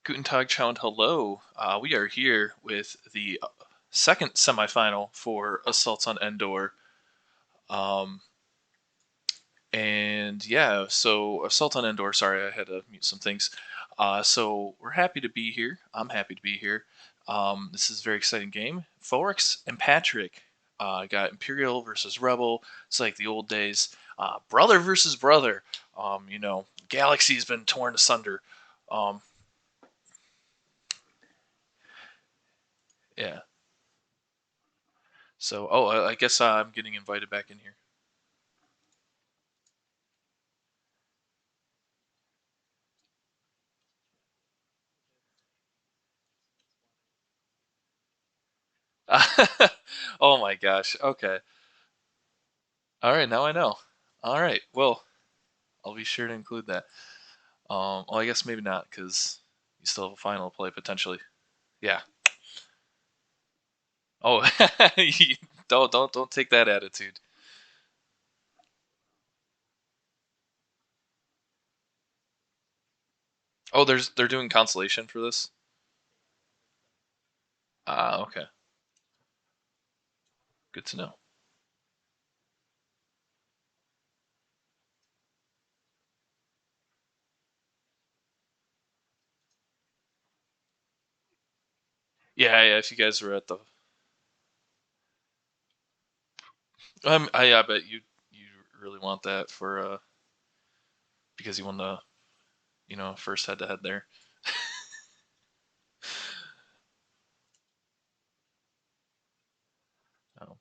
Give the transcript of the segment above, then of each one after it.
Guten Tag, Chow, and hello. We are here with the second semifinal for Assaults on Endor. Um, and yeah, so Assault on Endor, sorry, I had to mute some things. So we're happy to be here. I'm happy to be here. This is a very exciting game. Phoerix and Patrick got Imperial versus Rebel. It's like the old days. Brother versus brother. Galaxy's been torn asunder. Um, yeah. So, I guess I'm getting invited back in here. Oh my gosh. Okay. All right. Now I know. All right. Well, I'll be sure to include that. Well, I guess maybe not because you still have a final to play potentially. Yeah. Oh, don't take that attitude. Oh, they're doing consolation for this. Okay. Good to know. Yeah, yeah. If you guys were at the, I bet you really want that for because you won the first head to head there. Oh.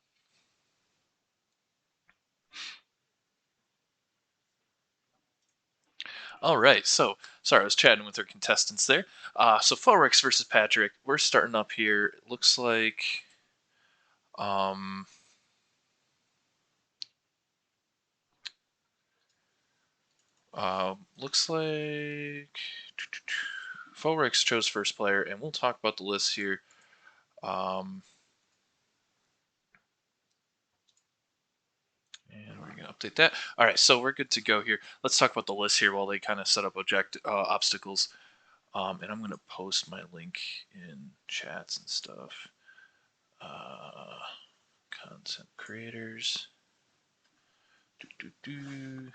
All right, so sorry, I was chatting with our contestants there. So Phoenix versus Patrick. We're starting up here. It looks like, um, looks like Phoenix chose first player, and we'll talk about the list here. Um, and we're gonna update that. All right, so we're good to go here. Let's talk about the list here while they kind of set up obstacles. And I'm gonna post my link in chats and stuff. Uh, content creators. Do, do, do.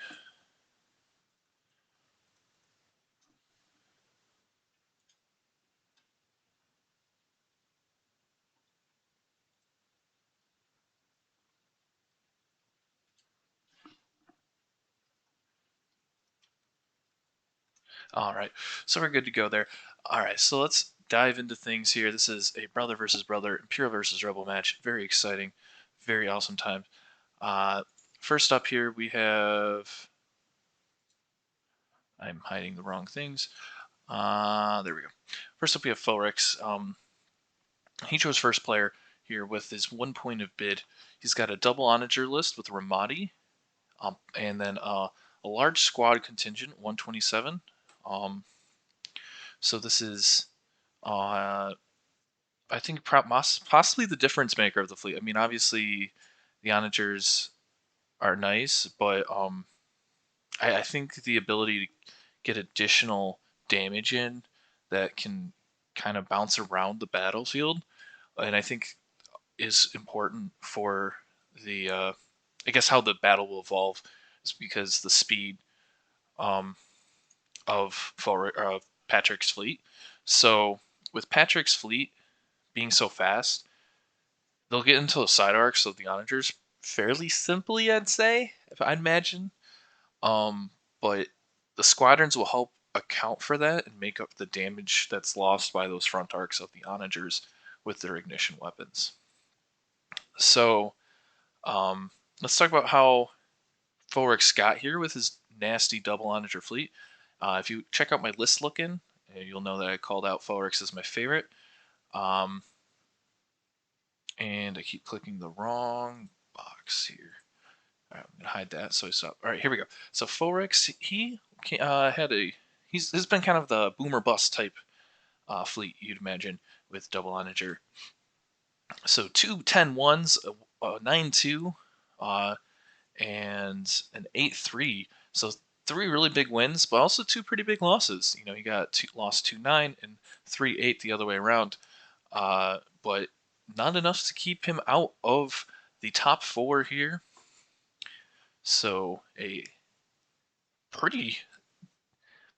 All right, so we're good to go there. All right, so let's dive into things here. This is a brother versus brother, Imperial versus Rebel match. Very exciting, very awesome time. Uh, First up here we have. I'm hiding the wrong things. There we go. First up we have Phoerix. He chose first player here with his 1 point of bid. He's got a double onager list with Ramadi, and then a large squad contingent, 127. Um, so this is uh, I think possibly the difference maker of the fleet. I mean, obviously, the onagers are nice, but I think the ability to get additional damage in that can kind of bounce around the battlefield, and I think is important for the I guess how the battle will evolve is because the speed um, of Patrick's fleet. So with Patrick's fleet being so fast, they'll get into the side arcs of the onagers fairly simply, I'd say, if I imagine. Um, but the squadrons will help account for that and make up the damage that's lost by those front arcs of the onagers with their ignition weapons. So let's talk about how Phoenix got here with his nasty double onager fleet. If you check out my list looking, you'll know that I called out Phoenix as my favorite. Um, and I keep clicking the wrong box here. All right, I'm gonna hide that so I stop. All right, here we go. So Phoenix, he had a he's been kind of the boomer bust type fleet you'd imagine with double onager. So two 10-1s, a 9-2, and an 8-3. So 3 really big wins, but also 2 pretty big losses. You know, he got lost 2-9 and 3-8 the other way around. But not enough to keep him out of the top 4 here. So a pretty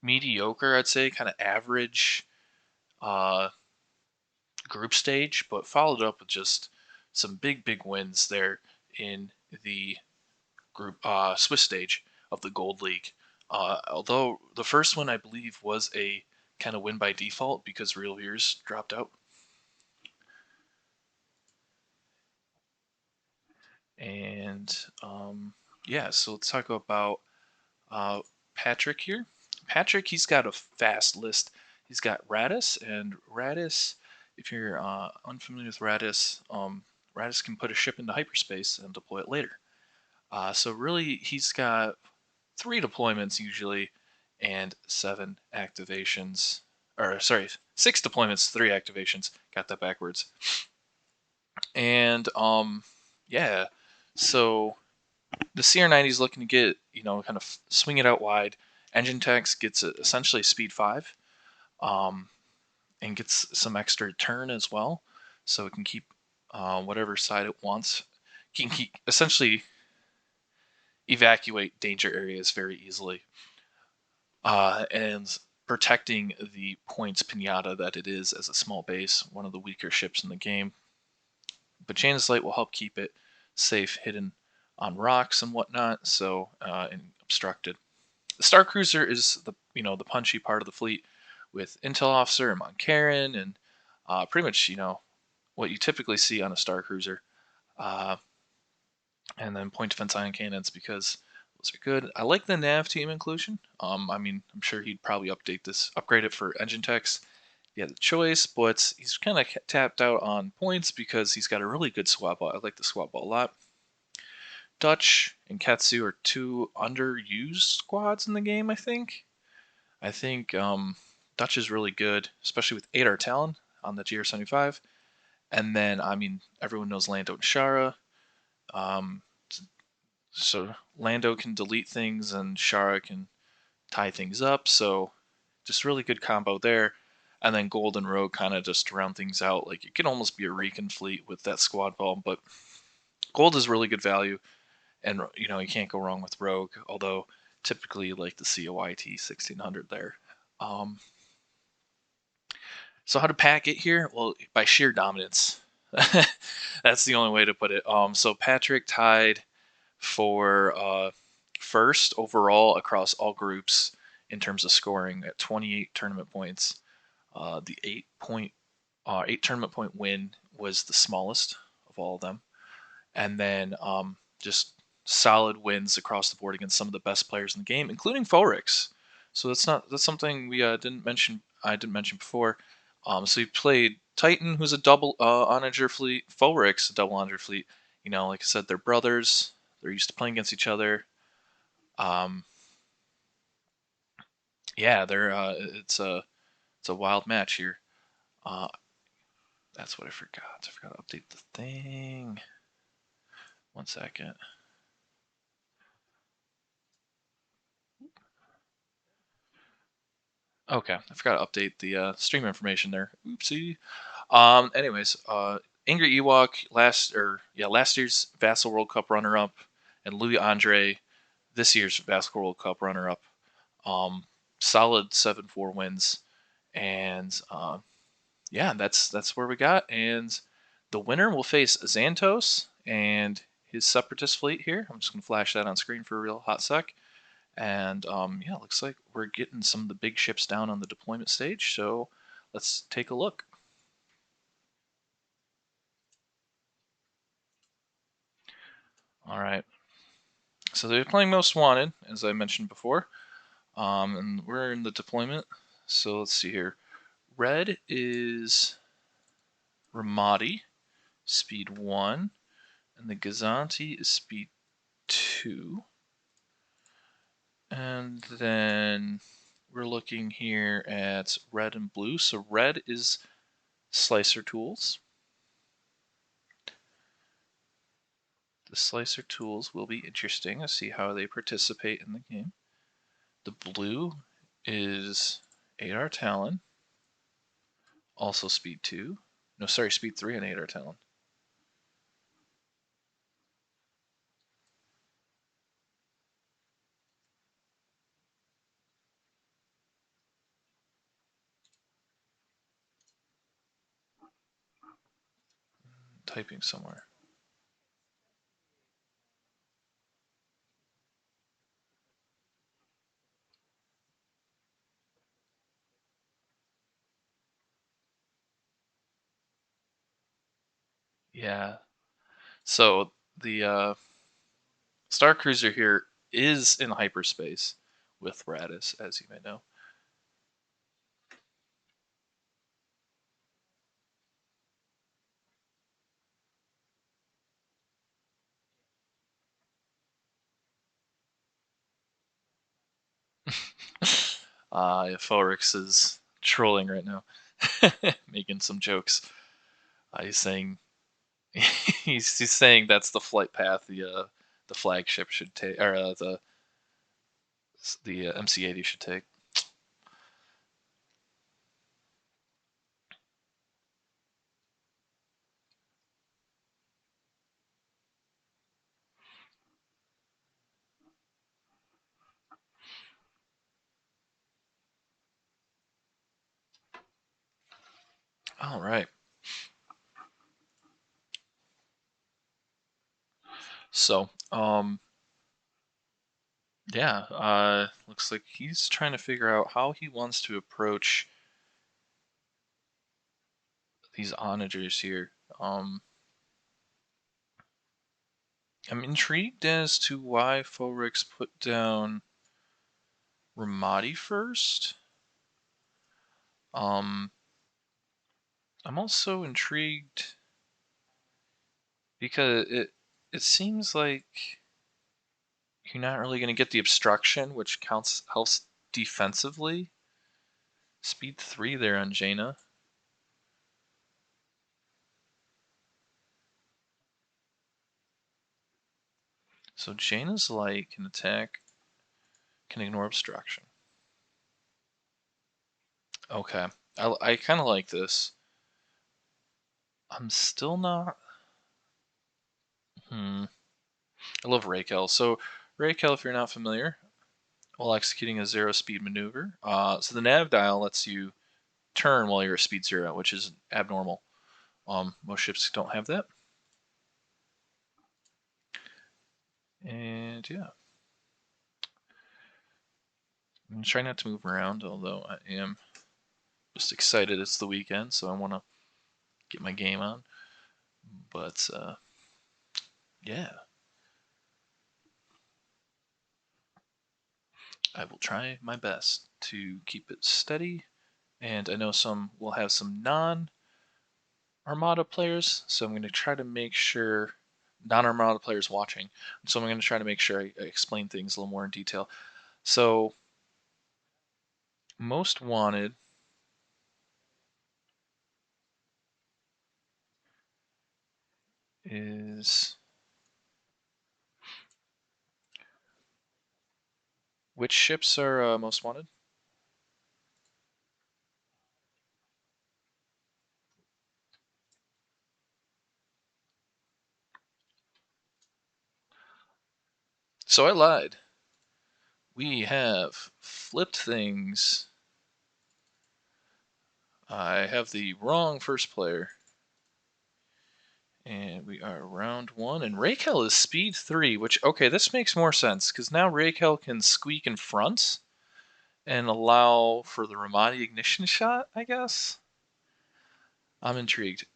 mediocre, I'd say, kind of average group stage, but followed up with just some big wins there in the group Swiss stage of the Gold League. Although the first one I believe was a kind of win by default because Real Veers dropped out. And yeah, so let's talk about Patrick here. Patrick, he's got a fast list. He's got Radis, and Radis, if you're unfamiliar with Radis, Radis can put a ship into hyperspace and deploy it later. So really, he's got 3 deployments usually, and 7 activations. Or sorry, 6 deployments, 3 activations. Got that backwards. And yeah, so the CR90 is looking to get, you know, kind of swing it out wide. Engine Techs gets essentially speed 5, and gets some extra turn as well, so it can keep whatever side it wants. It can keep, essentially evacuate danger areas very easily, and protecting the points pinata that it is as a small base, one of the weaker ships in the game. But Chain of Sight will help keep it safe, hidden on rocks and whatnot, so and obstructed. The Star Cruiser is the the punchy part of the fleet with Intel Officer and Moncaron and pretty much what you typically see on a Star Cruiser, uh, and then point defense ion cannons because those are good. I like the nav team inclusion. I mean, I'm sure he'd probably upgrade it for engine techs. He had the choice, but he's kind of tapped out on points because he's got a really good squad ball. I like the squad ball a lot. Dutch and Ketsu are 2 underused squads in the game, I think. Dutch is really good, especially with 8R Talon on the GR75. And then, I mean, everyone knows Lando and Shara. Um, so Lando can delete things and Shara can tie things up. So just really good combo there. And then Gold and Rogue kind of just round things out. Like it can almost be a Recon fleet with that squad ball, but Gold is really good value. And you can't go wrong with Rogue, although typically you like to see a YT 1600 there. So how to pack it here? Well, by sheer dominance. That's the only way to put it. So Patrick tied for first overall across all groups in terms of scoring at 28 tournament points. The 8 tournament point win was the smallest of all of them, and then just solid wins across the board against some of the best players in the game, including Phoerix. So that's something we didn't mention. I didn't mention before. So he played Titan, who's a double onager fleet, Phoerix, a double onager fleet. Like I said, they're brothers. They're used to playing against each other. Yeah, they're it's a wild match here. That's what I forgot. I forgot to update the thing. 1 second. Okay, I forgot to update the stream information there. Oopsie. Anyways, Angry Ewok last year's Vassal World Cup runner-up, and Louis Andre, this year's Vassal World Cup runner-up. Solid 7-4 wins, and yeah, that's where we got. And the winner will face Xantos and his Separatist fleet here. I'm just gonna flash that on screen for a real hot sec. And yeah, looks like we're getting some of the big ships down on the deployment stage. So let's take a look. All right. So they're playing Most Wanted, as I mentioned before. And we're in the deployment. So let's see here. Red is Ramadi, speed 1. And the Gazanti is speed 2. And then we're looking here at red and blue. So red is Slicer Tools. The Slicer Tools will be interesting to see how they participate in the game. The blue is 8R Talon, also speed 2. No, sorry, speed 3 on 8R Talon. Typing somewhere. Yeah. So the Star Cruiser here is in hyperspace with Radis, as you may know. Phoerix is trolling right now, making some jokes. He's saying he's saying that's the flight path the flagship should take, or the MC-80 should take. All right. So, yeah, looks like he's trying to figure out how he wants to approach these onagers here. I'm intrigued as to why Phoerix put down Ramadi first. I'm also intrigued because it seems like you're not really going to get the obstruction, which helps defensively. Speed 3 there on Jaina. So Jaina's light can attack, can ignore obstruction. Okay, I kind of like this. I'm still not. I love Raquel. So Raquel, if you're not familiar, while executing a 0 speed maneuver, so the nav dial lets you turn while you're at speed 0, which is abnormal. Most ships don't have that. And yeah, I'm trying not to move around, although I am just excited it's the weekend, so I want to get my game on. But yeah, I will try my best to keep it steady. And I know some will have some non-Armada players, so I'm going to try to make sure non-Armada players watching. So I'm going to try to make sure I explain things a little more in detail. So most wanted is which ships are most wanted? So I lied. We have flipped things. I have the wrong first player. And we are round 1. And Raquel is speed 3, which, okay, this makes more sense, because now Raquel can squeak in front and allow for the Ramadi ignition shot, I guess? I'm intrigued.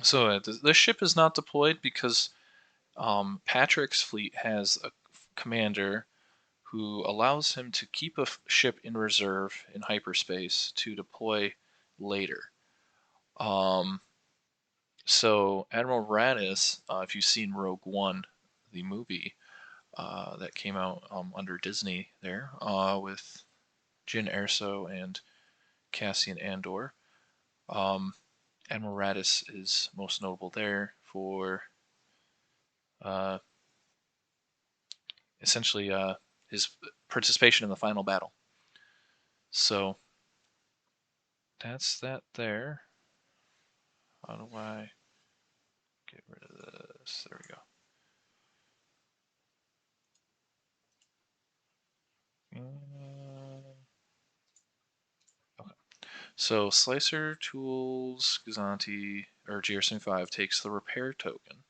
So this ship is not deployed because Patrick's fleet has a commander who allows him to keep a ship in reserve in hyperspace to deploy later. Um, so Admiral Radis, if you've seen Rogue One, the movie that came out under Disney there with Jyn Erso and Cassian Andor, Admiral Radis is most notable there for essentially his participation in the final battle. So that's that there. How do I get rid of this? There we go. Okay. So Slicer Tools Gazanti or GR75 takes the repair token.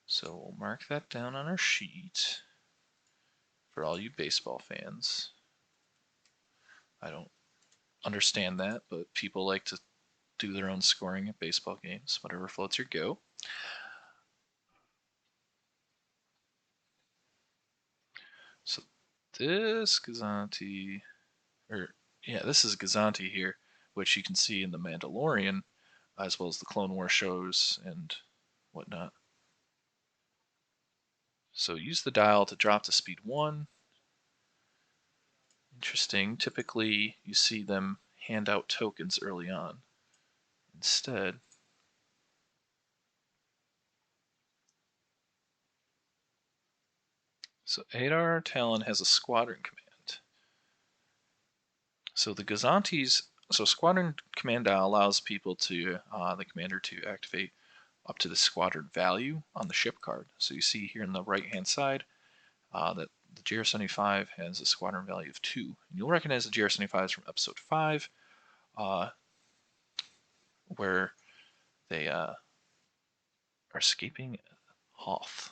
So we'll mark that down on our sheet for all you baseball fans. I don't understand that, but people like to do their own scoring at baseball games. Whatever floats your goat. So this Gazanti, or yeah, this is Gazanti here, which you can see in the Mandalorian, as well as the Clone War shows and whatnot. So use the dial to drop to speed 1. Interesting. Typically, you see them hand out tokens early on. Instead, so Adar Talon has a squadron command. So the Gazantis, so squadron command dial allows people to, the commander to activate up to the squadron value on the ship card. So you see here on the right hand side that the GR75 has a squadron value of 2. And you'll recognize the GR75s from episode 5, where they are escaping Hoth.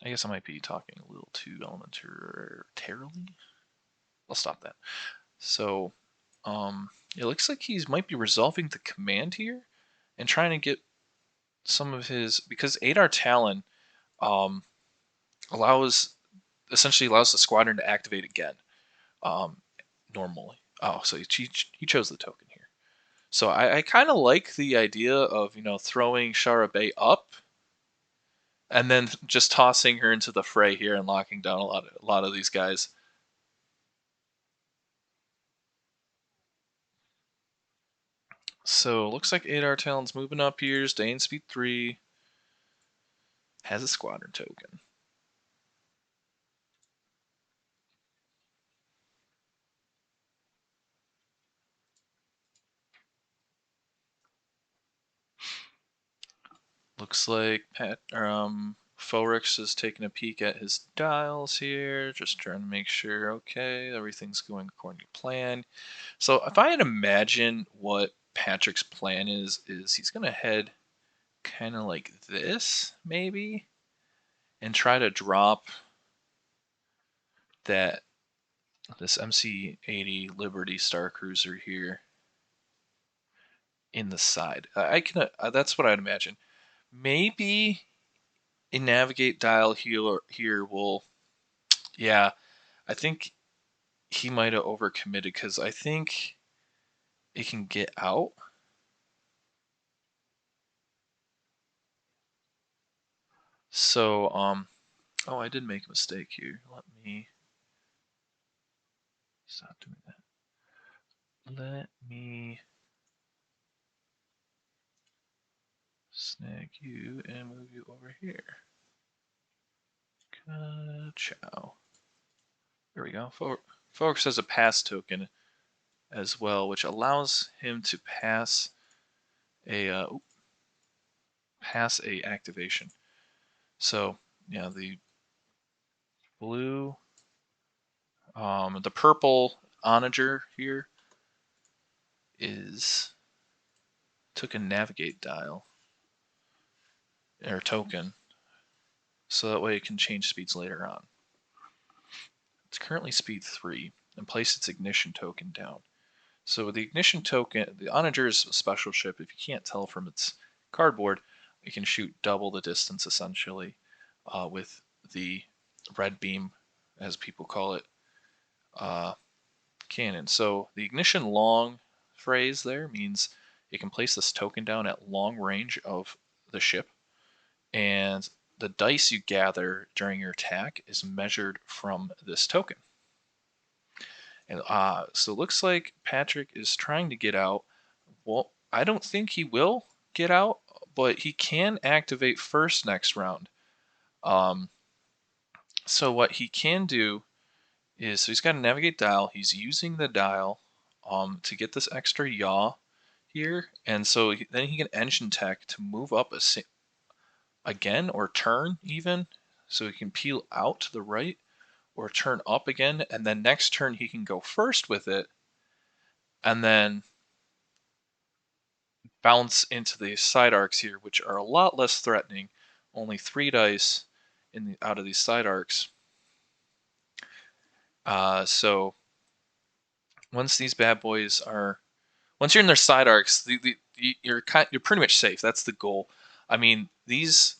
I guess I might be talking a little too elementarily. I'll stop that. So, it looks like he might be resolving the command here and trying to get some of his, because Adar Talon um, essentially allows the squadron to activate again normally. Oh, so he chose the token here. So I kind of like the idea of throwing Shara Bay up and then just tossing her into the fray here and locking down a lot of these guys. So looks like Adar Talon's moving up here, staying speed 3. Has a squadron token. Looks like Phoerix is taking a peek at his dials here, just trying to make sure, okay, everything's going according to plan. So if I had to imagine what Patrick's plan is he's going to head kind of like this, maybe, and try to drop this MC-80 Liberty Star Cruiser here in the side. I can that's what I'd imagine. Maybe a navigate dial here will, yeah, I think he might have overcommitted because I think it can get out. So, oh, I did make a mistake here. Let me stop doing that. Let me snag you and move you over here. Ciao. There we go. Phoerix has a pass token as well, which allows him to pass a activation. So yeah, the blue, the purple onager here took a navigate dial or token, so that way it can change speeds later on. It's currently speed 3 and place its ignition token down. So the ignition token, the onager is a special ship. If you can't tell from its cardboard, it can shoot double the distance essentially with the red beam, as people call it, cannon. So the ignition long phrase there means it can place this token down at long range of the ship, and the dice you gather during your attack is measured from this token. And so it looks like Patrick is trying to get out. Well, I don't think he will get out, but he can activate first next round. Um, so what he can do is, so he's got to navigate dial. He's using the dial to get this extra yaw here, and so then he can engine tech to move up again or turn even, so he can peel out to the right or turn up again, and then next turn he can go first with it, and then bounce into the side arcs here, which are a lot less threatening. Only 3 dice out of these side arcs. So once these bad boys are, once you're in their side arcs, you're pretty much safe. That's the goal. I mean, these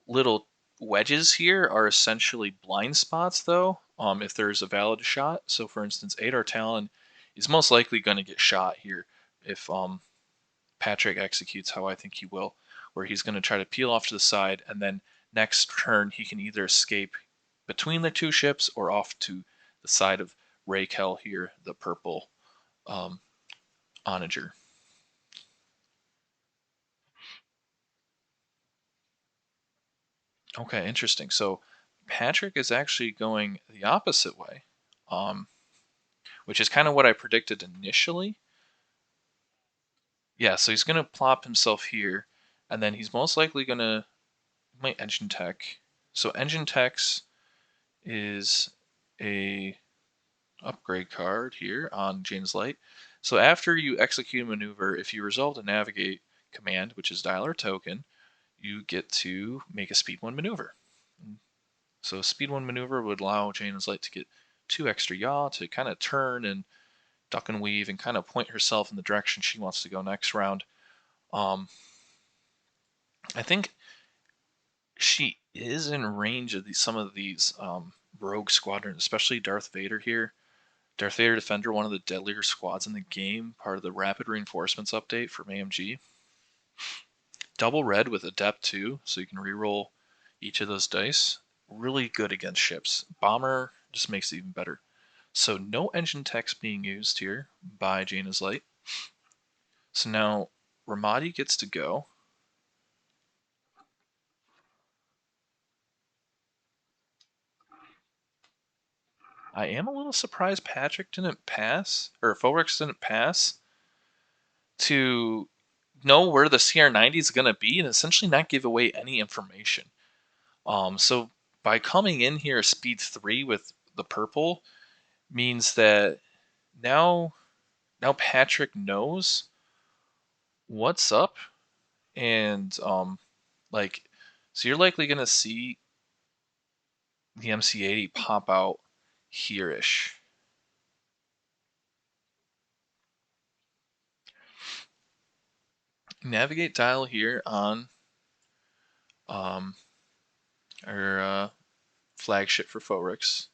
little wedges here are essentially blind spots, though. If there's a valid shot. So, for instance, Adar Talon is most likely going to get shot here if Patrick executes how I think he will, where he's going to try to peel off to the side, and then next turn he can either escape between the two ships or off to the side of Raquel here, the purple um, onager. Okay, interesting. So Patrick is actually going the opposite way, which is kind of what I predicted initially. Yeah, so he's going to plop himself here, and then he's most likely going to might engine tech. So engine techs is a upgrade card here on Jane's Light. So after you execute a maneuver, if you resolve the navigate command, which is dial or token, you get to make a speed 1 maneuver. So speed 1 maneuver would allow Jane's Light to get 2 extra yaw to kind of turn and duck and weave and kind of point herself in the direction she wants to go next round. I think she is in range of some of these rogue squadrons, especially Darth Vader here. Darth Vader Defender, one of the deadlier squads in the game, part of the Rapid Reinforcements update from AMG. Double red with Adept too, so you can reroll each of those dice. Really good against ships. Bomber just makes it even better. So no engine techs being used here by Jaina's Light. So now Ramadi gets to go. I am a little surprised Patrick didn't pass, or Phoerix didn't pass, to know where the CR90 is going to be and essentially not give away any information. So by coming in here speed 3 with the purple means that now Patrick knows what's up, and like, so you're likely going to see the MC80 pop out here-ish. Navigate dial here on our flagship for Phoerix.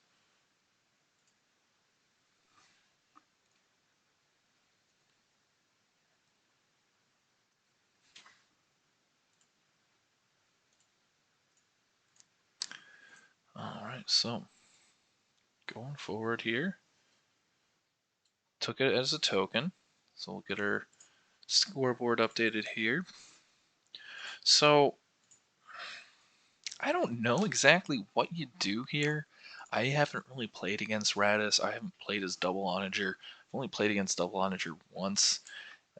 Alright, so going forward here. Took it as a token. So we'll get our scoreboard updated here. So I don't know exactly what you do here. I haven't really played against Radis. I haven't played as Double Onager. I've only played against Double Onager once.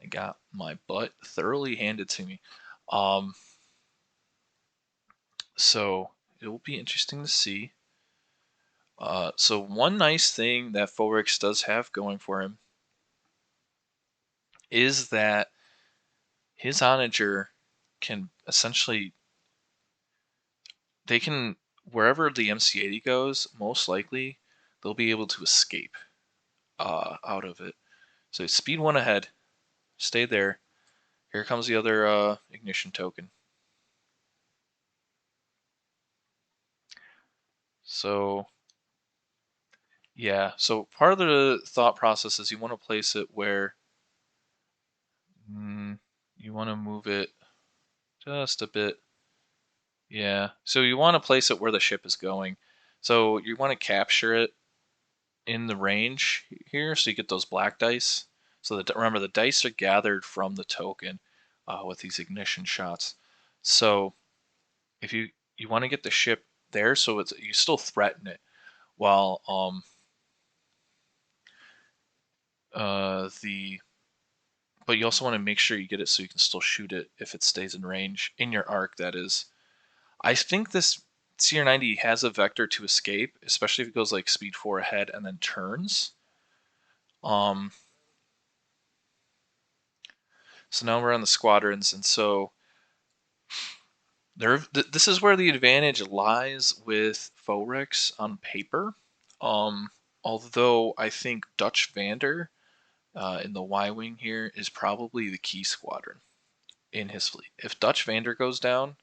I got my butt thoroughly handed to me. So it will be interesting to see. So one nice thing that Phoerix does have going for him is that his Onager can essentially, they can, wherever the MC80 goes, most likely they'll be able to escape out of it. So speed 1 ahead, stay there. Here comes the other ignition token. So yeah, so part of the thought process is you want to place it where you want to move it just a bit. Yeah, so you want to place it where the ship is going. So you want to capture it in the range here, so you get those black dice. So remember, the dice are gathered from the token with these ignition shots. So if you want to get the ship there, so you still threaten it, while but you also want to make sure you get it so you can still shoot it if it stays in range in your arc. That is, I think this CR90 has a vector to escape, especially if it goes like speed 4 ahead and then turns. So now we're on the squadrons, and so this is where the advantage lies with Phoerix on paper. Although I think Dutch Vander in the Y wing here is probably the key squadron in his fleet. If Dutch Vander goes down,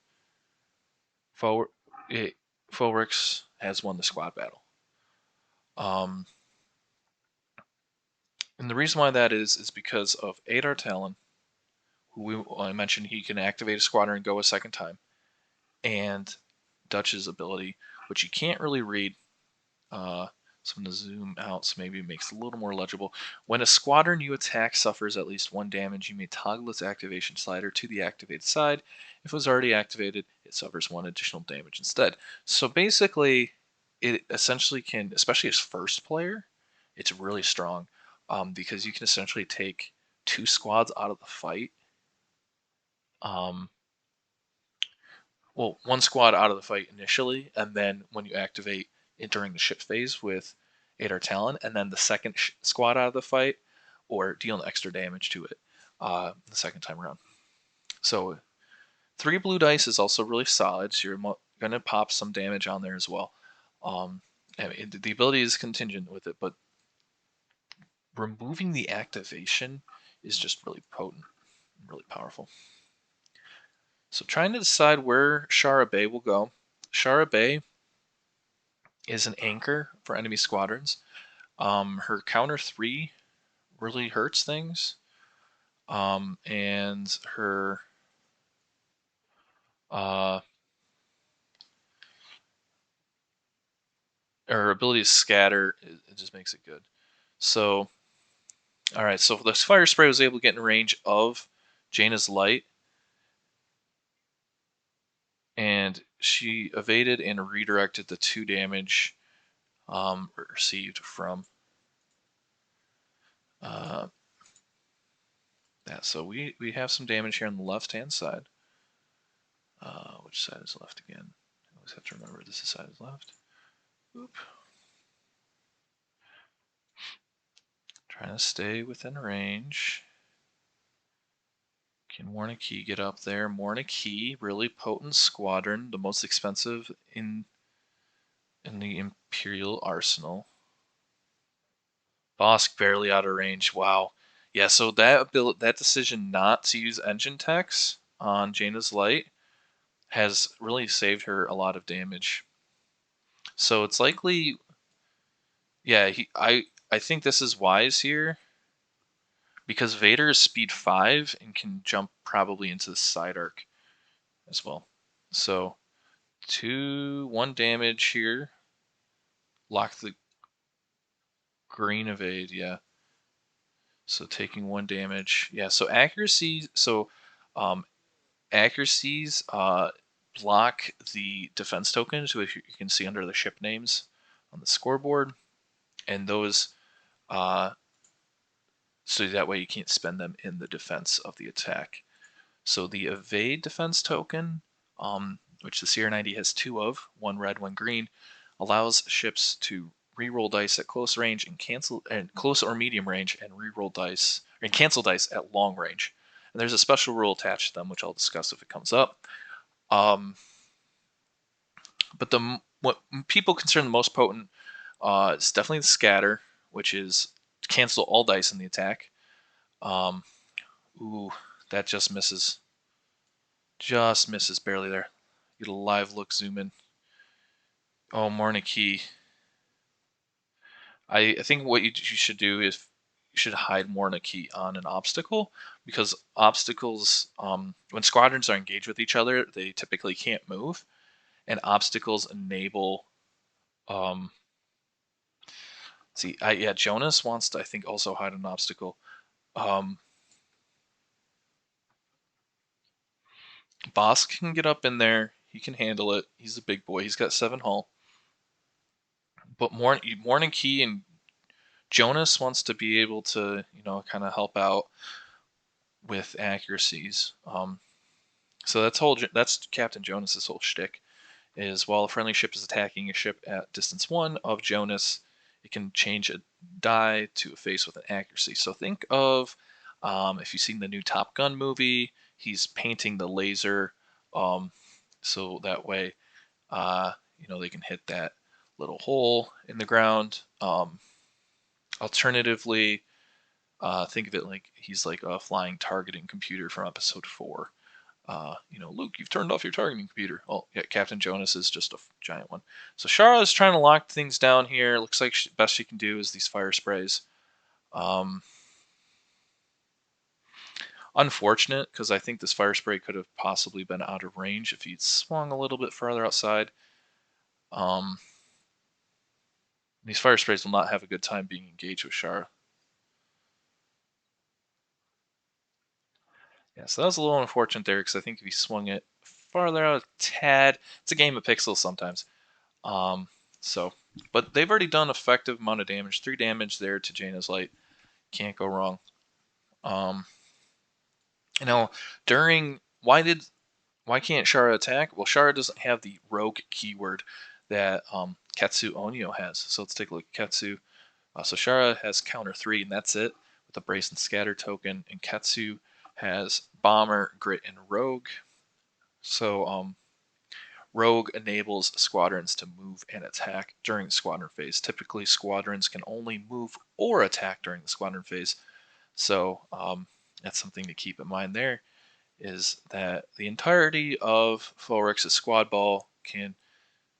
Phoerix has won the squad battle. And the reason why that is because of Adar Talon, who I mentioned he can activate a squadron and go a second time, and Dutch's ability, which you can't really read. So I'm going to zoom out so maybe it makes it a little more legible. When a squadron you attack suffers at least 1 damage, you may toggle its activation slider to the activated side. If it was already activated, it suffers 1 additional damage instead. So basically, it essentially can, especially as first player, it's really strong because you can essentially take 2 squads out of the fight. Well, 1 squad out of the fight initially, and then when you activate it during the ship phase with Adar Talon, and then the second squad out of the fight, or deal extra damage to it the second time around. So 3 blue dice is also really solid, so you're going to pop some damage on there as well. The ability is contingent with it, but removing the activation is just really potent, really powerful. So trying to decide where Shara Bay will go. Shara Bay is an anchor for enemy squadrons. Her counter 3 really hurts things. And her ability to scatter, it just makes it good. So, alright, so the fire spray was able to get in range of Jaina's light, and she evaded and redirected the 2 damage received from that. So we have some damage here on the left-hand side. Which side is left again? I always have to remember this side is left. Oop. Trying to stay within range. Can Warnicky get up there? Warnicky, really potent squadron, the most expensive in the Imperial arsenal. Bosk barely out of range. Wow. Yeah, so that decision not to use engine techs on Jaina's light has really saved her a lot of damage. So it's likely, yeah, I think this is wise here because Vader is speed 5 and can jump probably into the side arc as well. So 1 damage here. Lock the green evade, yeah. So taking 1 damage. Yeah, so accuracy, so accuracies block the defense tokens, which you can see under the ship names on the scoreboard. And those so that way you can't spend them in the defense of the attack. So the evade defense token, which the CR90 has 2 of, 1 red, 1 green, allows ships to reroll dice at close range and close or medium range, and reroll dice and cancel dice at long range. And there's a special rule attached to them, which I'll discuss if it comes up. But what people consider the most potent is definitely the scatter, which is cancel all dice in the attack. Ooh, that just misses. Just misses barely there. Get a live look, zoom in. Oh, Morniki. I think what you should do is you should hide Morniki on an obstacle, because obstacles, when squadrons are engaged with each other, they typically can't move, and obstacles enable. Yeah, Jonas wants to, I think, also hide an obstacle. Um, Boss can get up in there. He can handle it. He's a big boy. He's got 7 hull. But Morning Key and Jonas wants to be able to, kind of help out with accuracies. So that's Captain Jonas's whole shtick. Is while a friendly ship is attacking a ship at distance 1 of Jonas, it can change a die to a face with an accuracy. So think of if you've seen the new Top Gun movie, he's painting the laser, so that way, they can hit that little hole in the ground. Alternatively, think of it like he's like a flying targeting computer from episode 4. Luke, you've turned off your targeting computer. Oh, yeah, Captain Jonas is just a giant one. So Shara is trying to lock things down here. Looks like best she can do is these fire sprays. Um, Unfortunate, because I think this fire spray could have possibly been out of range if he'd swung a little bit further outside. Um, these fire sprays will not have a good time being engaged with Shara. Yeah, so that was a little unfortunate there, because I think if he swung it farther out a tad, it's a game of pixels sometimes. Um, so, but they've already done effective amount of damage. 3 damage there to Jaina's Light. Can't go wrong. Um, you know, during why can't Shara attack? Well, Shara doesn't have the rogue keyword that Ketsu Onyo has. So let's take a look at Ketsu. So Shara has counter 3, and that's it with the brace and scatter token. And Ketsu has bomber, grit, and rogue. So Rogue enables squadrons to move and attack during the squadron phase. Typically, squadrons can only move or attack during the squadron phase. So that's something to keep in mind there, is that the entirety of Phoerix's squad ball can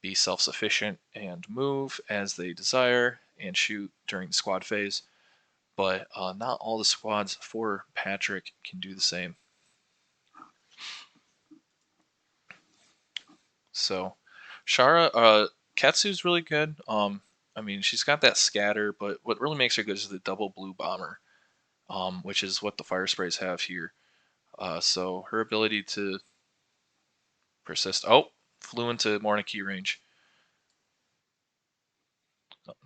be self-sufficient and move as they desire and shoot during the squad phase. But not all the squads for Patrick can do the same. So, Katsu's really good. I mean, she's got that scatter, but what really makes her good is the double blue bomber, which is what the fire sprays have here. So her ability to persist. Oh, flew into Morniki range.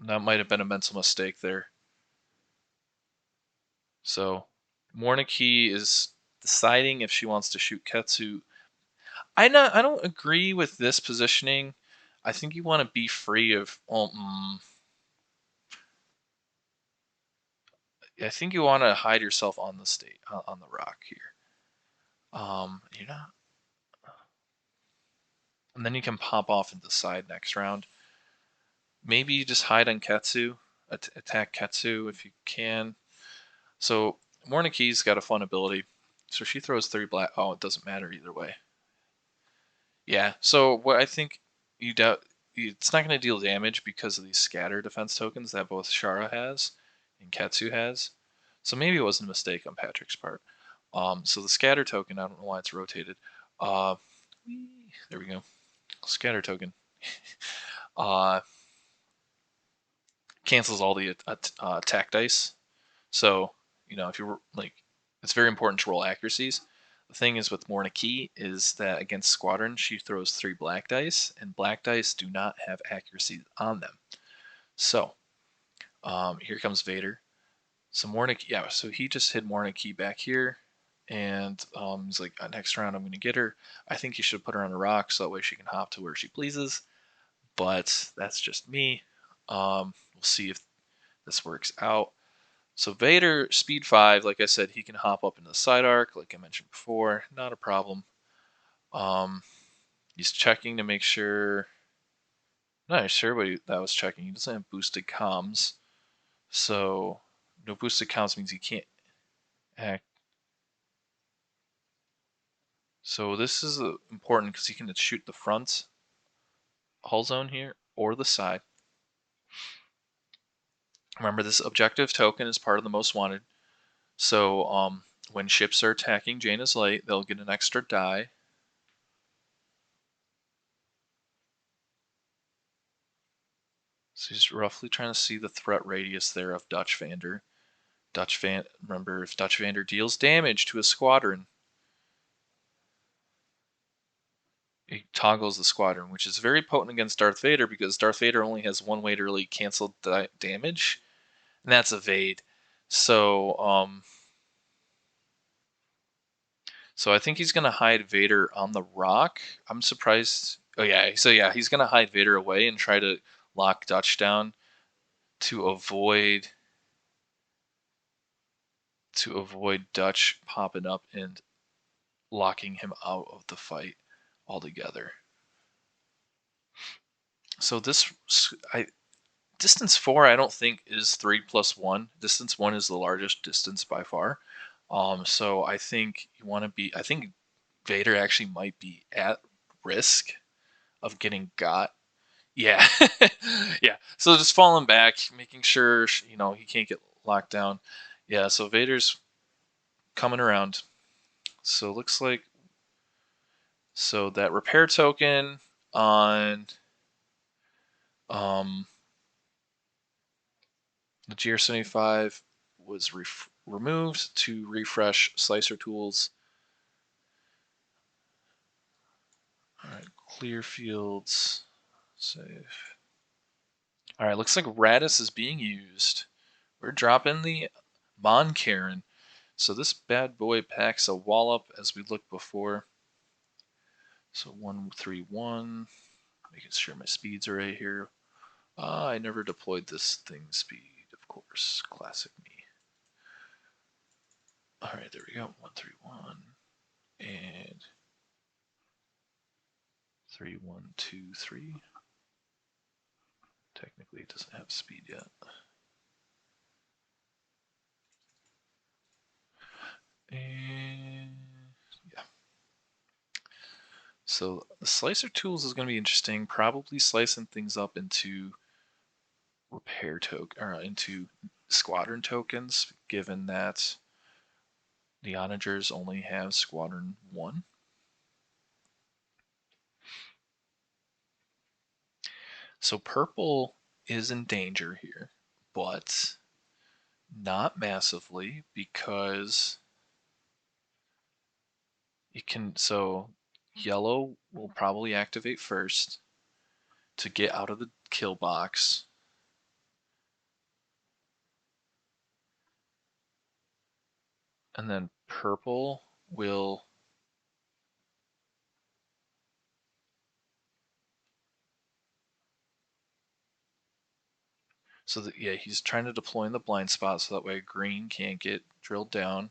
That might have been a mental mistake there. So Morniki is deciding if she wants to shoot Ketsu. I don't agree with this positioning. I think you want to be free of. I think you want to hide yourself on the on the rock here. You're not, and then you can pop off and decide next round. Maybe you just hide on Ketsu, attack Ketsu if you can. So Morniki's got a fun ability. So she throws 3 black. Oh, it doesn't matter either way. Yeah. So what I think you doubt, it's not going to deal damage because of these scatter defense tokens that both Shara has and Ketsu has. So maybe it wasn't a mistake on Patrick's part. So the scatter token, I don't know why it's rotated. Uh, there we go. Scatter token. uh, Cancels all the attack dice. So, if you're like, it's very important to roll accuracies. The thing is with Morniki is that against Squadron, she throws 3 black dice, and black dice do not have accuracy on them. So, here comes Vader. So Morniki, yeah, so he just hid Morniki back here, and he's like, next round I'm going to get her. I think you should put her on a rock so that way she can hop to where she pleases. But that's just me. We'll see if this works out. So Vader, speed 5, like I said, he can hop up into the side arc, like I mentioned before, not a problem. He's checking to make sure. Not sure what that was checking. He doesn't have boosted comms, so no boosted comms means he can't act. So this is important because he can shoot the front hull zone here or the side. Remember, this objective token is part of the most wanted. So when ships are attacking Jaina's Light, they'll get an extra die. So he's roughly trying to see the threat radius there of Dutch Vander. Remember, if Dutch Vander deals damage to a squadron, it toggles the squadron, which is very potent against Darth Vader because Darth Vader only has one way to really cancel damage, and that's evade. So, so I think he's gonna hide Vader on the rock. I'm surprised. Oh yeah, so yeah, he's gonna hide Vader away and try to lock Dutch down to avoid Dutch popping up and locking him out of the fight altogether. So distance 4 I don't think is 3+1. Distance 1 is the largest distance by far. So I think you want to be. I think Vader actually might be at risk of getting got. Yeah, yeah. So just falling back, making sure he can't get locked down. Yeah. So Vader's coming around. So it looks like that repair token on um, the GR75 was removed to refresh slicer tools. All right, clear fields, save. All right, looks like Radis is being used. We're dropping the Mon Karen. So this bad boy packs a wallop as we looked before. So 131, making sure my speeds are right here. I never deployed this thing speed, of course. Classic me. All right, there we go. 131 and 3123. Technically, it doesn't have speed yet. And yeah. So the slicer tools is going to be interesting. Probably slicing things up into repair token or into squadron tokens, given that the onagers only have squadron 1. So purple is in danger here, but not massively because it can. So yellow will probably activate first to get out of the kill box. And then purple will. So that, yeah, he's trying to deploy in the blind spot so that way green can't get drilled down.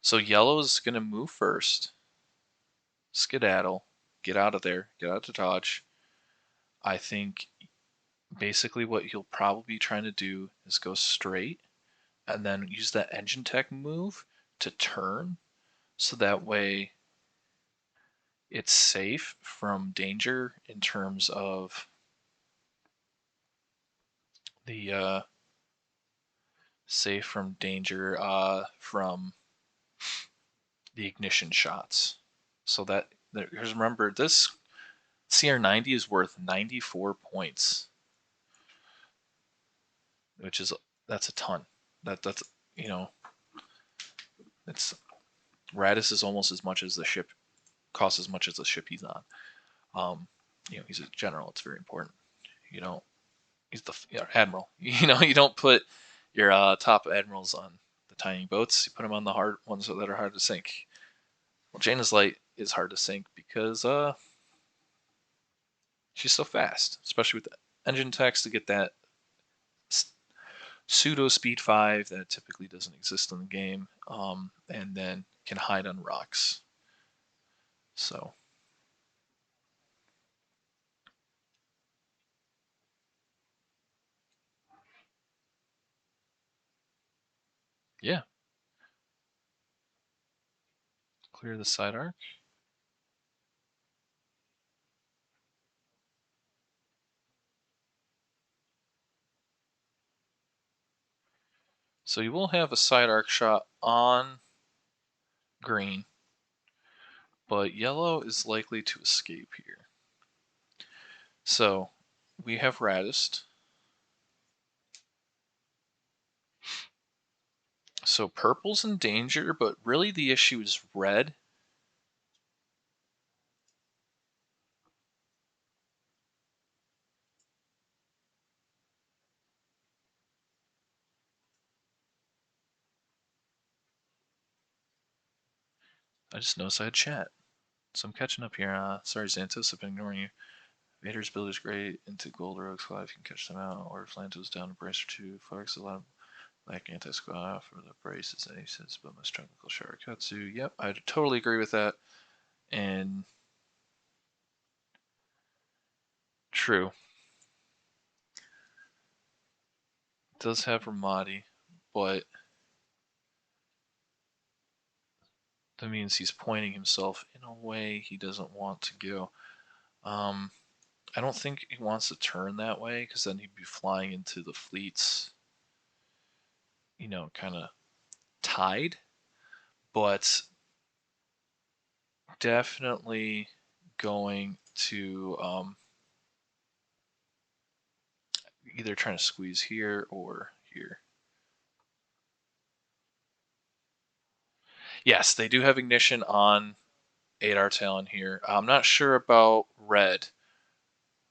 So yellow is going to move first. Skedaddle. Get out of there. Get out to dodge. I think basically what he'll probably be trying to do is go straight and then use that engine tech move to turn so that way it's safe from danger in terms of the safe from danger from the ignition shots. So that because remember this CR90 is worth 94 points, which is that's a ton. That's you know it's Radis is almost as much as the ship costs as much as the ship he's on. He's a general. It's very important. You know, he's the admiral. You don't put your top admirals on the tiny boats. You put them on the hard ones that are hard to sink. Well, Jaina's Light is hard to sink because she's so fast, especially with the engine techs to get that pseudo speed 5 that typically doesn't exist in the game, and then can hide on rocks. So yeah, clear the side arc. So you will have a side arc shot on green, but yellow is likely to escape here. So we have Radist. So purple's in danger, but really the issue is red. I just noticed I had chat. So I'm catching up here. Sorry, Xantos, I've been ignoring you. Vader's build is great into gold rogues if you can catch them out, or if Lanto's down a brace or two. Phoerix a lot of like anti-squad for the braces and aces, but most technical Sharikatsu. Yep, I totally agree with that. And true. It does have Ramadi, but that means he's pointing himself in a way he doesn't want to go. Um, I don't think he wants to turn that way because then he'd be flying into the fleets, kind of tied. But definitely going to either trying to squeeze here or here. Yes, they do have ignition on 8R Talon here. I'm not sure about red.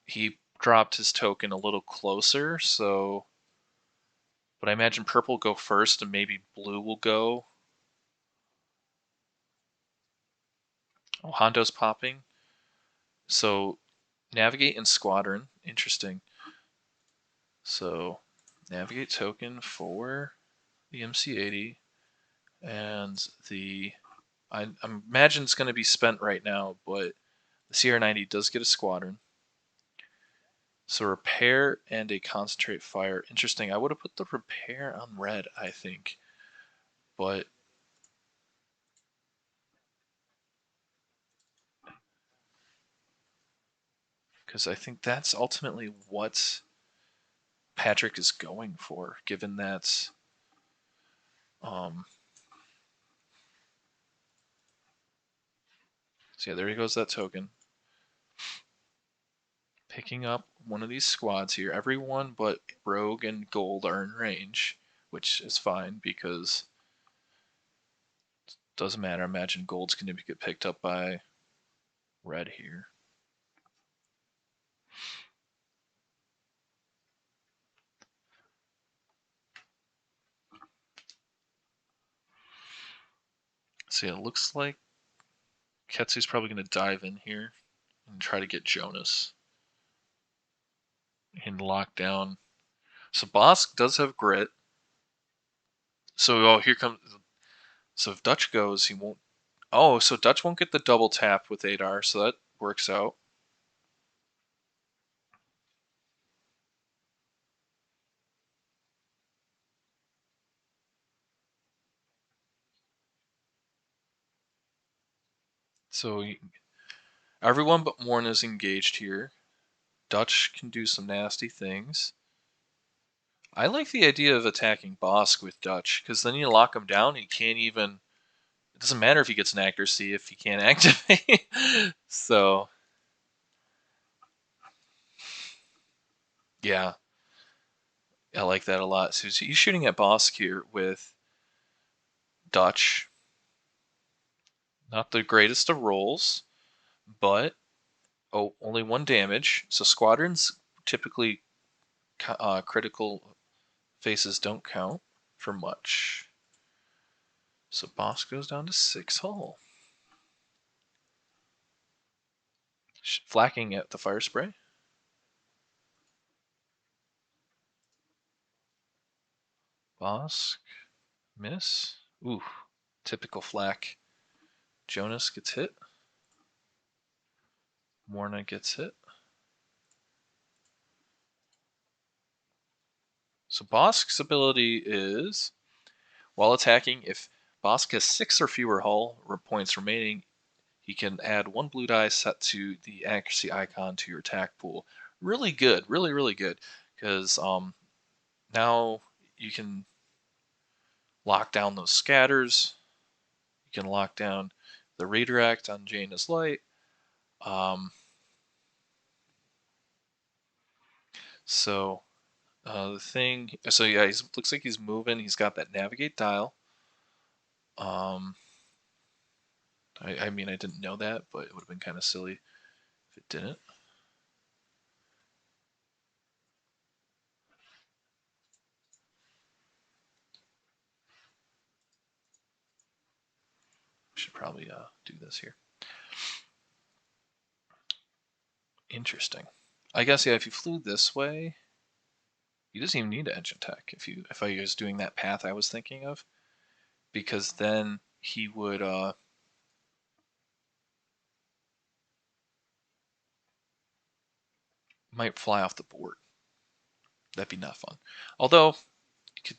He dropped his token a little closer, so. But I imagine purple will go first and maybe blue will go. Oh, Hondo's popping. So navigate and squadron. Interesting. So navigate token for the MC80 and I imagine it's going to be spent right now, but the CR90 does get a squadron. So repair and a concentrate fire. Interesting. I would have put the repair on red, I think. But because I think that's ultimately what Patrick is going for, given that so yeah, there he goes, that token. Picking up one of these squads here. Everyone but Rogue and Gold are in range, which is fine because it doesn't matter. Imagine Gold's going to get picked up by Red here. So yeah, it looks like Ketsu's probably going to dive in here and try to get Jonas and lock down. So Bosk does have grit. So here comes. So if Dutch goes, he won't. Oh, so Dutch won't get the double tap with 8R, so that works out. So everyone but Morn is engaged here. Dutch can do some nasty things. I like the idea of attacking Bosk with Dutch, because then you lock him down, he can't even. It doesn't matter if he gets an accuracy if he can't activate. So, yeah, I like that a lot. So he's shooting at Bosk here with Dutch. Not the greatest of rolls, but only one damage. So squadrons typically critical faces don't count for much. So Bosk goes down to 6 hull. Flacking at the fire spray. Bosk. Miss. Ooh. Typical flak. Jonas gets hit. Morna gets hit. So Bosk's ability is, while attacking, if Bosk has 6 or fewer hull points remaining, he can add 1 blue die set to the accuracy icon to your attack pool. Really good. Really, really good. Because now you can lock down those scatters. You can lock down the redirect on Jaina's Light. So the thing, so yeah, he looks like he's moving. He's got that navigate dial. Um, I mean, I didn't know that, but it would have been kind of silly if it didn't. Should probably do this here. Interesting. I guess yeah. If you flew this way, you doesn't even need to engine tech. If I was doing that path I was thinking of, because then he would might fly off the board. That'd be not fun. Although you could.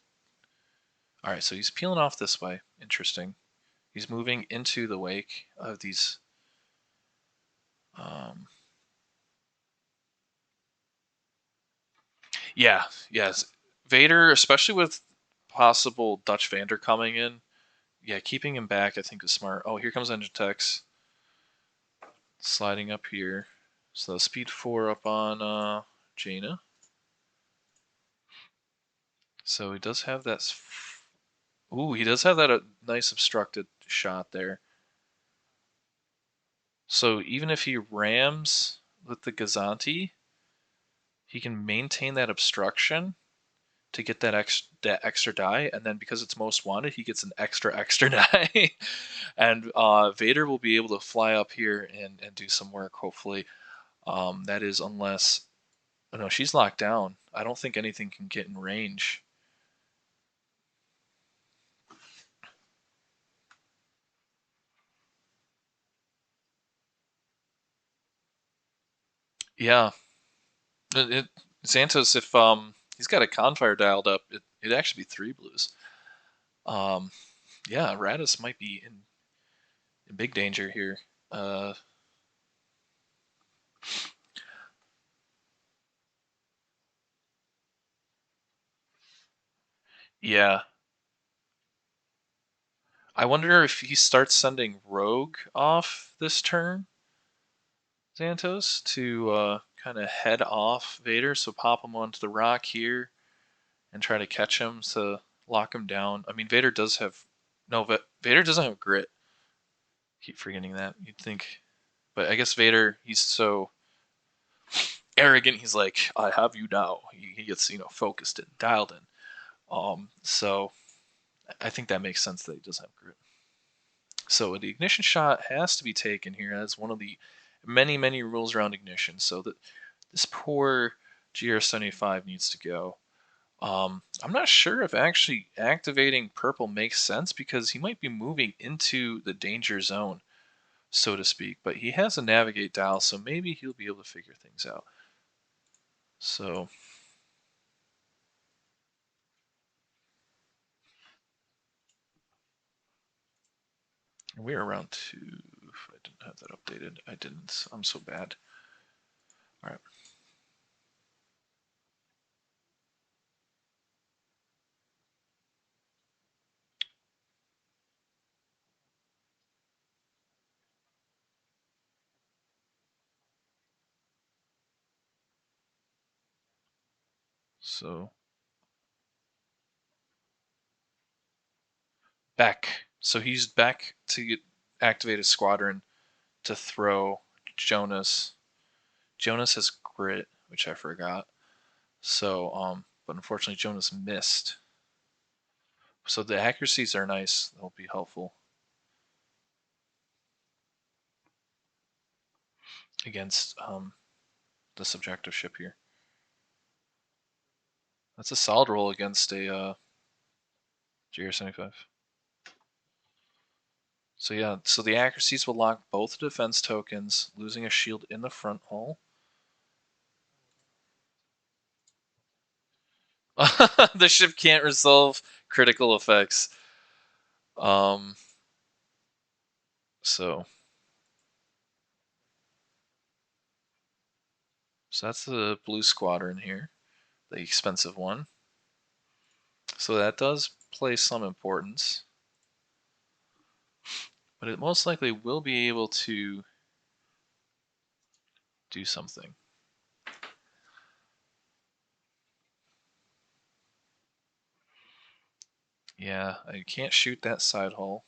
All right, so he's peeling off this way. Interesting. He's moving into the wake of these. Um, yeah, yes. Vader, especially with possible Dutch Vander coming in, yeah, keeping him back I think is smart. Oh, here comes engine techs sliding up here. So speed 4 up on Jaina. So he does have that. Ooh, he does have that nice obstructed shot there. So even if he rams with the Gazanti, he can maintain that obstruction to get that extra die, and then because it's most wanted, he gets an extra die, and Vader will be able to fly up here and do some work. Hopefully, that is unless oh no, she's locked down. I don't think anything can get in range. Yeah, Xantos, if he's got a Confire dialed up, it'd actually be 3 blues. Um, yeah, Radis might be in big danger here. Uh, yeah, I wonder if he starts sending Rogue off this turn, Xantos, to kind of head off Vader. So pop him onto the rock here and try to catch him to lock him down. I mean, Vader does have no, Vader doesn't have grit. Keep forgetting that. You'd think, but I guess Vader, he's so arrogant. He's like, "I have you now." He gets focused and dialed in. So I think that makes sense that he does have grit. So the ignition shot has to be taken here as one of the many rules around ignition. So that this poor GR75 needs to go. I'm not sure if actually activating purple makes sense because he might be moving into the danger zone, so to speak. But he has a navigate dial, so maybe he'll be able to figure things out. So we're around 2. If I didn't have that updated, I didn't. I'm so bad. All right. So back. So he's back to activate his squadron to throw Jonas. Jonas has grit, which I forgot. So, but unfortunately, Jonas missed. So the accuracies are nice. They'll be helpful against the subjective ship here. That's a solid roll against a GR75. So yeah, so the accuracies will lock both defense tokens, losing a shield in the front hull. The ship can't resolve critical effects. Um, so so that's the blue squadron here, the expensive one. So that does play some importance, but it most likely will be able to do something. Yeah, I can't shoot that side hull.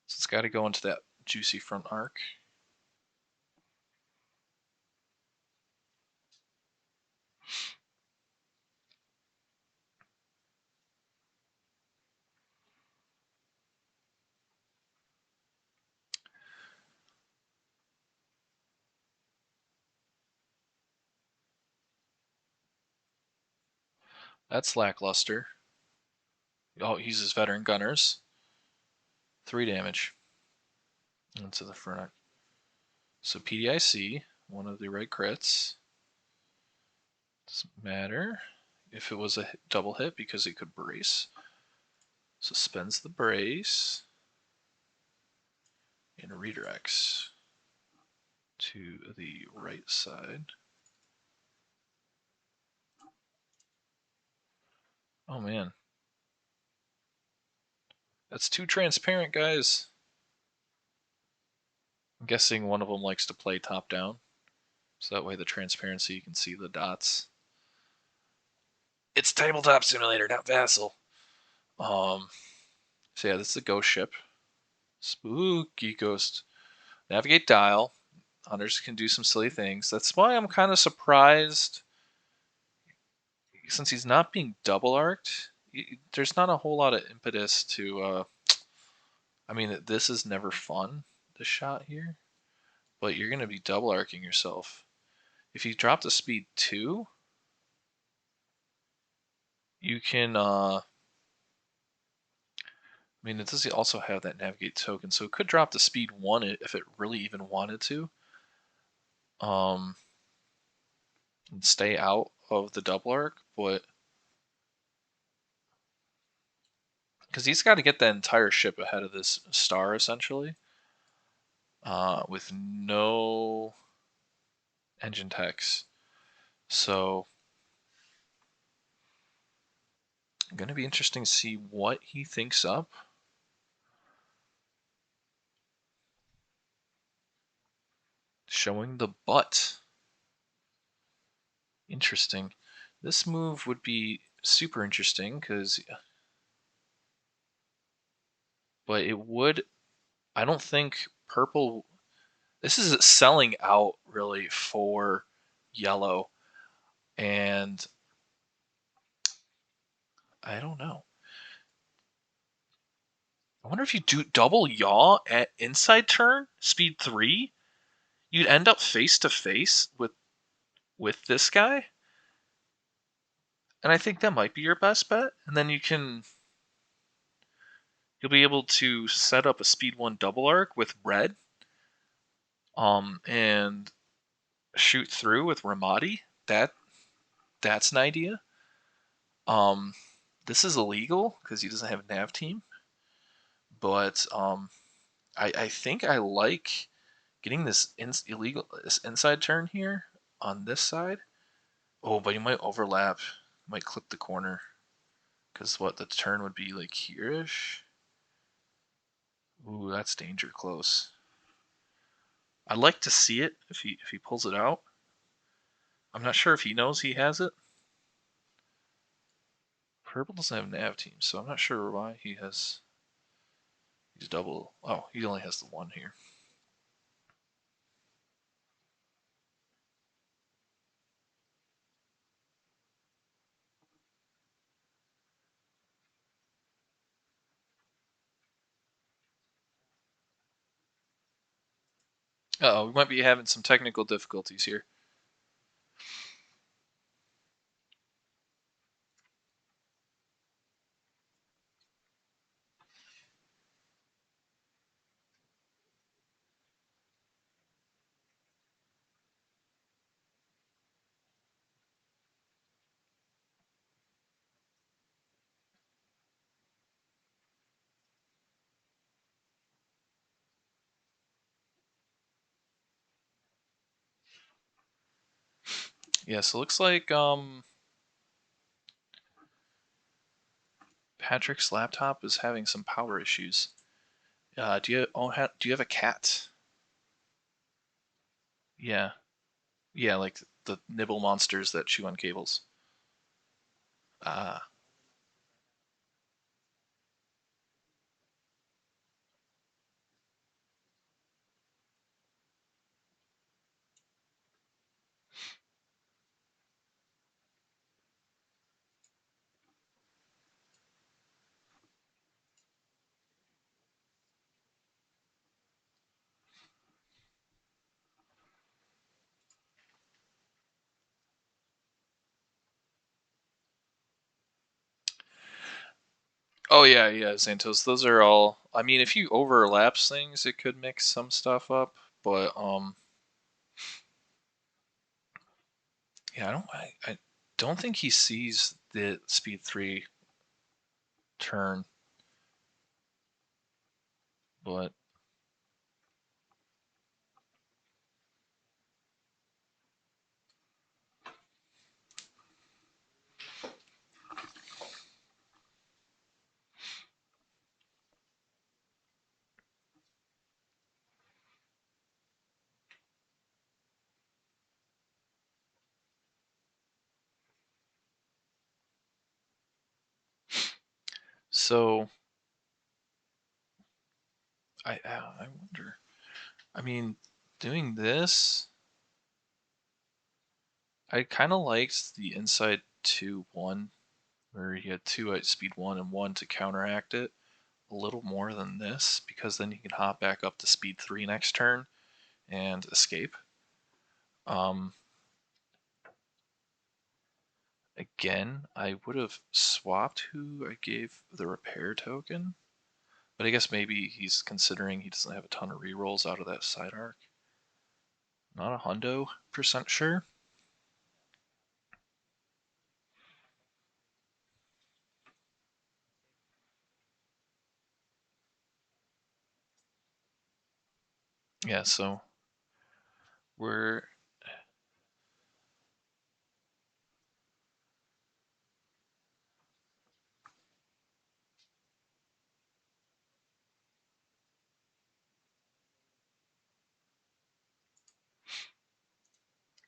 So it's got to go into that juicy front arc. That's lackluster. Oh, he uses veteran gunners. 3 damage into the front arc. So PDIC, one of the right crits. Doesn't matter if it was a double hit because it could brace. Suspends the brace and redirects to the right side. Oh man. That's too transparent, guys. I'm guessing one of them likes to play top down. So that way the transparency, you can see the dots. It's Tabletop Simulator, not Vassal. So yeah, this is a ghost ship. Spooky ghost. Navigate dial. Hunters can do some silly things. That's why I'm kind of surprised. Since he's not being double arced, there's not a whole lot of impetus to. I mean, this is never fun, this shot here. But you're going to be double arcing yourself. If you drop the speed 2, you can. I mean, it does also have that navigate token, so it could drop the speed 1 if it really even wanted to. And stay out of the double arc, but because he's got to get that entire ship ahead of this star essentially, with no engine techs. So, going to be interesting to see what he thinks up. Showing the butt. Interesting. This move would be super interesting because, but it would. I don't think purple. This is selling out really for yellow, and I don't know. I wonder if you do double yaw at inside turn, speed 3, you'd end up face to face with this guy. And I think that might be your best bet. And then you'll be able to set up a speed 1 double arc with red. And shoot through with Ramadi. That's an idea. This is illegal because he doesn't have a nav team. But I think I like getting this this inside turn here on this side. Oh, but you might overlap. Might clip the corner. Because what, the turn would be like here-ish? Ooh, that's danger close. I'd like to see it if he pulls it out. I'm not sure if he knows he has it. Purple doesn't have nav team, so I'm not sure why he has. He's double. Oh, he only has the 1 here. Uh-oh, we might be having some technical difficulties here. Yeah, so it looks like Patrick's laptop is having some power issues. Do you have a cat? Yeah, yeah, like the nibble monsters that chew on cables. Ah, Oh yeah, yeah, Santos. Those are all. I mean, if you overlaps things, it could mix some stuff up. But yeah, I don't think he sees the speed 3 turn. But so I wonder. I mean, doing this, I kind of liked the inside 2-1, where he had 2 at speed 1 and 1 to counteract it a little more than this, because then you can hop back up to speed 3 next turn and escape. Um, Again, I would have swapped who I gave the repair token, but I guess maybe he's considering he doesn't have a ton of rerolls out of that side arc. Not a hundo % sure. Yeah, so we're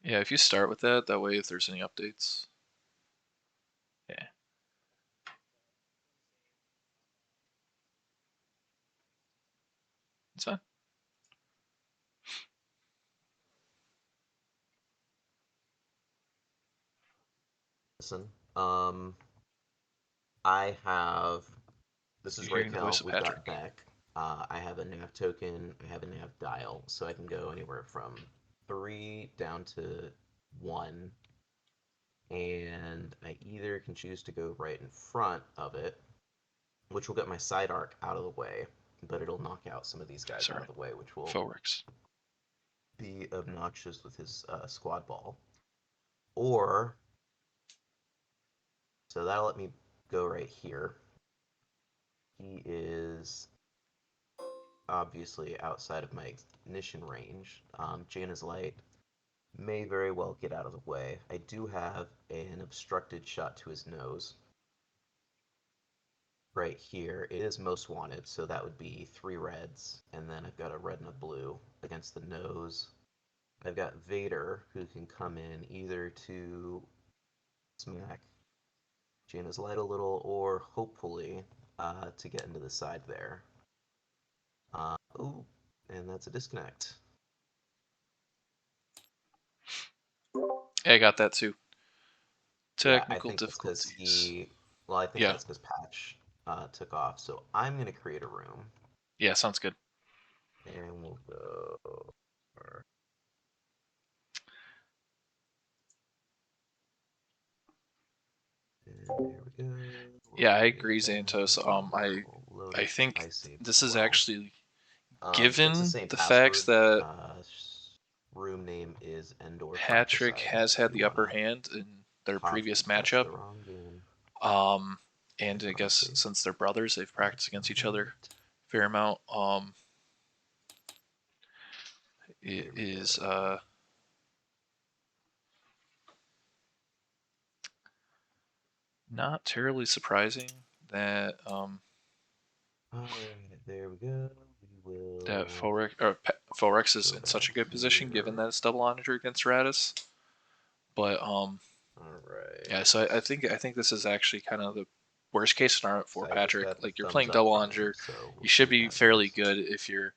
yeah, if you start with that way if there's any updates. Yeah. It's fine. Listen, I have. This is You're hearing the voice Raquel. of We've got Patrick. Beck. I have a nav token. I have a nav dial, so I can go anywhere from 3 down to 1. And I either can choose to go right in front of it, which will get my side arc out of the way, but it'll knock out some of these guys out Sorry. of the way, which will Phoerix. be obnoxious with his squad ball. Or, so that'll let me go right here. He is obviously outside of my ignition range. Jaina's Light may very well get out of the way. I do have an obstructed shot to his nose right here. It is most wanted, so that would be 3 reds, and then I've got a red and a blue against the nose. I've got Vader, who can come in either to smack Jaina's Light a little, or hopefully to get into the side there. Oh, and that's a disconnect. Yeah, I got that too. Yeah, I Technical think that's because difficulties. well, I think Yeah. that's because Patch took off. So I'm going to create a room, Yeah, sounds good. and we'll go. And there we go. We'll Yeah, I create agree, that. Xantos. We'll load I it. think I saved this as is well. actually It's the given same the facts password. that Room name is Endor Patrick Fratricide. has If had you the want upper to hand in their copy, previous that's matchup. the wrong game. And I guess Copy. since they're brothers, they've practiced against each other That. a fair amount. It There we is go. not terribly surprising that Alright, there we go. We that will Phorex is go in such back a good position, given here. that it's double onager against Radis. But yeah, Alright. so I think this is actually kind of the worst case scenario for So I just Patrick. got the Like, you're thumbs playing up double from him, onager, so we'll you see should what be that fairly means. good if you're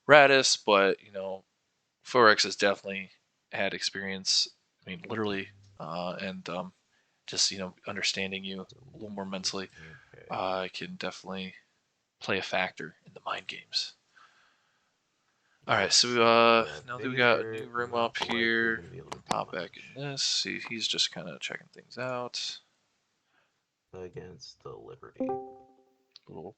Radis, but Phorex has definitely had experience. I mean, literally, and just understanding you a little more mentally, Okay. can definitely play a factor in the mind games. All right, Yes. so We got now that we got a Vader. new room up Not likely here, going to be able to do pop back in much this. See, he's just kind of checking things out. against the Liberty. little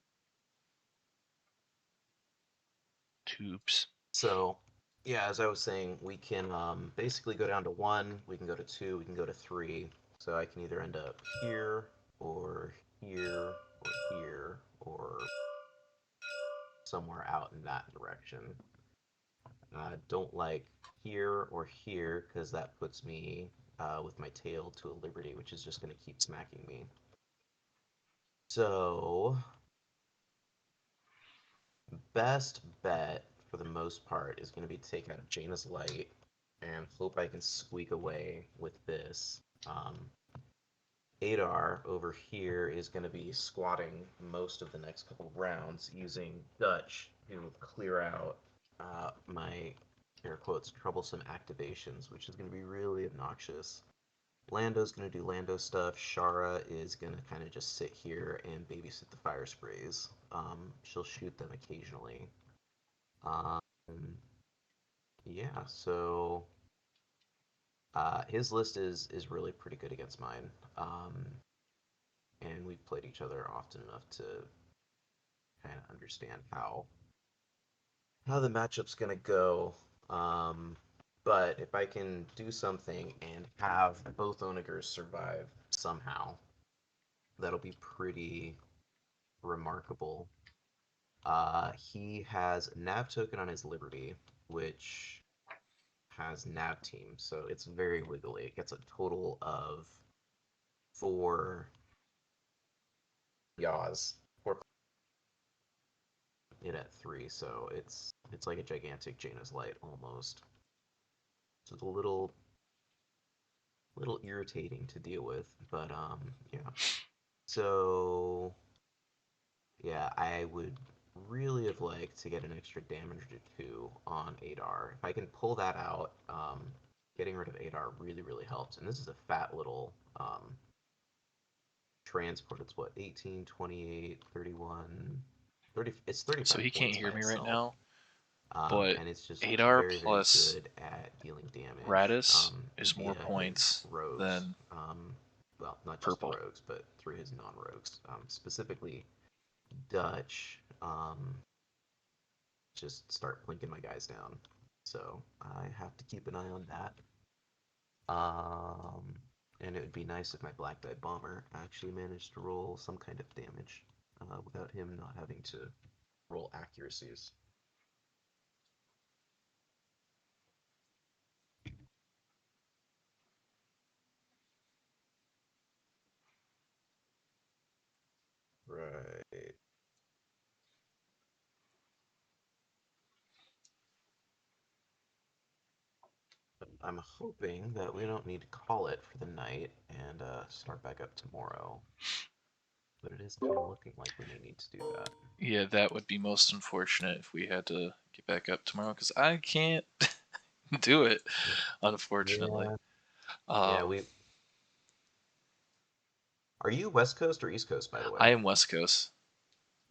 tubes. So, yeah, as I was saying, we can basically go down to 1, we can go to 2, we can go to 3. So I can either end up here, or here, or here, or somewhere out in that direction. I don't like here or here because that puts me with my tail to a liberty, which is just going to keep smacking me. So, best bet for the most part is going to be to take out Jaina's Light and hope I can squeak away with this. Adar over here is going to be squatting most of the next couple rounds using Dutch to clear out my air quotes troublesome activations, which is going to be really obnoxious. Lando's going to do Lando stuff. Shara is going to kind of just sit here and babysit the fire sprays. She'll shoot them occasionally. Um, yeah, so his list is really pretty good against mine. And we've played each other often enough to kind of understand how the matchup's gonna go. Um, but if I can do something and have both Onagers survive somehow, that'll be pretty remarkable. He has Nav token on his Liberty, which has Nav team, so it's very wiggly. It gets a total of 4 yaws, 4 it at 3, so it's like a gigantic Jaina's Light almost. So it's a little irritating to deal with, but yeah. So yeah, I would really have liked to get an extra damage to 2 on Adar. If I can pull that out, getting rid of Adar really helps. And this is a fat little transport. It's what, 18, 28, 31, 30, it's So 35 he can't points by hear me right itself. now, but And it's just Adar very plus good at dealing damage Radis is more via his points rogues. than Well, not just the purple. rogues, but through his non-rogues. Specifically, Dutch. Just start plinking my guys down. So I have to keep an eye on that. Um, and it would be nice if my Black Die Bomber actually managed to roll some kind of damage without him not having to roll accuracies. Right. I'm hoping that we don't need to call it for the night and start back up tomorrow. But it is kind of looking like we may need to do that. Yeah, that would be most unfortunate if we had to get back up tomorrow because I can't do it, unfortunately. Yeah. Yeah, Um, we. Are you West Coast or East Coast, by the way? I am West Coast.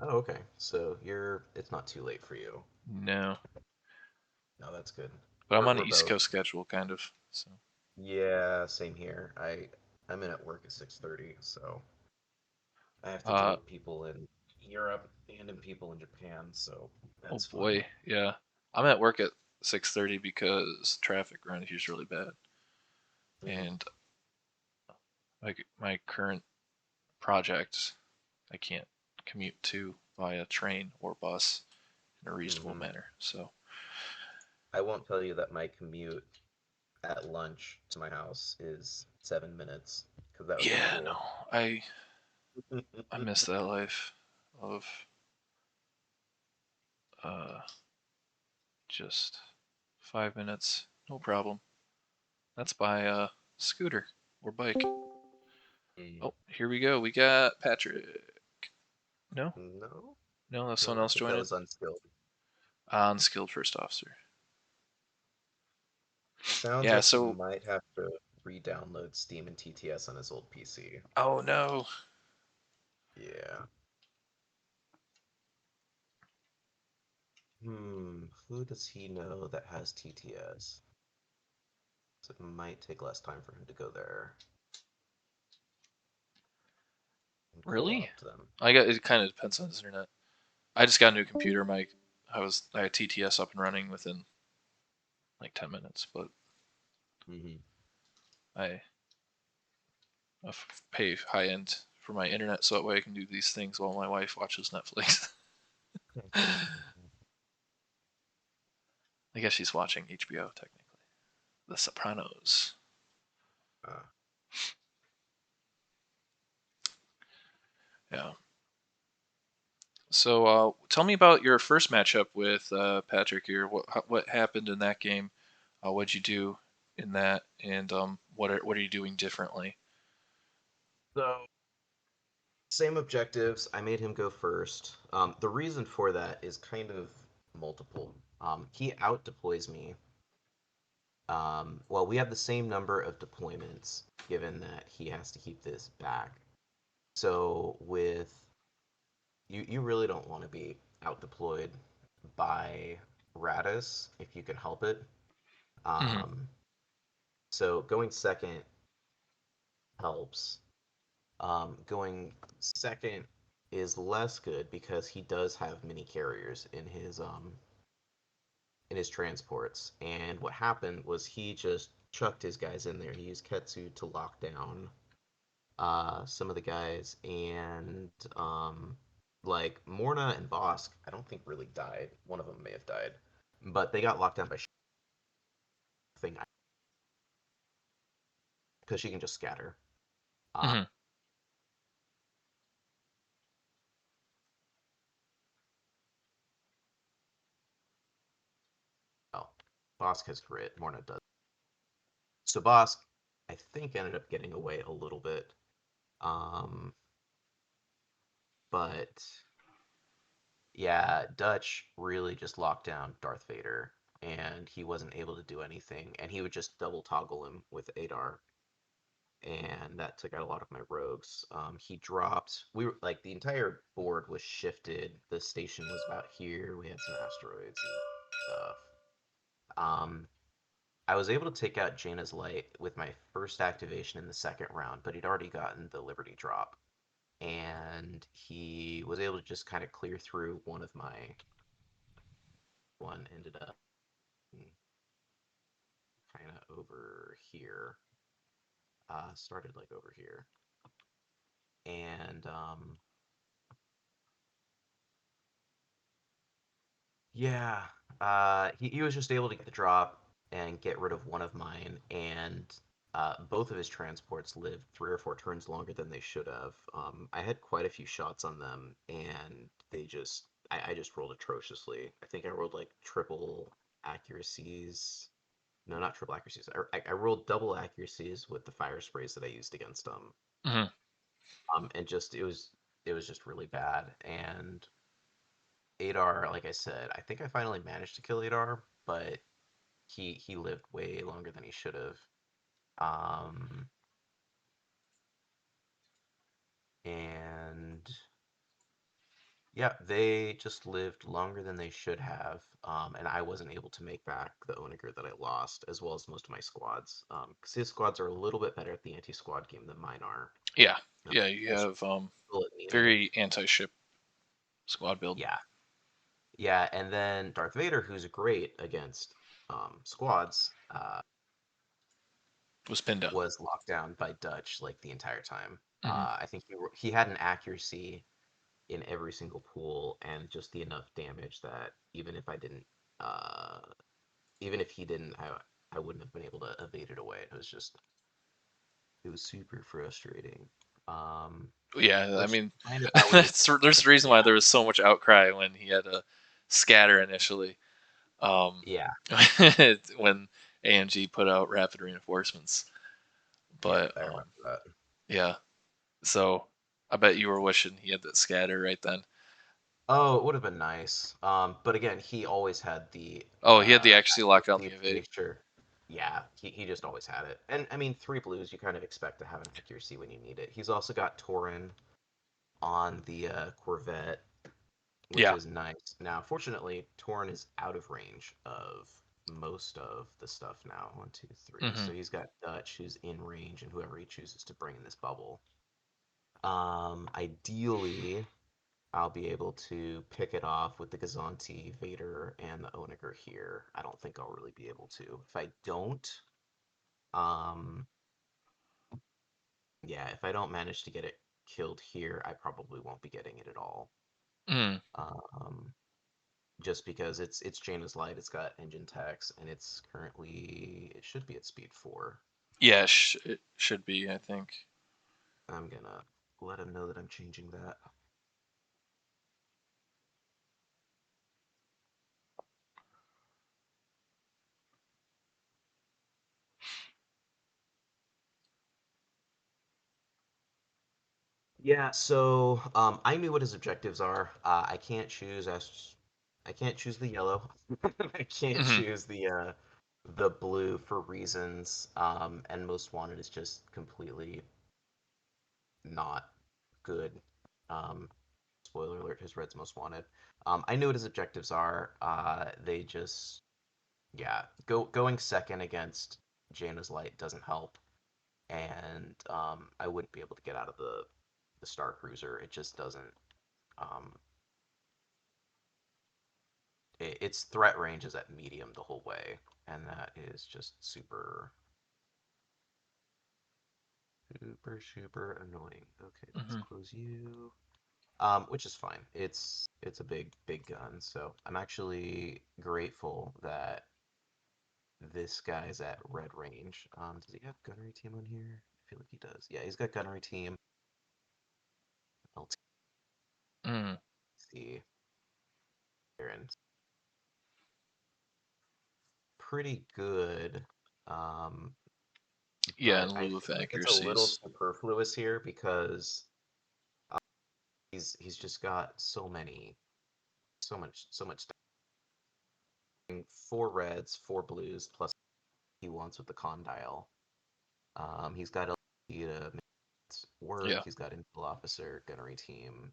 Oh, okay. So you're. It's not too late for you. No, No, that's good. but I'm on an We're East both. Coast schedule, kind of. So, Yeah, same here. I'm in at work at 6:30, so I have to deal uh, with people in Europe and in people in Japan, so oh that's fun. boy, yeah, I'm at work at 6:30 because traffic around here is really bad, Hmm. and like my current project, I can't commute to via train or bus in a reasonable Hmm. manner. So, I won't tell you that my commute at lunch to my house is 7 minutes, because that would be yeah, no, cool. I I miss that life of uh just 5 minutes, no problem. That's by scooter or bike. Mm. Oh, here we go. We got Patrick. No, No, no, that's someone no, I else think that joining. was unskilled. Unskilled first officer. Sounds Yeah. like he So, might have to re-download Steam and TTS on his old PC. oh no. Yeah. Who does he know that has TTS? So it might take less time for him to go there. and Really? co-opt them. I got it. Kind of depends on his internet. I just got a new computer. I had TTS up and running within like 10 minutes, but Hmm. I pay high end for my internet so that way I can do these things while my wife watches Netflix. I guess she's watching HBO technically. The Sopranos. Uh, Yeah. So tell me about your first matchup with Patrick here. What happened in that game? What'd you do in that, and what are you doing differently? so same objectives. I made him go first. The reason for that is kind of multiple. He out deploys me. Well, we have the same number of deployments, given that he has to keep this back. So with you really don't want to be out deployed by Radis if you can help it. Hmm. Um, so going second helps. Going second is less good because he does have mini carriers in his transports. And what happened was he just chucked his guys in there. He used Ketsu to lock down some of the guys, and like Morna and Bosk, I don't think really died. One of them may have died, but they got locked down by thing because she can just scatter. Uh, Hmm. well, Bosk has crit, Morna does. So Bosk, I think, ended up getting away a little bit, um, but yeah, Dutch really just locked down Darth Vader, and he wasn't able to do anything, and he would just double toggle him with Adar, and that took out a lot of my rogues. He dropped. We were like the entire board was shifted. The station was about here. We had some asteroids and stuff. Um, I was able to take out Jaina's Light with my first activation in the second round, but he'd already gotten the Liberty drop, and he was able to just kind of clear through one of my one ended up kind of over here. Started like over here, and yeah, he was just able to get the drop and get rid of one of mine, and both of his transports lived 3 or 4 turns longer than they should have. I had quite a few shots on them, and I just rolled atrociously. I think I rolled like triple accuracies. No, not triple accuracies. I rolled double accuracies with the fire sprays that I used against them. Hmm. And just it was just really bad. And Adar, like I said, I think I finally managed to kill Adar, but he lived way longer than he should have. Um, and yeah, they just lived longer than they should have. And I wasn't able to make back the Onager that I lost, as well as most of my squads. Because his squads are a little bit better at the anti-squad game than mine are. Yeah, No, yeah. You just have bullet meter. very anti-ship squad build. Yeah, yeah, and then Darth Vader, who's great against squads, Was pinned down. was locked down by Dutch like the entire time. Hmm. I think he had an accuracy in every single pool and just the enough damage that uh, even if he didn't, I wouldn't have been able to evade it away. It was super frustrating. Um, Yeah, I which mean, kind of how we there's a reason yeah why there was so much outcry when he had a scatter initially. Um, yeah when AMG put out rapid reinforcements, yeah but I remember that. yeah. So I bet you were wishing he had that scatter right then. Oh, it would have been nice. But again, he always had the Oh, he had the accuracy lock on accuracy the to evade. make sure. Yeah, he just always had it. And I mean, 3 blues, you kind of expect to have an accuracy when you need it. He's also got Torin on the Corvette, which Yeah. is nice. Now, fortunately, Torin is out of range of most of the stuff now. One, two, three. Hmm. So he's got Dutch, who's in range, and whoever he chooses to bring in this bubble. Ideally, I'll be able to pick it off with the Gazanti, Vader, and the Onager here. I don't think I'll really be able to. If I don't, um, yeah, if I don't manage to get it killed here, I probably won't be getting it at all. Mm. Um, just because it's Jaina's Light, it's got engine tax, and it should be at speed 4. Yeah, it should be, I think. I'm gonna let him know that I'm changing that. Yeah, so I knew what his objectives are. I can't choose the yellow. I can't Hmm. choose the blue for reasons. And Most Wanted is just completely not good. Um, Spoiler alert: his red's Most Wanted. I knew what his objectives are. They just yeah, going second against Jaina's Light doesn't help, and I wouldn't be able to get out of the Star Cruiser. It just doesn't. Um, its threat range is at medium the whole way, and that is just super annoying. Okay, let's Hmm. close you. Which is fine. It's a big gun, so I'm actually grateful that this guy's at red range. Does he have gunnery team on here? I feel like he does. Yeah, he's got gunnery team. Mm. LT and pretty good. Um, Yeah, in but I lieu of feel like it's a little accuracies. superfluous here because he's just got so much stuff. 4 reds, 4 blues, plus he wants with the condyle. He's got LT to make it work. Yeah. He's got intel officer, gunnery team.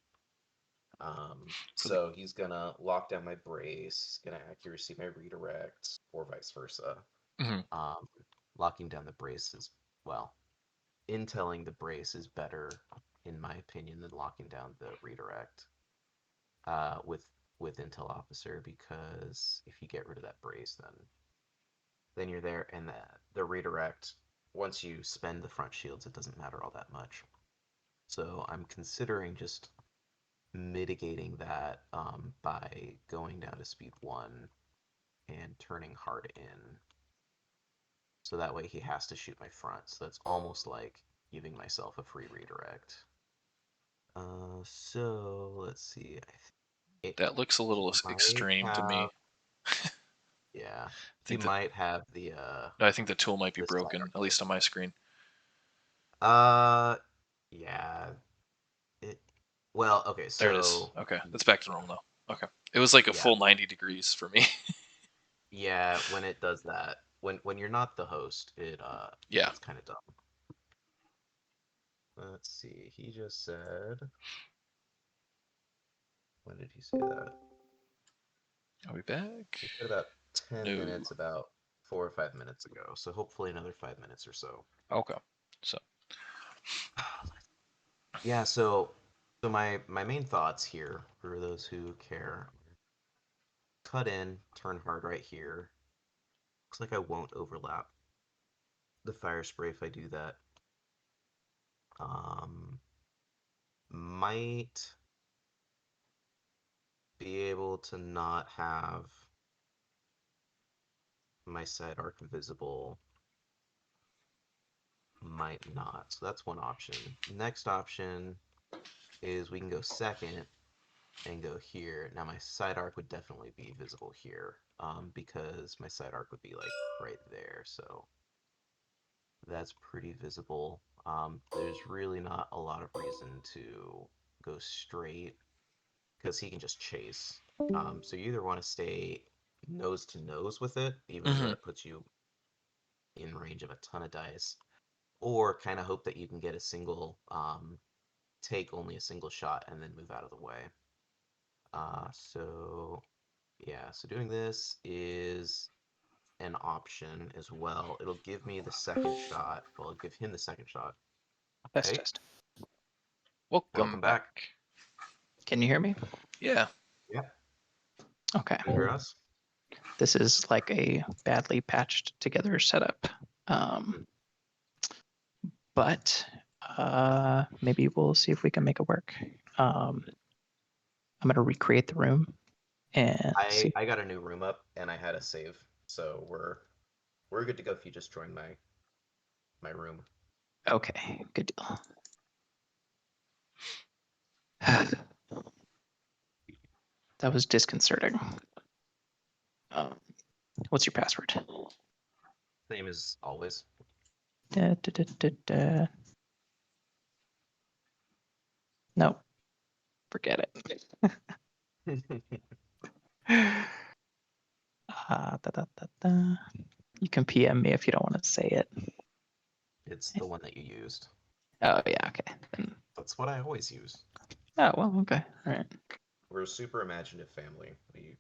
For the So he's gonna lock down my brace. He's gonna accuracy my redirect, or vice versa. mhm. Um, Locking down the brace is well, intelling the brace is better, in my opinion, than locking down the redirect. With intel officer, because if you get rid of that brace, then you're there, and the redirect. Once you spend the front shields, it doesn't matter all that much. So I'm considering just mitigating that by going down to speed 1 and turning hard in. So that way he has to shoot my front. So that's almost like giving myself a free redirect. So let's see. That looks a He little might extreme to have, me. yeah, I he think that might have I think the tool might be the side broken, arc at least on host. my screen. Uh, yeah. It. Well, okay. There it is. So Okay, that's back to normal now. Okay, it was like a yeah, full 90 degrees for me. yeah. When it does that, when you're not the host, Yeah, it's kind of dumb. Let's see. He just said. When did he say that? are we back? He said about 10 No. minutes, about 4 or 5 minutes ago. So hopefully another 5 minutes or so. Okay, so Yeah. So my main thoughts here for those who care: cut in, turn hard right here. Looks like I won't overlap the fire spray if I do that. Um, might be able to not have my side arc visible. Might not. So that's one option. Next option is we can go second and go here. Now my side arc would definitely be visible here, because my side arc would be like right there. So that's pretty visible. There's really not a lot of reason to go straight because he can just chase. So you either want to stay nose to nose with it, even though hmm that puts you in range of a ton of dice, or kind of hope that you can get a single, take only a single shot and then move out of the way. So yeah, so doing this is an option as well. It'll give me the second shot. Well, it'll give him the second shot. test Okay. test. Welcome Welcome back. back. Can you hear me? Yeah. Yeah, Okay. you hear us? This is like a badly patched together setup. But maybe we'll see if we can make it work. I'm going to recreate the room and see. I got a new room up and I had a save, so we're good to go if you just join my room. Okay, good deal. That was disconcerting. What's your password? Same as always. Da, da, da, da, da. No, forget it. Da, da, da, da. You can PM me if you don't want to say it. It's the one that you used. Oh, yeah, okay. Then, That's what I always use. oh, well, okay. All right. We're a super imaginative family. We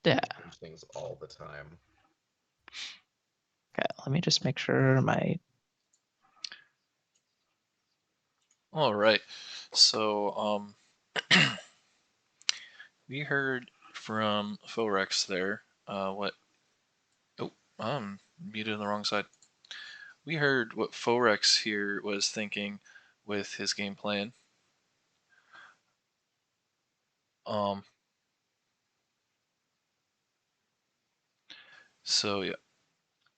Yeah. change things all the time. Okay, let me just make sure my. All right. So, we heard from Phoerix there. What? Oh, I'm muted on the wrong side. We heard what Phoerix here was thinking with his game plan. Um. So yeah,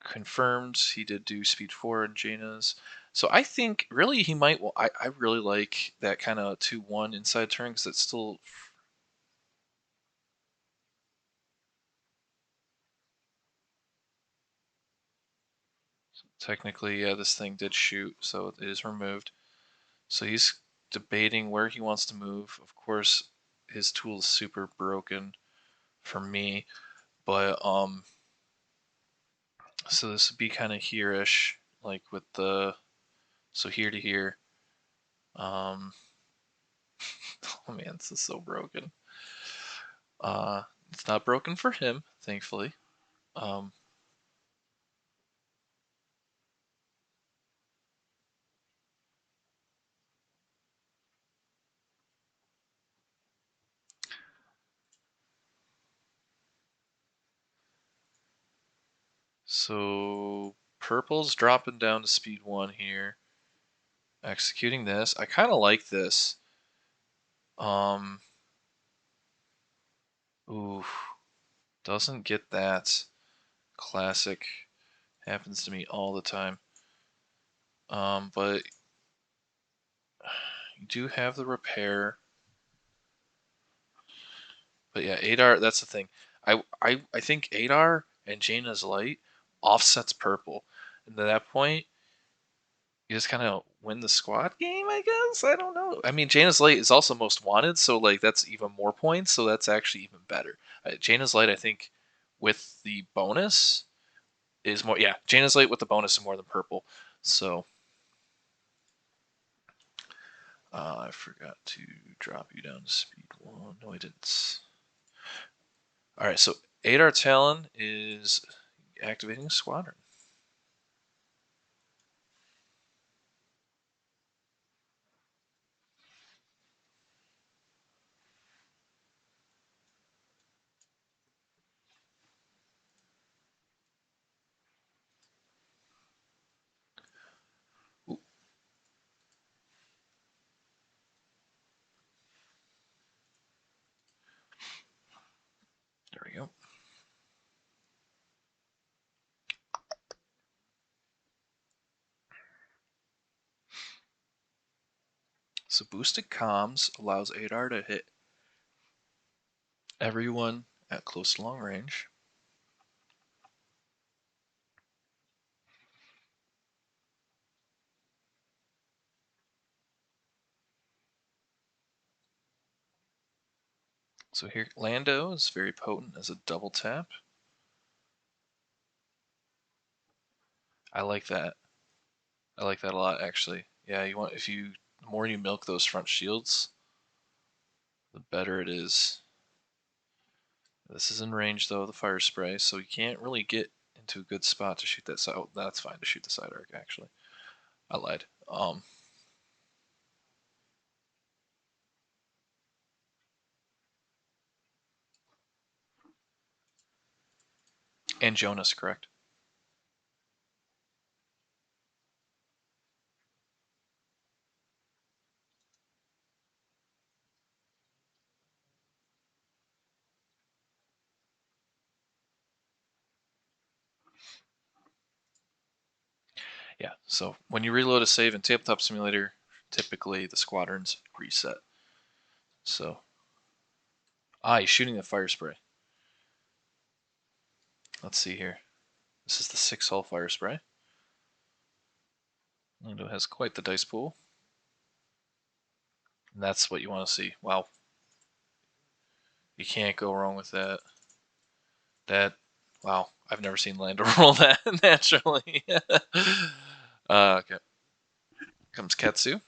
confirmed he did do speed 4 in Jaina's. So I think really he might. Well, I really like that kind of 2-1 inside turn because it's still. Technically, yeah, this thing did shoot, so it is removed. So he's debating where he wants to move. Of course, his tool is super broken for me, but so this would be kind of here-ish, like with the so here to here. Um, oh man, this is so broken. It's not broken for him, thankfully. Um, so purple's dropping down to speed 1 here. Executing this. I kind of like this. Ooh, doesn't get that. Classic. Happens to me all the time. But you do have the repair. But yeah, Adar, that's the thing. I think Adar and Jaina's Light offsets purple. And at that point, you just kind of win the squad game, I guess? I don't know. I mean, Jaina's Light is also most wanted, so like that's even more points, so that's actually even better. Jaina's Light, I think, with the bonus is more. Yeah, Jaina's Light with the bonus is more than purple. So I forgot to drop you down to speed 1. No, I didn't. All right, so Adar Talon is activating Squadron. Ooh, there we go. So boosted comms allows Adar to hit everyone at close to long range. So here, Lando is very potent as a double tap. I like that. I like that a lot, actually. Yeah, you want the more you milk those front shields, the better it is. This is in range though, the fire spray, so you can't really get into a good spot to shoot that side. Oh, that's fine to shoot the side arc, actually. I lied. And Jonas, correct? Yeah, so when you reload a save in Tabletop Simulator, typically the squadrons reset. So, he's shooting the fire spray. Let's see here. This is the 6-hull fire spray. Lando has quite the dice pool. And that's what you want to see. Wow. You can't go wrong with that. Wow. I've never seen Lando roll that naturally. Okay. Comes Ketsu.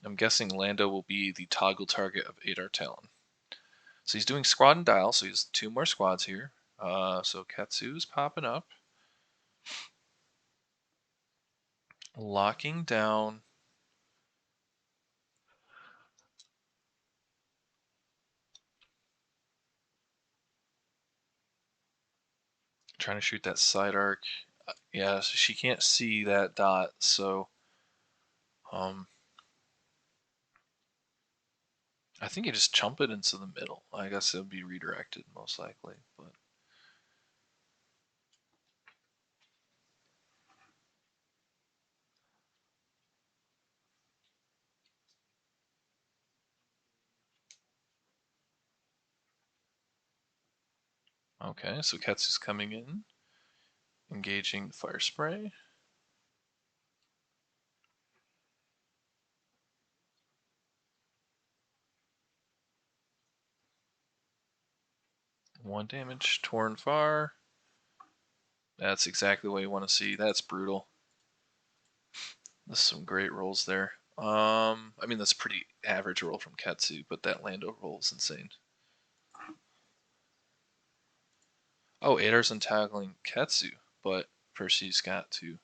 I'm guessing Lando will be the toggle target of Adar Talon. So he's doing squad and dial, so he has 2 more squads here. So Ketsu's popping up. Locking down. Trying to shoot that side arc. Yeah, so she can't see that dot, so I think you just chump it into the middle. I guess it'll be redirected most likely, but okay, so Ketsu's coming in, engaging the fire spray. One damage, torn far. That's exactly what you want to see. That's brutal. There's some great rolls there. I mean that's pretty average roll from Ketsu, but that Lando roll is insane. Oh, Adar's untangling Ketsu, but Percy's got to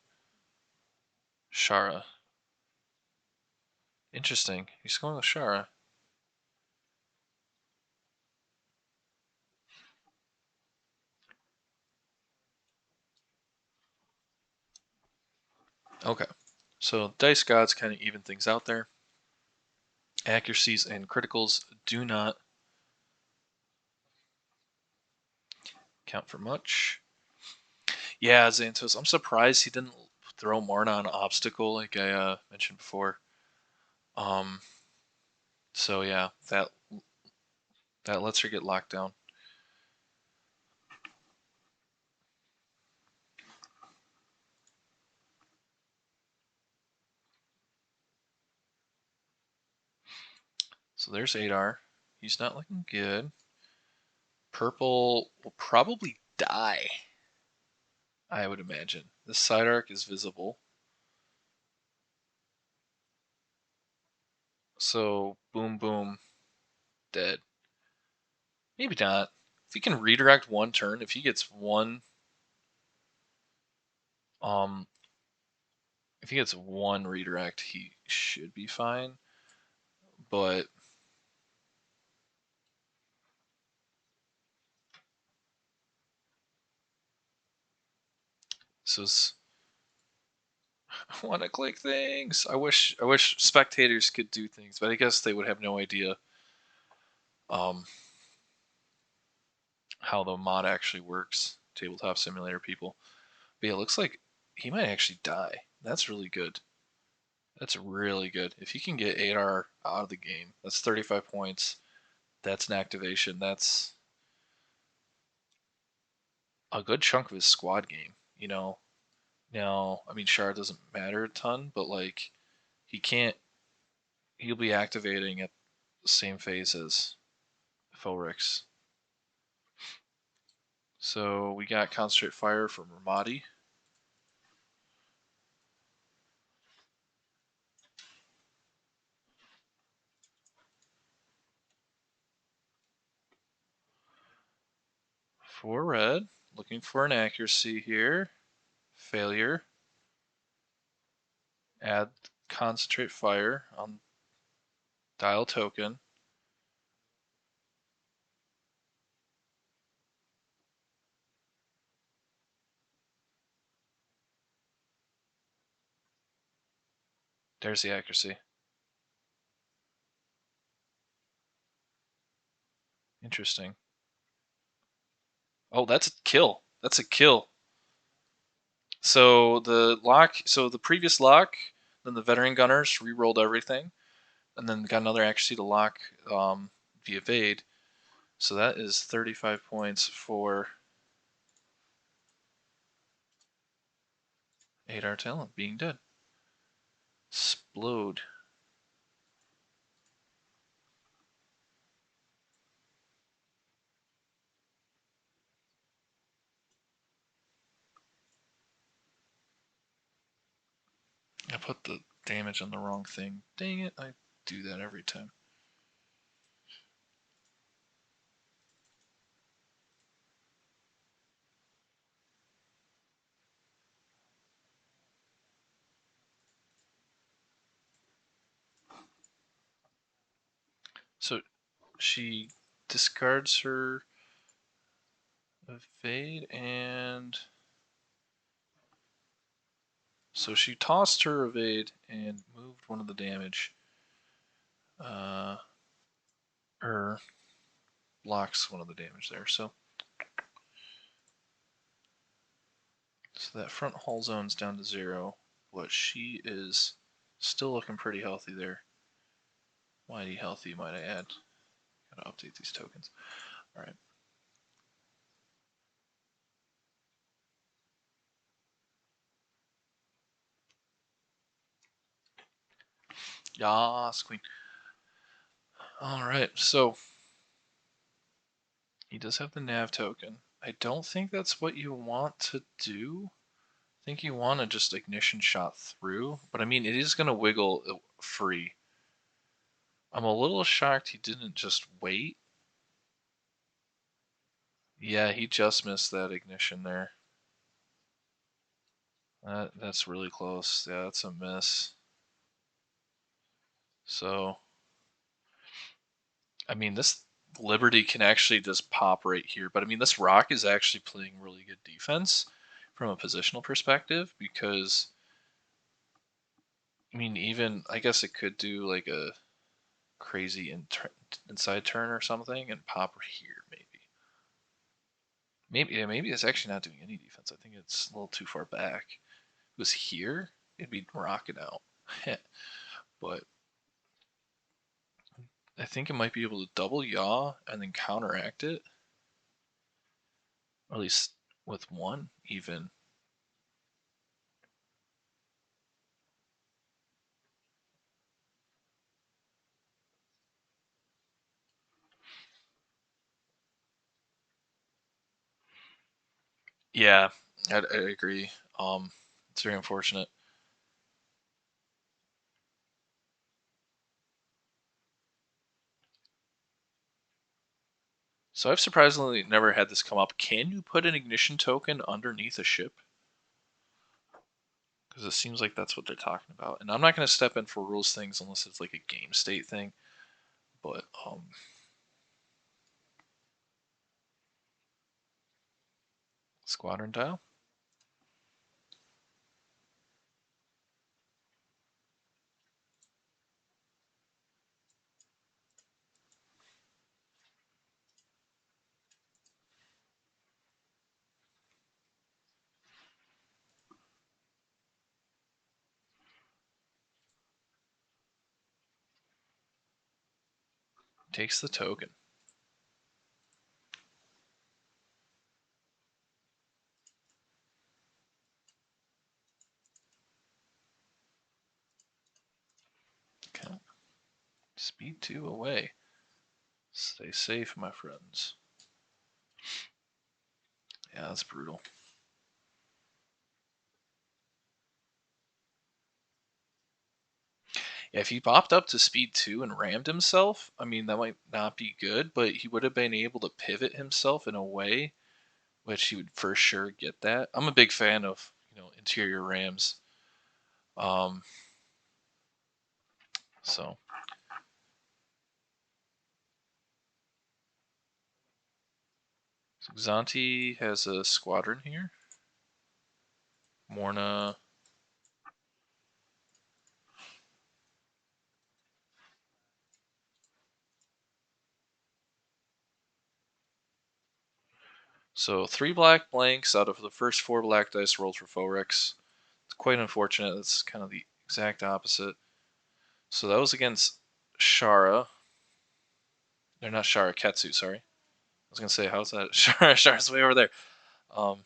Shara. Interesting. He's going with Shara. Okay. So Dice Gods kind of even things out there. Accuracies and criticals do not count for much. Yeah, Xantos, I'm surprised he didn't throw Marna on obstacle like I mentioned before. Um, so yeah, that lets her get locked down. So there's Adar. He's not looking good. Purple will probably die, I would imagine. The side arc is visible. So boom boom, dead. Maybe not. If he can redirect one turn, if he gets one um if he gets one redirect, he should be fine. But so I want to click things. I wish spectators could do things, but I guess they would have no idea um how the mod actually works. Tabletop simulator people. But yeah, it looks like he might actually die. That's really good. That's really good. If he can get Adar out of the game, that's 35 points. That's an activation. That's a good chunk of his squad game. Now, I mean, Shard doesn't matter a ton, but like, he can't. He'll be activating at the same phase as Phoerix. So we got Concentrate Fire from Ramadi. For red, looking for an accuracy here. Failure. Add Concentrate Fire on dial token. There's the accuracy. Interesting. Oh, that's a kill. That's a kill. So the lock, so the previous lock, then the veteran gunners re-rolled everything, and then got another accuracy to lock via evade. So that is 35 points for 8R talent being dead. Explode. I put the damage on the wrong thing. Dang it, I do that every time. So she discards her evade and so she tossed her evade and moved one of the damage. Or blocks one of the damage there. So that front hull zone's down to 0, but she is still looking pretty healthy there. Mighty healthy, might I add. Gotta update these tokens. All right. Yas, queen. All right, so he does have the nav token. I don't think that's what you want to do. I think you want to just ignition shot through, but I mean, it is going to wiggle free. I'm a little shocked he didn't just wait. Yeah, he just missed that ignition there. That's really close. Yeah, that's a miss. So, I mean, this Liberty can actually just pop right here. But I mean, this Rock is actually playing really good defense from a positional perspective because, I mean, even, I guess it could do like a crazy inside turn or something and pop right here, maybe. Maybe it's actually not doing any defense. I think it's a little too far back. If it was here, it'd be rocking out. But I think it might be able to double yaw and then counteract it. Or at least with one, even. Yeah, I agree. It's very unfortunate. So I've surprisingly never had this come up. Can you put an ignition token underneath a ship? Because it seems like that's what they're talking about. And I'm not going to step in for rules things unless it's like a game state thing. But Squadron tile. Takes the token. Okay. Speed 2 away. Stay safe, my friends. Yeah, that's brutal. Yeah, if he popped up to speed 2 and rammed himself, I mean, that might not be good, but he would have been able to pivot himself in a way which he would for sure get that. I'm a big fan of, interior rams. Um, so Xanti has a squadron here. Morna. So 3 black blanks out of the first 4 black dice rolled for Phoerix. It's quite unfortunate. That's kind of the exact opposite. So that was against Shara. They're not Shara, Ketsu, sorry. I was going to say, how's that? Shara's way over there. So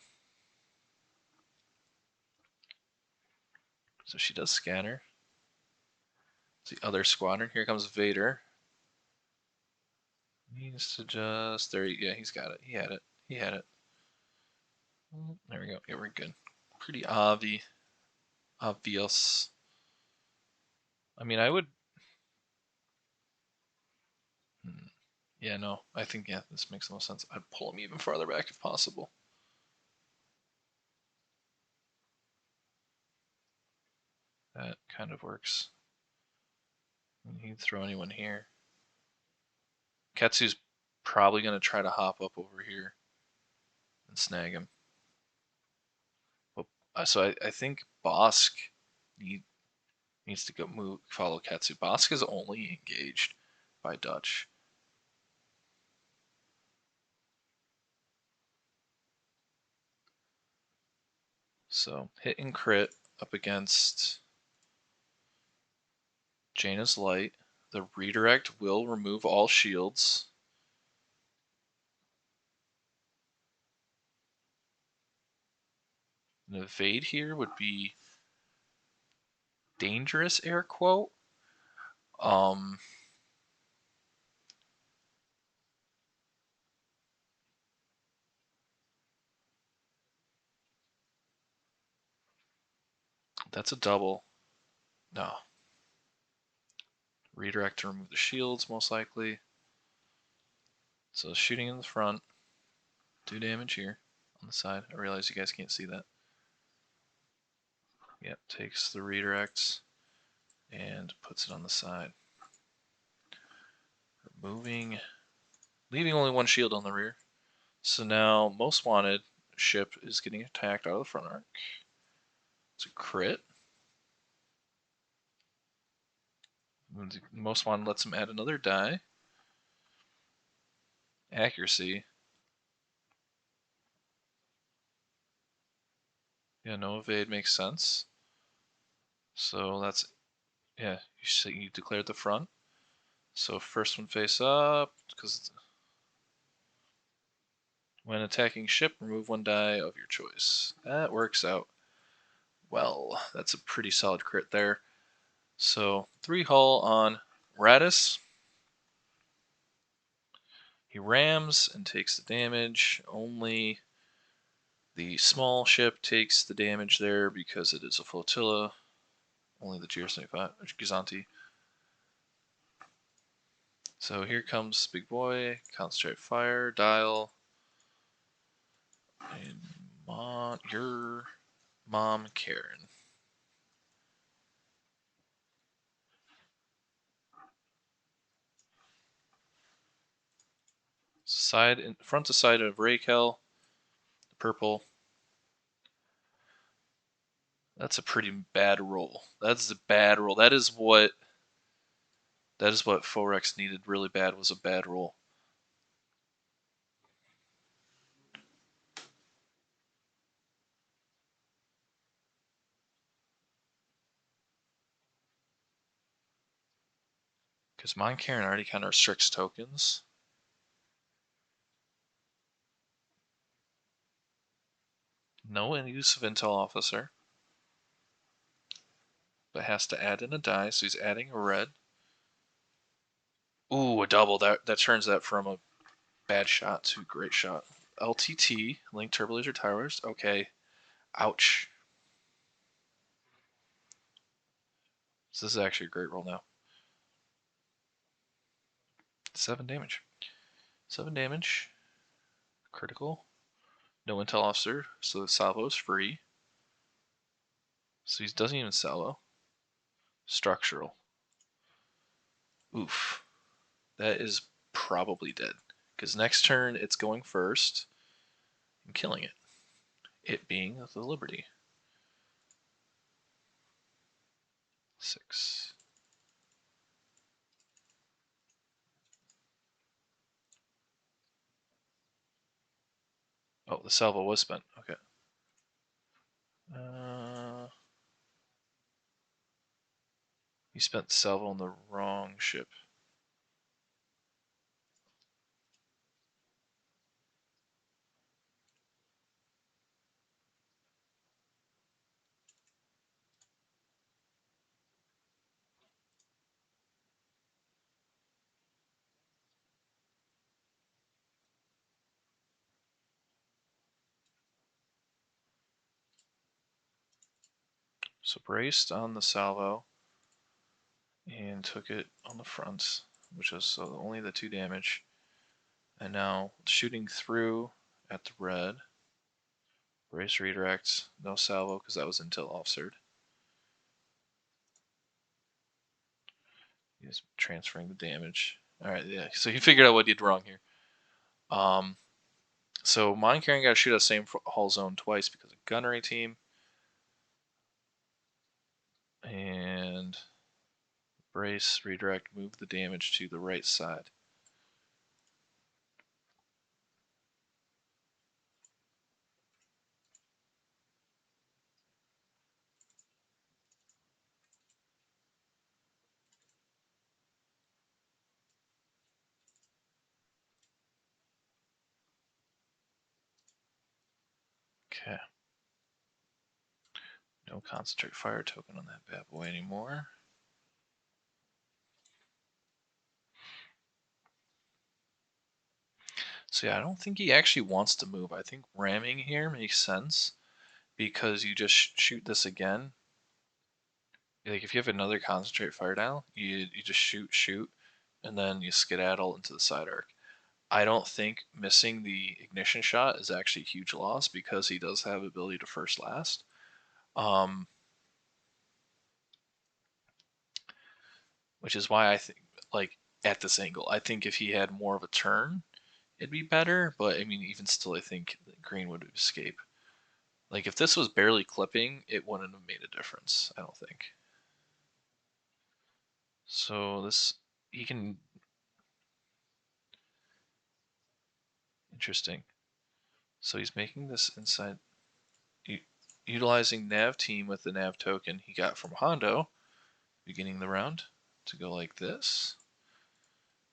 she does scanner. It's the other squadron. Here comes Vader. He needs to just... There, yeah, he's got it. He had it. He had it. There we go. Yeah, we're good. Pretty obvious. I mean, I would... Yeah, no. I think, yeah, this makes the most sense. I'd pull him even farther back if possible. That kind of works. He'd throw anyone here. Ketsu's probably going to try to hop up over here and snag him. So I think Bosk needs to follow Ketsu. Bosk is only engaged by Dutch. So hit and crit up against Jaina's Light. The redirect will remove all shields. An evade here would be dangerous, air quote. That's a double. No. Redirect to remove the shields, most likely. So shooting in the front. 2 damage here on the side. I realize you guys can't see that. Yep, takes the redirects and puts it on the side. Removing, leaving only 1 shield on the rear. So now most wanted ship is getting attacked out of the front arc. It's a crit. Most wanted lets him add another die. Accuracy. Yeah, no evade makes sense. So that's, yeah, you declared the front. So first one face up, because when attacking ship, remove 1 die of your choice. That works out well. That's a pretty solid crit there. So 3 hull on Radis. He rams and takes the damage. Only the small ship takes the damage there because it is a flotilla. Only the GR-75, Gizanti. So here comes Big Boy, concentrate fire, dial, and your mom, Karen. Front to side of Raquel, purple. That's a pretty bad roll. That's a bad roll. That is what Phoerix needed really bad, was a bad roll. Because Mon Karen already kind of restricts tokens. No use of Intel Officer. But has to add in a die, so he's adding a red. Ooh, a double. That turns that from a bad shot to a great shot. LTT, Link Turbo Laser Towers. Okay. Ouch. So this is actually a great roll now. 7 damage. 7 damage. Critical. No Intel Officer, so the salvo is free. So he doesn't even salvo. Structural. Oof. That is probably dead. Because next turn it's going first and killing it. It being the Liberty. 6. Oh, the salvo was spent. Okay. You spent the salvo on the wrong ship. So braced on the salvo and took it on the front, which is so only the 2 damage. And now shooting through at the red. Brace redirect, no salvo because that was until officered. He's transferring the damage. Alright, yeah, so he figured out what he did wrong here. So mine carrying got to shoot at the same hull zone twice because of gunnery team. And brace, redirect, move the damage to the right side. Okay. No concentrate fire token on that bad boy anymore. So yeah, I don't think he actually wants to move. I think ramming here makes sense because you just shoot this again. Like if you have another concentrate fire down, you just shoot, and then you skedaddle into the side arc. I don't think missing the ignition shot is actually a huge loss because he does have ability to first last. Which is why I think, like, at this angle, I think if he had more of a turn, it'd be better. But I mean, even still, I think green would escape. Like, if this was barely clipping, it wouldn't have made a difference, I don't think. So this, he can, interesting. So he's making this inside, utilizing nav team with the nav token he got from Hondo, beginning the round, to go like this.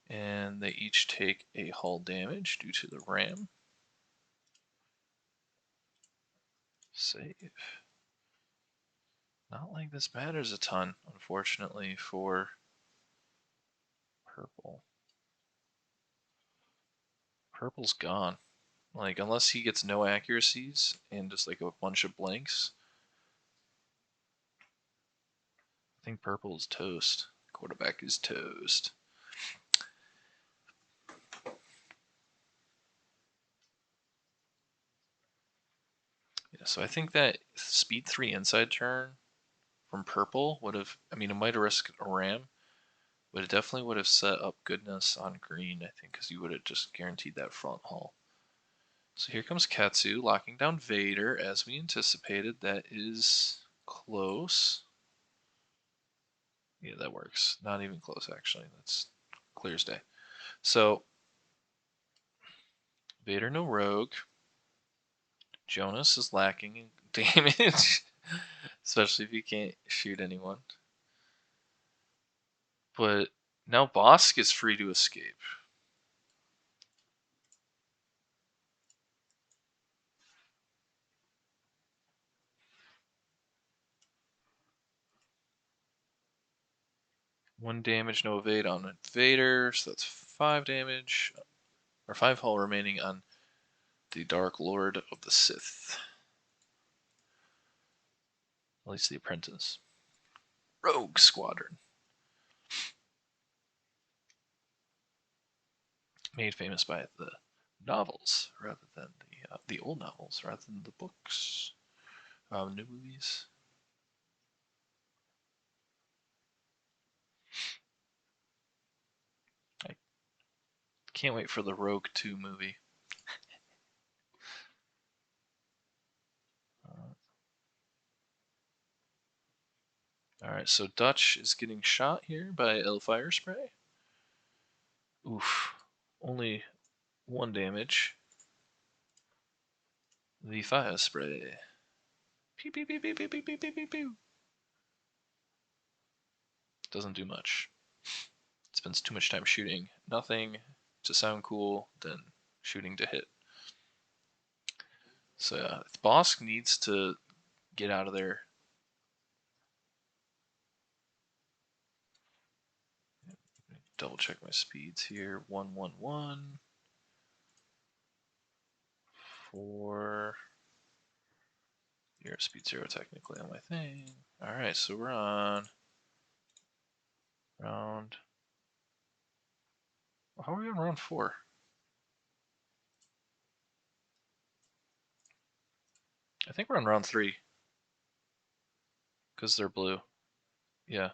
And they each take a hull damage due to the ram. Save. Not like this matters a ton, unfortunately, for purple. Purple's gone. Like, unless he gets no accuracies and just like a bunch of blanks, I think purple is toast. Quarterback is toast. Yeah, so I think that speed 3 inside turn from purple would have, I mean, it might have risked a ram, but it definitely would have set up goodness on green, I think, because you would have just guaranteed that front hull. So here comes Katsu locking down Vader as we anticipated. That is close. Yeah, that works. Not even close, actually. That's clear as day. So Vader no rogue. Jonas is lacking in damage, especially if you can't shoot anyone. But now Bosk is free to escape. One damage, no evade on Vader, so that's 5 damage, or 5 hull remaining on the Dark Lord of the Sith. At least the apprentice. Rogue Squadron. Made famous by the novels rather than the old novels rather than the books, new movies. I can't wait for the Rogue 2 movie. Alright, so Dutch is getting shot here by Fire Spray. Oof. Only 1 damage. the fire spray. Pew, pew, pew, pew, pew, pew, pew, pew, pew. Doesn't do much. Spends too much time shooting nothing to sound cool than shooting to hit. So yeah, Bosk needs to get out of there. Double check my speeds here. 111. 4. You're speed 0 technically on my thing. Alright, so we're on round. How are we on round 4? I think we're on round 3. Because they're blue. Yeah.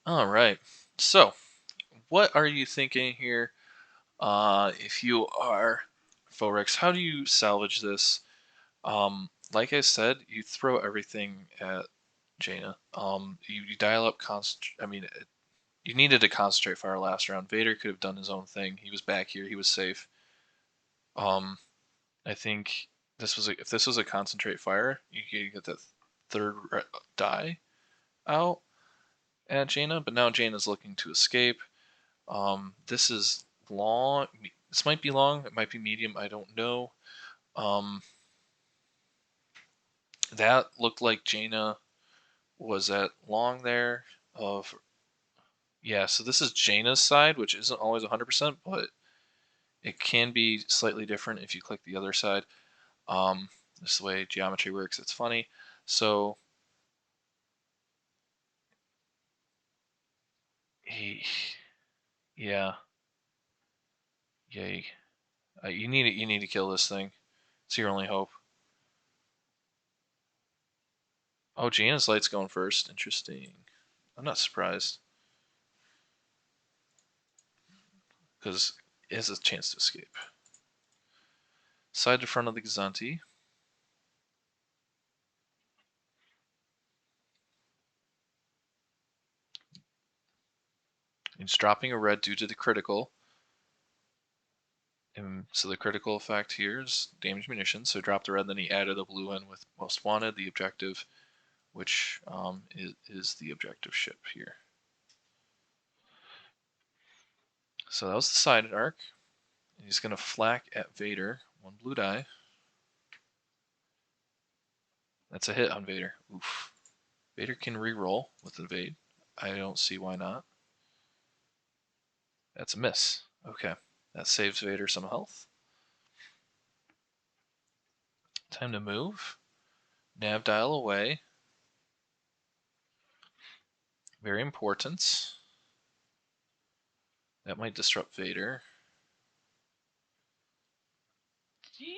Alright. So, what are you thinking here? If you are Phoerix, how do you salvage this? Like I said, you throw everything at Jaina. You dial up you needed to concentrate fire last round. Vader could have done his own thing. He was back here. He was safe. I think if this was a concentrate fire, you could get that third die out at Jaina. But now Jaina's looking to escape. This is long. This might be long. It might be medium. I don't know. That looked like Jaina was at long there. Yeah, so this is Jaina's side, which isn't always 100%, but it can be slightly different if you click the other side. This is the way geometry works. It's funny. So yeah, yay. You need it. You need to kill this thing. It's your only hope. Oh, Jaina's light's going first. Interesting. I'm not surprised because it has a chance to escape. Side to front of the Gazanti. It's dropping a red due to the critical. And so the critical effect here is damage munitions. So he dropped the red, then he added a blue in with most wanted, the objective, which is the objective ship here. So that was the side arc. He's going to flak at Vader. 1 blue die. That's a hit on Vader. Oof. Vader can re-roll with evade. I don't see why not. That's a miss. Okay. That saves Vader some health. Time to move. Nav dial away. Very important. That might disrupt Vader. Eek!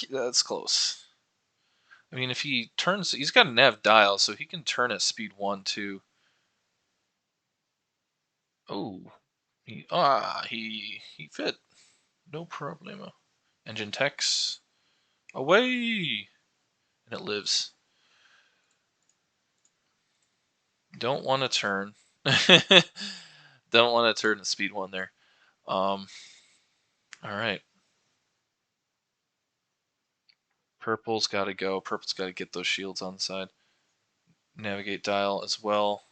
That's close. I mean, if he turns, he's got a nav dial, so he can turn at speed 1 too. Oh, he fit. No problemo. Engine techs away, and it lives. Don't want to turn. Don't want to turn to speed 1 there. All right. Purple's got to go. Purple's got to get those shields on the side. Navigate dial as well.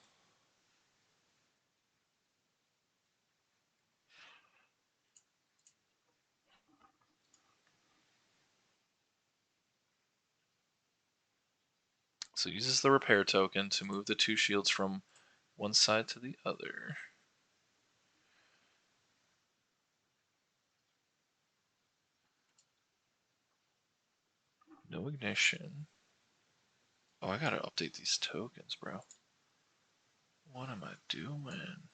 So uses the repair token to move the 2 shields from one side to the other. No ignition. Oh, I gotta update these tokens, bro. What am I doing?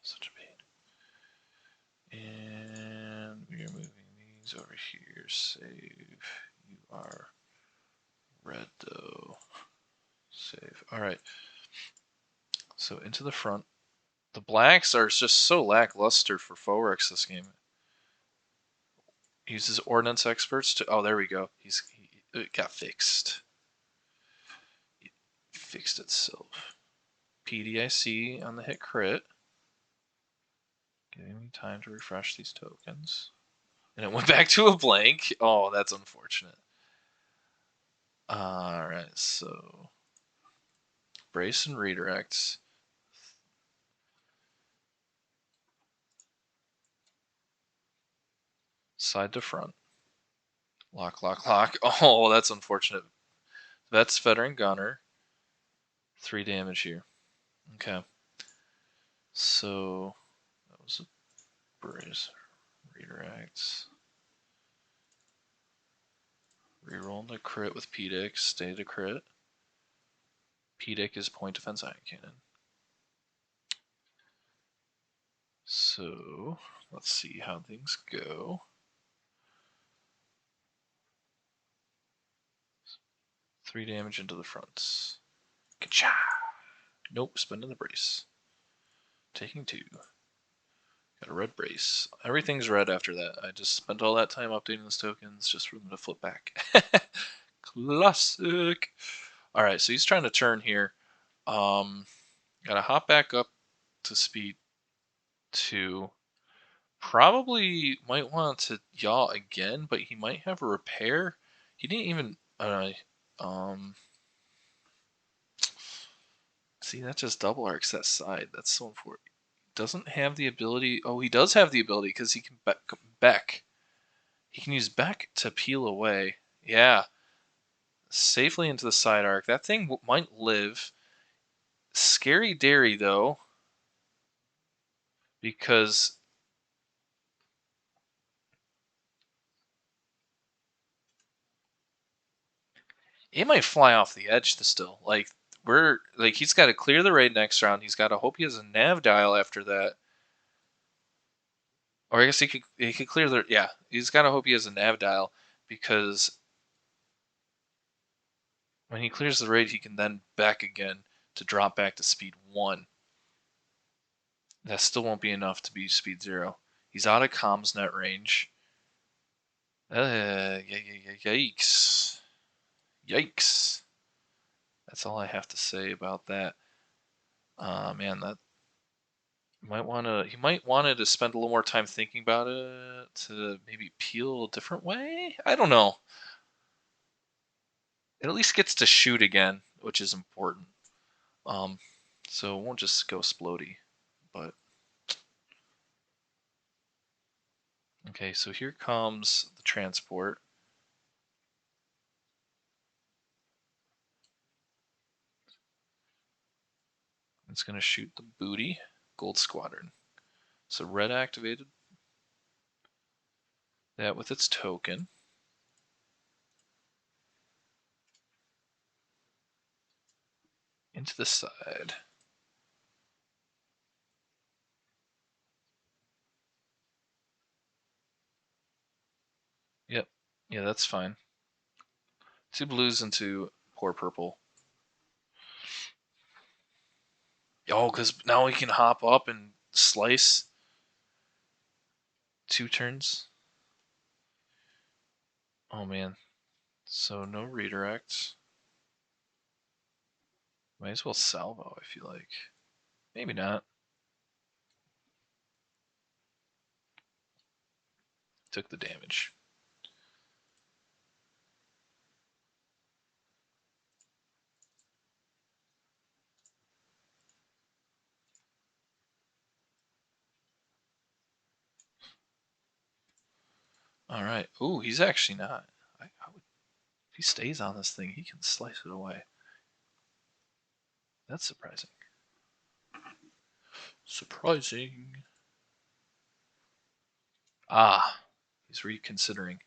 Such a pain. And we are moving these over here. Save. You are red though. Save. Alright. So into the front. The blacks are just so lackluster for Phoerix this game. He uses ordnance experts to. Oh, there we go. It got fixed. It fixed itself. PDIC on the hit crit. Giving me time to refresh these tokens. And it went back to a blank. Oh, that's unfortunate. Alright, so brace and redirect. Side to front. Lock, lock, lock. Oh, that's unfortunate. That's veteran gunner. 3 damage here. Okay. So that was a brace. Redirects. Reroll the crit with PDIC. Stay to crit. PDIC is point defense ion cannon. So let's see how things go. 3 damage into the fronts. Ka-cha! Nope, spending the brace. Taking 2. Got a red brace. Everything's red after that. I just spent all that time updating those tokens just for them to flip back. Classic. Alright, so he's trying to turn here. Gotta hop back up to speed 2. Probably might want to yaw again, but he might have a repair. He didn't even see, that just double arcs that side. That's so important. Doesn't have the ability. Oh, he does have the ability because he can Beck. He can use Beck to peel away. Yeah. Safely into the side arc. That thing might live. Scary dairy, though. Because it might fly off the edge still. Like, he's got to clear the raid next round. He's got to hope he has a nav dial after that. Or I guess he could clear the, yeah, he's got to hope he has a nav dial, because when he clears the raid, he can then back again to drop back to speed 1. That still won't be enough to be speed 0. He's out of comms net range. Yikes. Yikes. That's all I have to say about that. Man, that he might want to spend a little more time thinking about it to maybe peel a different way. I don't know. It at least gets to shoot again, which is important. So it won't just go splody, but okay. So here comes the transport. It's gonna shoot the booty, Gold Squadron. So red activated that with its token. Into the side. Yep. Yeah, that's fine. 2 blues into poor purple. Oh, because now we can hop up and slice 2 turns. Oh, man. So no redirects. Might as well salvo, I feel like. Maybe not. Took the damage. All right. Ooh, he's actually not. If he stays on this thing, he can slice it away. That's surprising. Surprising. Ah, he's reconsidering.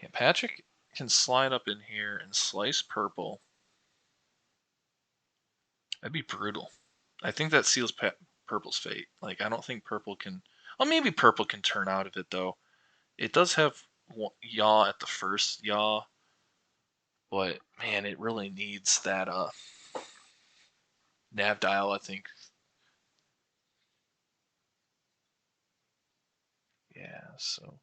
Yeah, Patrick can slide up in here and slice purple. That'd be brutal. I think that seals purple's fate. Like, I don't think purple can. Well, maybe purple can turn out of it, though. It does have yaw at the first yaw, but man, it really needs that nav dial, I think. Yeah, so.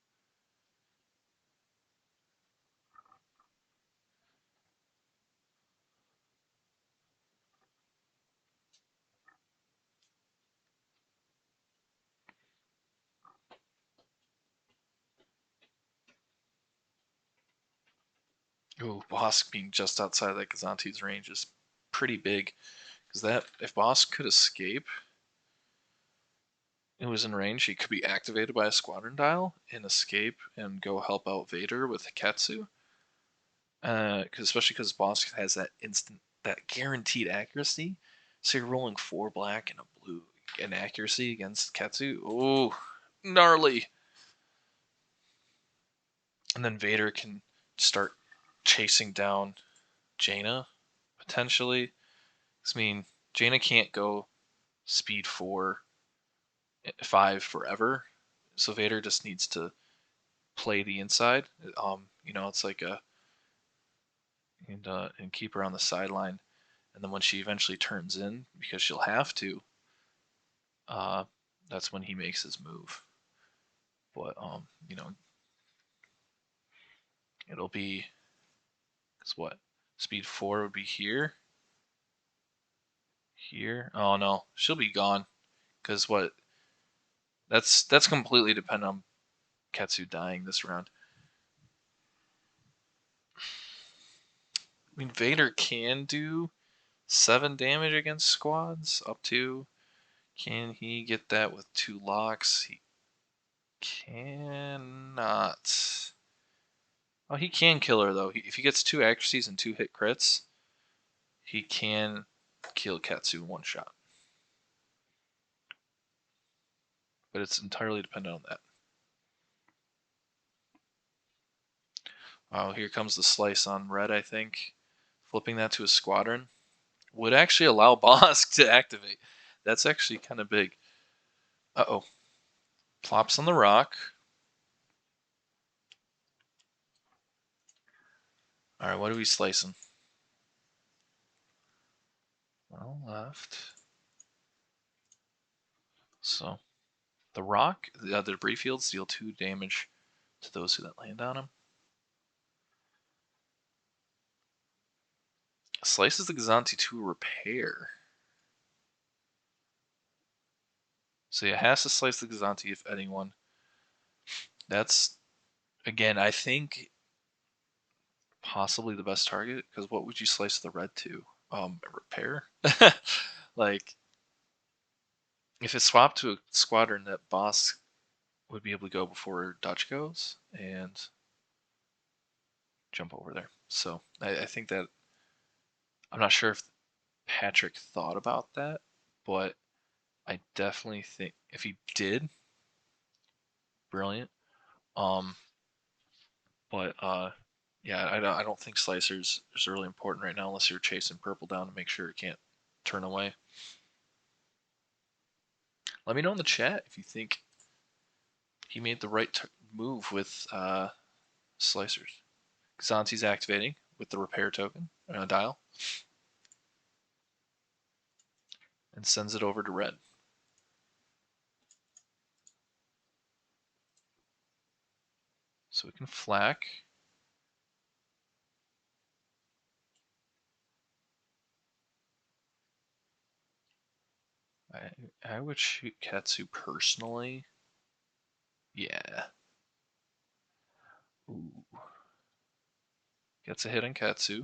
Ooh, Bosk being just outside that Kazanti's range is pretty big. Because that, if Bosk could escape, it was in range, he could be activated by a Squadron dial and escape and go help out Vader with Ketsu. Especially because Bosk has that that guaranteed accuracy. So you're rolling 4 black and a blue in accuracy against Ketsu. Ooh, gnarly. And then Vader can start chasing down Jaina, potentially. I mean, Jaina can't go speed 4, 5 forever. So Vader just needs to play the inside. It's like and keep her on the sideline. And then when she eventually turns in, because she'll have to, uh, that's when he makes his move. But it'll be, cause what? Speed 4 would be here. Here. Oh no, she'll be gone. Cause what? That's completely dependent on Ketsu dying this round. I mean, Vader can do 7 damage against squads up to. Can he get that with 2 locks? He cannot. Oh, he can kill her though. If he gets 2 accuracies and 2 hit crits, he can kill Katsu in 1 shot. But it's entirely dependent on that. Oh, here comes the slice on red, I think. Flipping that to a Squadron would actually allow Bosk to activate. That's actually kind of big. Uh-oh. Plops on the rock. Alright, what are we slicing? Well, left. So, the rock, the debris fields deal 2 damage to those who that land on him. Slices the Gazanti to repair. So it has to slice the Gazanti if anyone. That's, again, I think possibly the best target, because what would you slice the red to? Repair? Like, if it swapped to a Squadron, that boss would be able to go before Dutch goes and jump over there. So I think that, I'm not sure if Patrick thought about that, but I definitely think if he did, brilliant. Um, but yeah, I don't think slicers is really important right now unless you're chasing purple down to make sure it can't turn away. Let me know in the chat if you think he made the right move with slicers. Xanti's activating with the repair token dial and sends it over to red. So we can flak. I would shoot Katsu personally. Yeah. Ooh. Gets a hit on Katsu.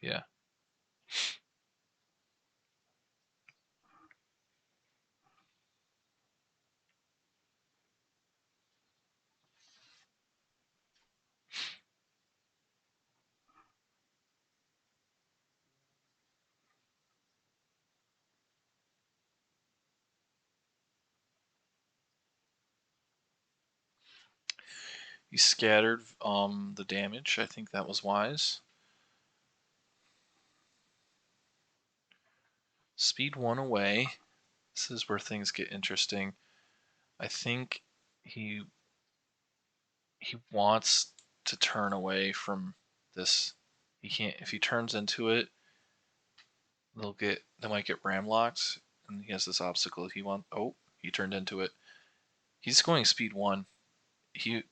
Yeah. He scattered the damage. I think that was wise. Speed 1 away. This is where things get interesting. I think he wants to turn away from this. He can't. If he turns into it, they might get ram locked, and he has this obstacle he wants. Oh, he turned into it. He's going speed 1. He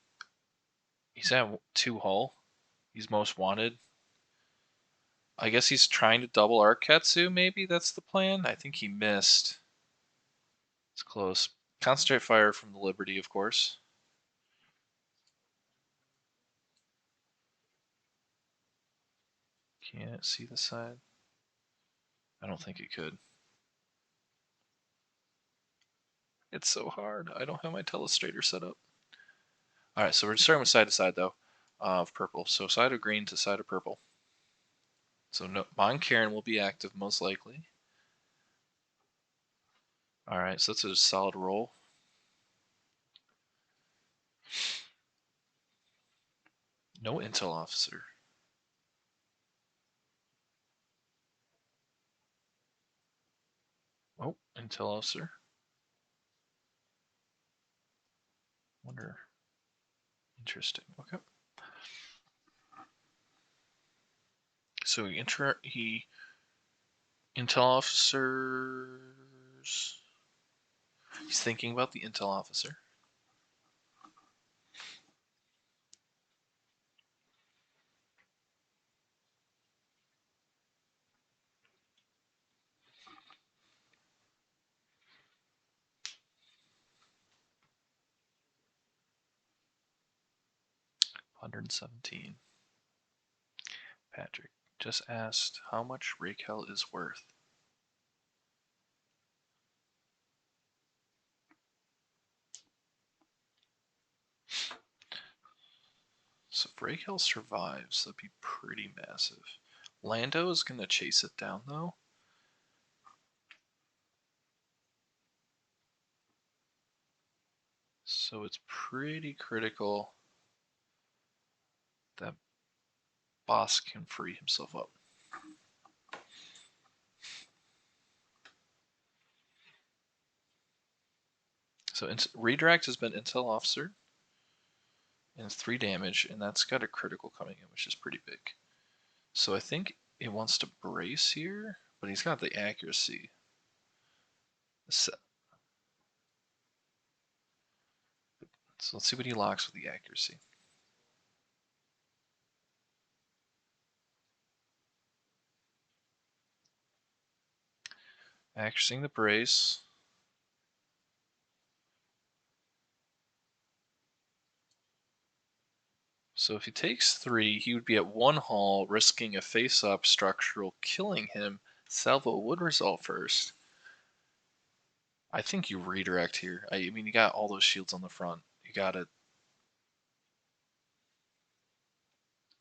he's at 2 hull. He's most wanted. I guess he's trying to double Arketsu. Maybe that's the plan. I think he missed. It's close. Concentrate fire from the Liberty, of course. Can't see the side. I don't think it could. It's so hard. I don't have my telestrator set up. All right, so we're starting with side to side though, of purple. So side of green to side of purple. So no, Von Karen will be active most likely. All right, so that's a solid roll. No intel officer. Oh, intel officer. Wonder. Interesting. Okay. So he intel officers. He's thinking about the intel officer. $117. Patrick just asked how much Raquel is worth. So if Raquel survives, that'd be pretty massive. Lando is gonna chase it down though. So it's pretty critical that Boss can free himself up. So redirect has been intel officer and 3 damage, and that's got a critical coming in, which is pretty big. So I think it wants to brace here, but he's got the accuracy. So let's see what he locks with the accuracy. Accuracying the brace. So if he takes 3, he would be at 1 hull, risking a face-up structural, killing him. Salvo would result first. I think you redirect here. I mean, you got all those shields on the front. You got it.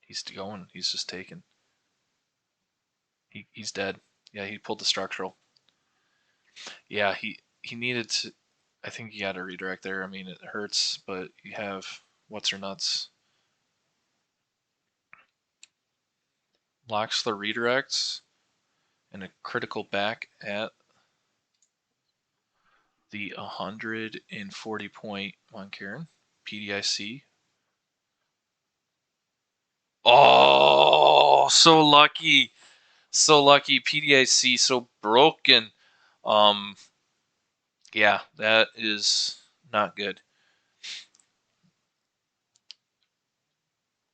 He's going. He's just taken. He's dead. Yeah, he pulled the structural. Yeah, he needed to. I think you got to redirect there. I mean, it hurts, but you have what's her nuts. Locks the redirects and a critical back at the 140 point on Karen. PDIC. Oh, so lucky. So lucky. PDIC so broken. Yeah, that is not good.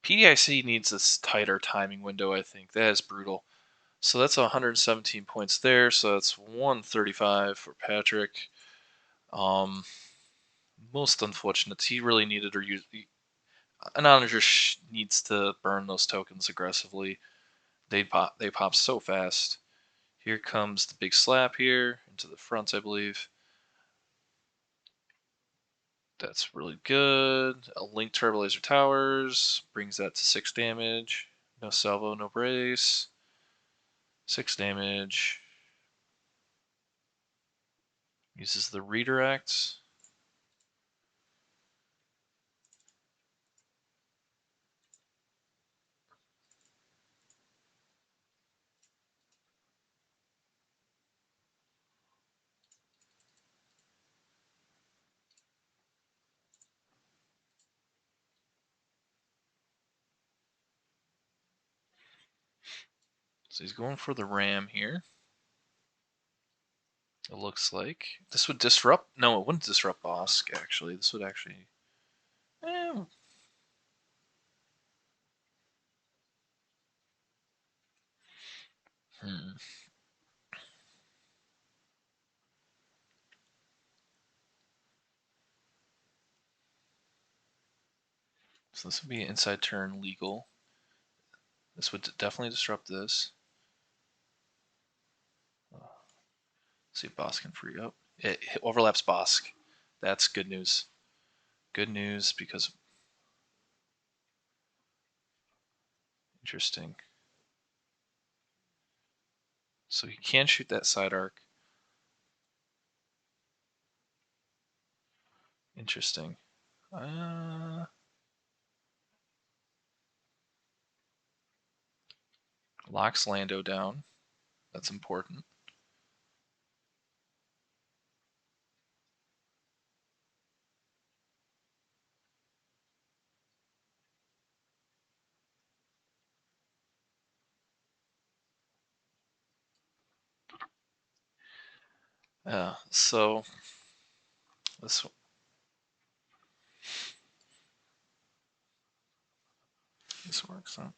PDIC needs this tighter timing window, I think. That is brutal. So that's 117 points there. So that's 135 for Patrick. Most unfortunate. He really needed to use. An Onager needs to burn those tokens aggressively. They pop so fast. Here comes the big slap here into the front, I believe. That's really good. A Link Turbo Laser Towers brings that to 6 damage. No salvo, no brace. 6 damage. Uses the redirect. So he's going for the ram here. It looks like this would disrupt. No, it wouldn't disrupt Bosk. Actually, this would actually. Eh. Hmm. So this would be an inside turn legal. This would definitely disrupt this. See if Bosk can free up. It overlaps Bosk. That's good news. Good news because interesting. So he can shoot that side arc. Interesting. Locks Lando down. That's important. So this works out.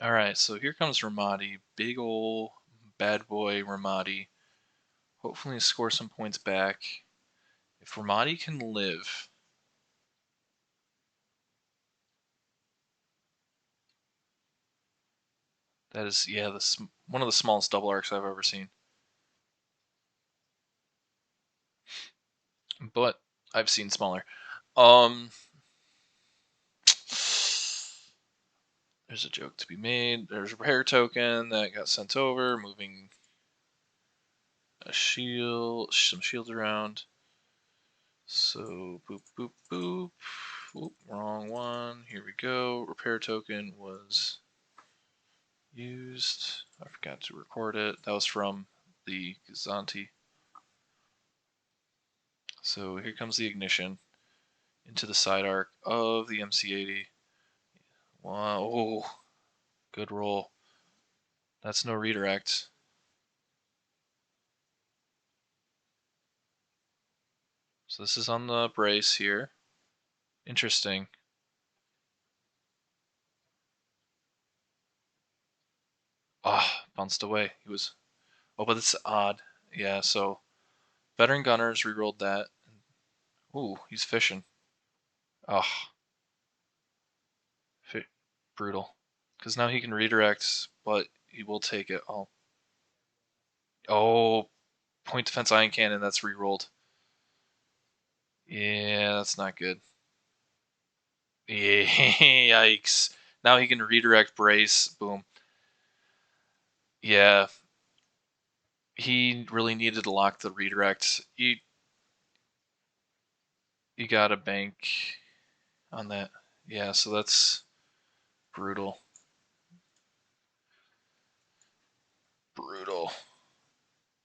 All right, so here comes Ramadi, big ol' bad boy Ramadi. Hopefully score some points back. If Ramadi can live, that is this one of the smallest double arcs I've ever seen. But I've seen smaller. There's a joke to be made. There's a repair token that got sent over, moving a shield, some shields around. So boop boop boop. Oop, wrong one. Here we go. Repair token was used. I forgot to record it. That was from the Gazanti. So here comes the ignition into the side arc of the MC80. Wow, oh, good roll. That's no redirect. So this is on the brace here. Interesting. Ah, bounced away. He was. Oh, but it's odd. Yeah, so veteran gunners rerolled that. Ooh, he's fishing. Oh, brutal. Because now he can redirect, but he will take it. Oh, point defense ion cannon. That's rerolled. Yeah, that's not good. Yeah, yikes. Now he can redirect brace. Boom. Yeah, he really needed to lock the redirect. You got to bank on that. Yeah, so that's brutal. Brutal.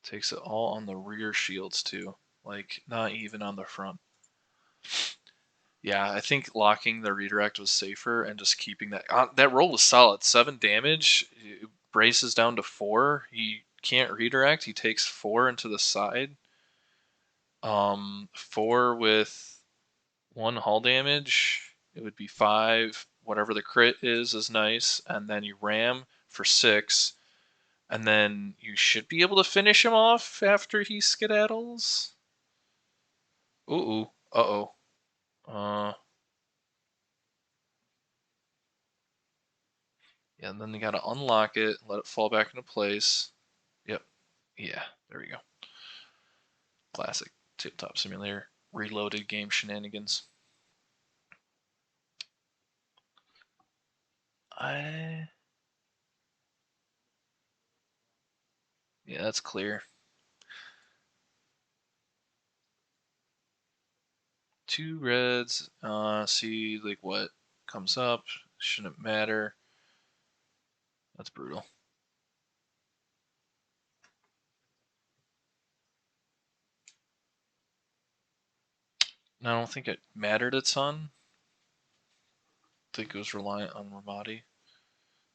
Takes it all on the rear shields too. Like not even on the front. Yeah, I think locking the redirect was safer and just keeping that. That roll was solid. 7 damage. Braces down to 4. He can't redirect. He takes 4 into the side. 4 with 1 hull damage. It would be 5. Whatever the crit is nice. And then you ram for 6. And then you should be able to finish him off after he skedaddles. Ooh. Uh-oh. Yeah, and then you gotta unlock it, let it fall back into place. Yep. Yeah, there we go. Classic Tabletop Simulator. Reloaded game shenanigans. Yeah, that's clear. 2 reds. See like what comes up. Shouldn't matter. That's brutal. I don't think it mattered a ton. I think it was reliant on Ramadi.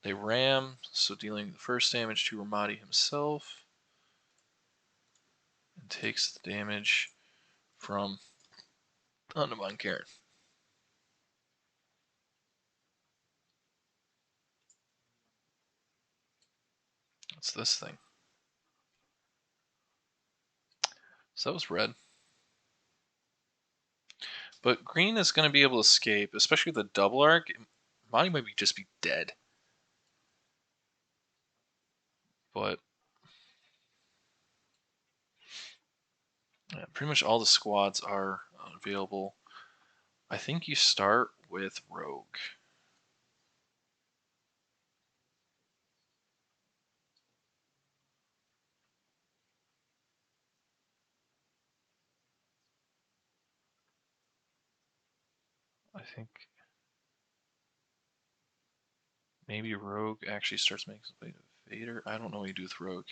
They ram, so dealing the first damage to Ramadi himself. And takes the damage from Andaman Karen. What's this thing? So that was red. But green is going to be able to escape, especially the double arc. Ramadi might just be dead. But yeah, pretty much all the squads are available. I think you start with Rogue. I think maybe Rogue actually starts making some play to Vader. I don't know what you do with Rogue.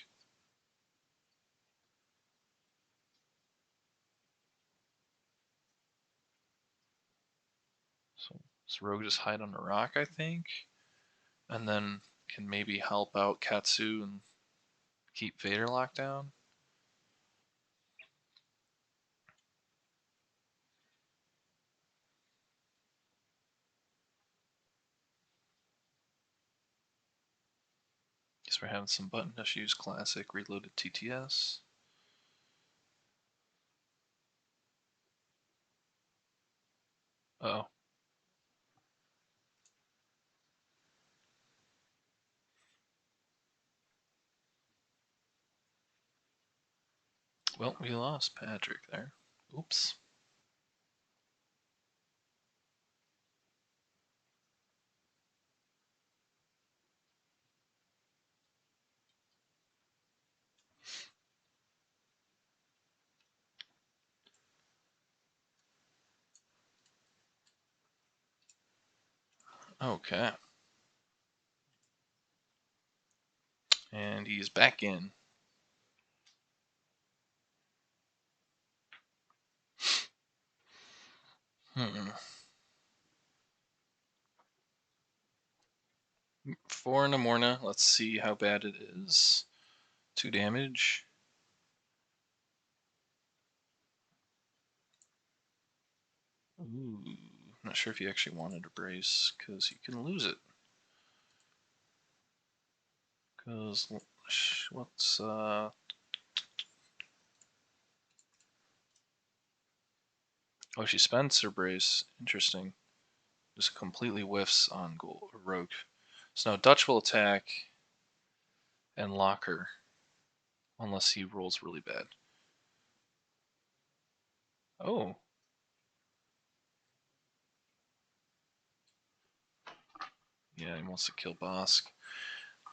So does Rogue just hide on a rock, I think? And then can maybe help out Katsu and keep Vader locked down? Guess we're having some button issues. Classic reloaded TTS. Uh oh. Well, we lost Patrick there. Oops. Okay. And he's back in. Hmm. 4 Namorna. Let's see how bad it is. 2 damage. Ooh. Not sure if you actually wanted to brace, because you can lose it. Because what's oh, she spends her brace. Interesting. Just completely whiffs on Rogue. So now Dutch will attack and lock her. Unless he rolls really bad. Oh. Yeah, he wants to kill Bosk.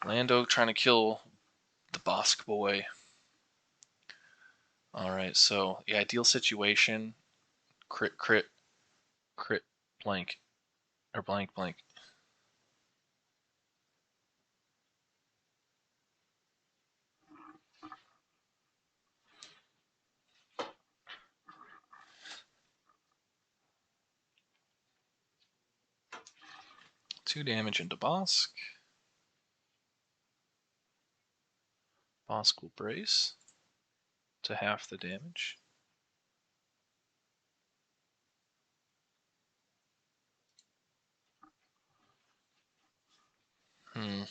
Lando trying to kill the Bosk boy. Alright, so the ideal situation, crit, crit, crit, blank. Or blank, blank. Two damage into Bosk. Bosk will brace to half the damage. Hmm.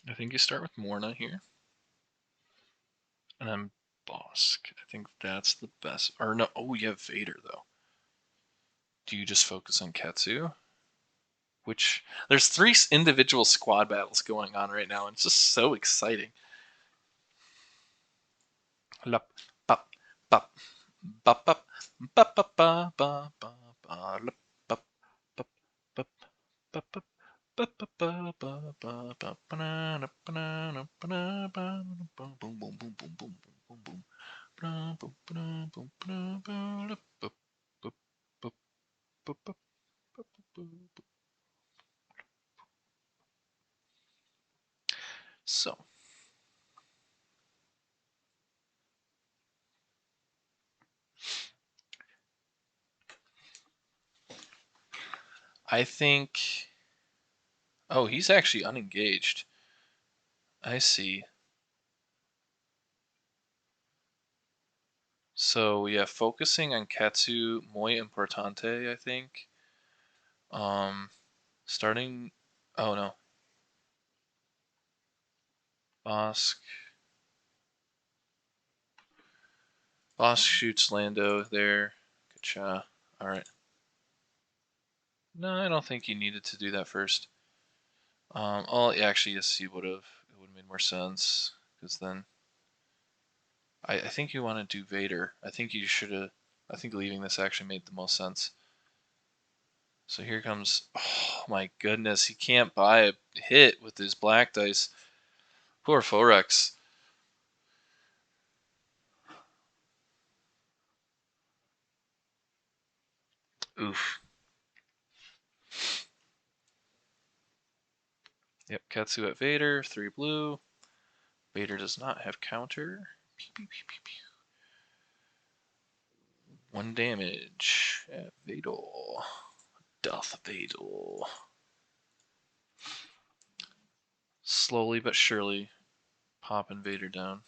I think you start with Morna here. And then Bosk. I think that's the best. Or no, oh, you have Vader, though. Do you just focus on Katsu? Which, there's 3 individual squad battles going on right now, and it's just so exciting. Lup, bop, bop, bop, bop, Ba ba ba ba ba ba la, ba ba ba ba ba. Boom, boom, boom, boom, boom, boom, boom. So, I think. Oh, he's actually unengaged. I see. So yeah, focusing on Katsu muy importante, I think. Um, starting. Oh no, Bosk. Bosk shoots Lando there. Good shot. All right. No, I don't think he needed to do that first. Oh, yeah, actually, yes, he would have. It would have made more sense because then I think you want to do Vader. I think you should have. I think leaving this actually made the most sense. So here comes. Oh my goodness, he can't buy a hit with his black dice. Poor Phoerix. Oof. Yep, Katsu at Vader, 3 blue. Vader does not have counter. Pew, pew, pew, pew, pew. 1 damage at Vader. Darth Vader. Slowly but surely popping Vader down.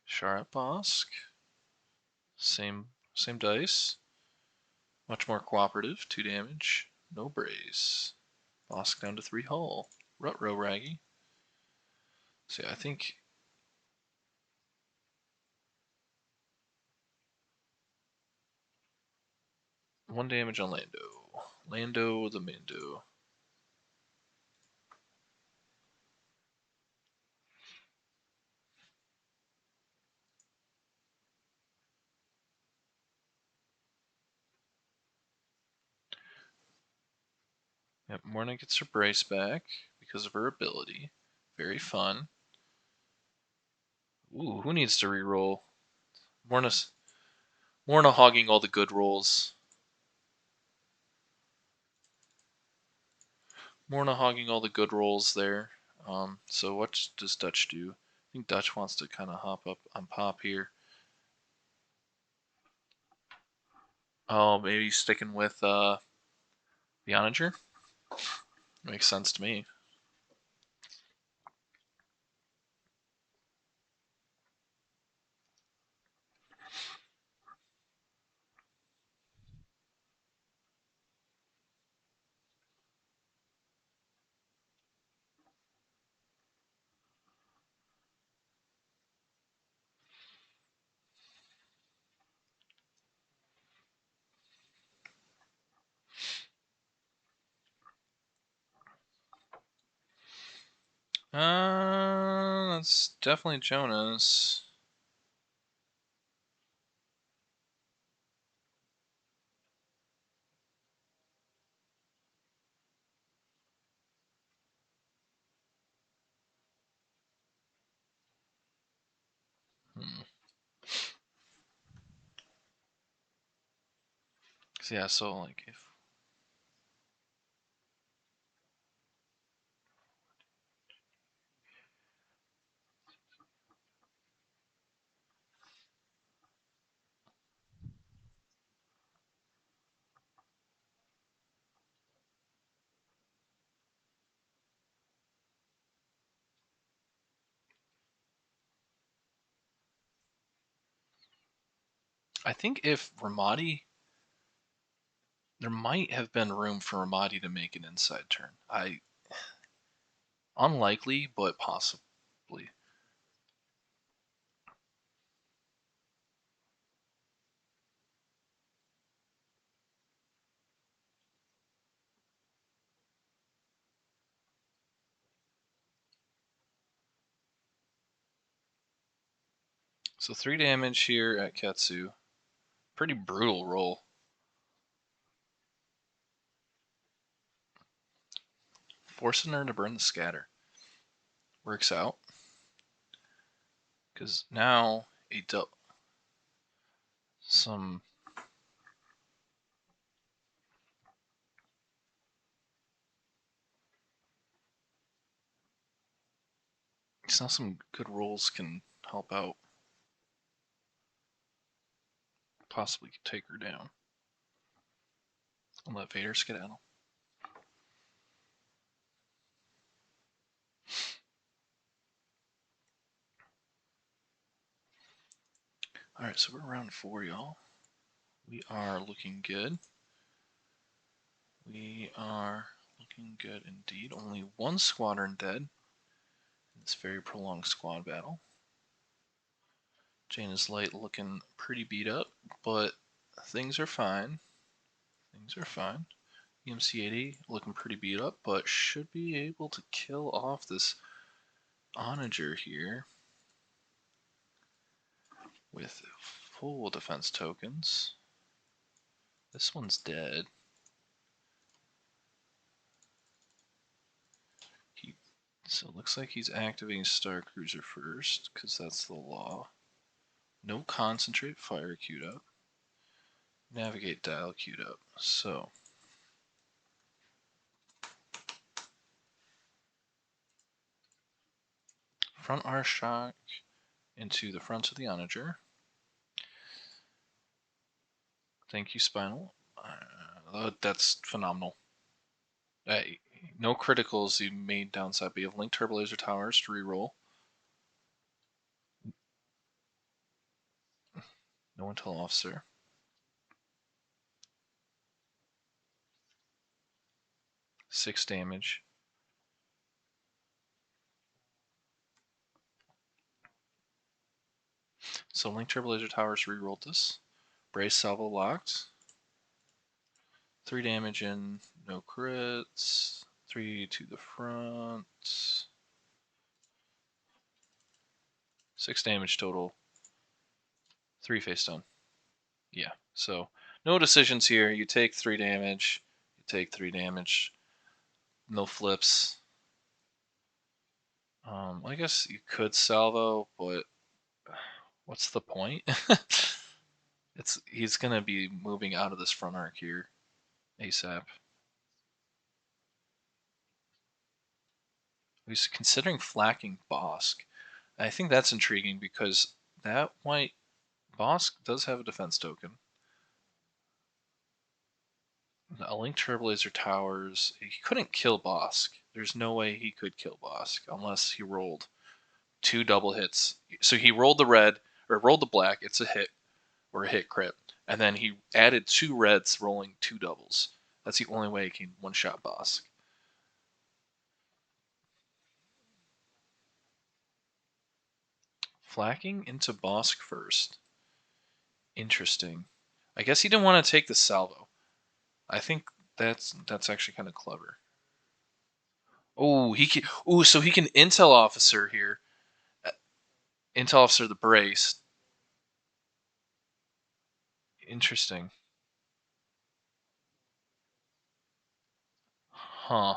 Sharat Bosk. Same dice. Much more cooperative. 2 damage. No brace. Bosk down to 3 hull. Rutro Raggy. So yeah, I think 1 damage on Lando. Lando the Mando. Yep, Morna gets her brace back because of her ability. Very fun. Ooh, who needs to reroll? Morna hogging all the good rolls. Morna hogging all the good rolls there. So what does Dutch do? I think Dutch wants to kind of hop up on Pop here. Oh, maybe sticking with the Onager? Makes sense to me. That's definitely Jonas. Hmm. Yeah, so like if I think if Ramadi, there might have been room for Ramadi to make an inside turn. Unlikely, but possibly. So 3 damage here at Katsu. Pretty brutal roll. Forcing her to burn the scatter. Works out. Because now some now some good rolls can help out. Possibly take her down. I'll let Vader skedaddle. Alright, so we're round 4, y'all. We are looking good. We are looking good indeed. Only one squadron dead in this very prolonged squad battle. Jaina's Light looking pretty beat up, but things are fine. Things are fine. EMC-80 looking pretty beat up, but should be able to kill off this onager here with full defense tokens. This one's dead. So it looks like he's activating Star Cruiser first, because that's the law. No concentrate fire queued up. Navigate dial queued up. So front R shock into the front of the onager. Thank you, Spinal. That's phenomenal. No criticals, the main downside, but you have Link Turbo Laser Towers to reroll. No Intel Officer. Six damage. So Link Turbo Laser Towers rerolled this. Brace Salvo locked. 3 damage in, no crits. 3 to the front. 6 damage total. 3 face down. Yeah, so no decisions here. You take 3 damage. You take 3 damage. No flips. I guess you could salvo, but what's the point? He's gonna be moving out of this front arc here ASAP. He's considering flacking Bosk. I think that's intriguing because that might Bosk does have a defense token. A Link Trailblazer Towers. He couldn't kill Bosk. There's no way he could kill Bosk unless he rolled 2 double hits. So he rolled the red or rolled the black. It's a hit or a hit crit, and then he added 2 reds, rolling 2 doubles. That's the only way he can one-shot Bosk. Flacking into Bosk first. Interesting. I guess he didn't want to take the salvo. I think that's actually kind of clever. Oh, so he can intel officer here. Intel officer the brace. Interesting. Huh.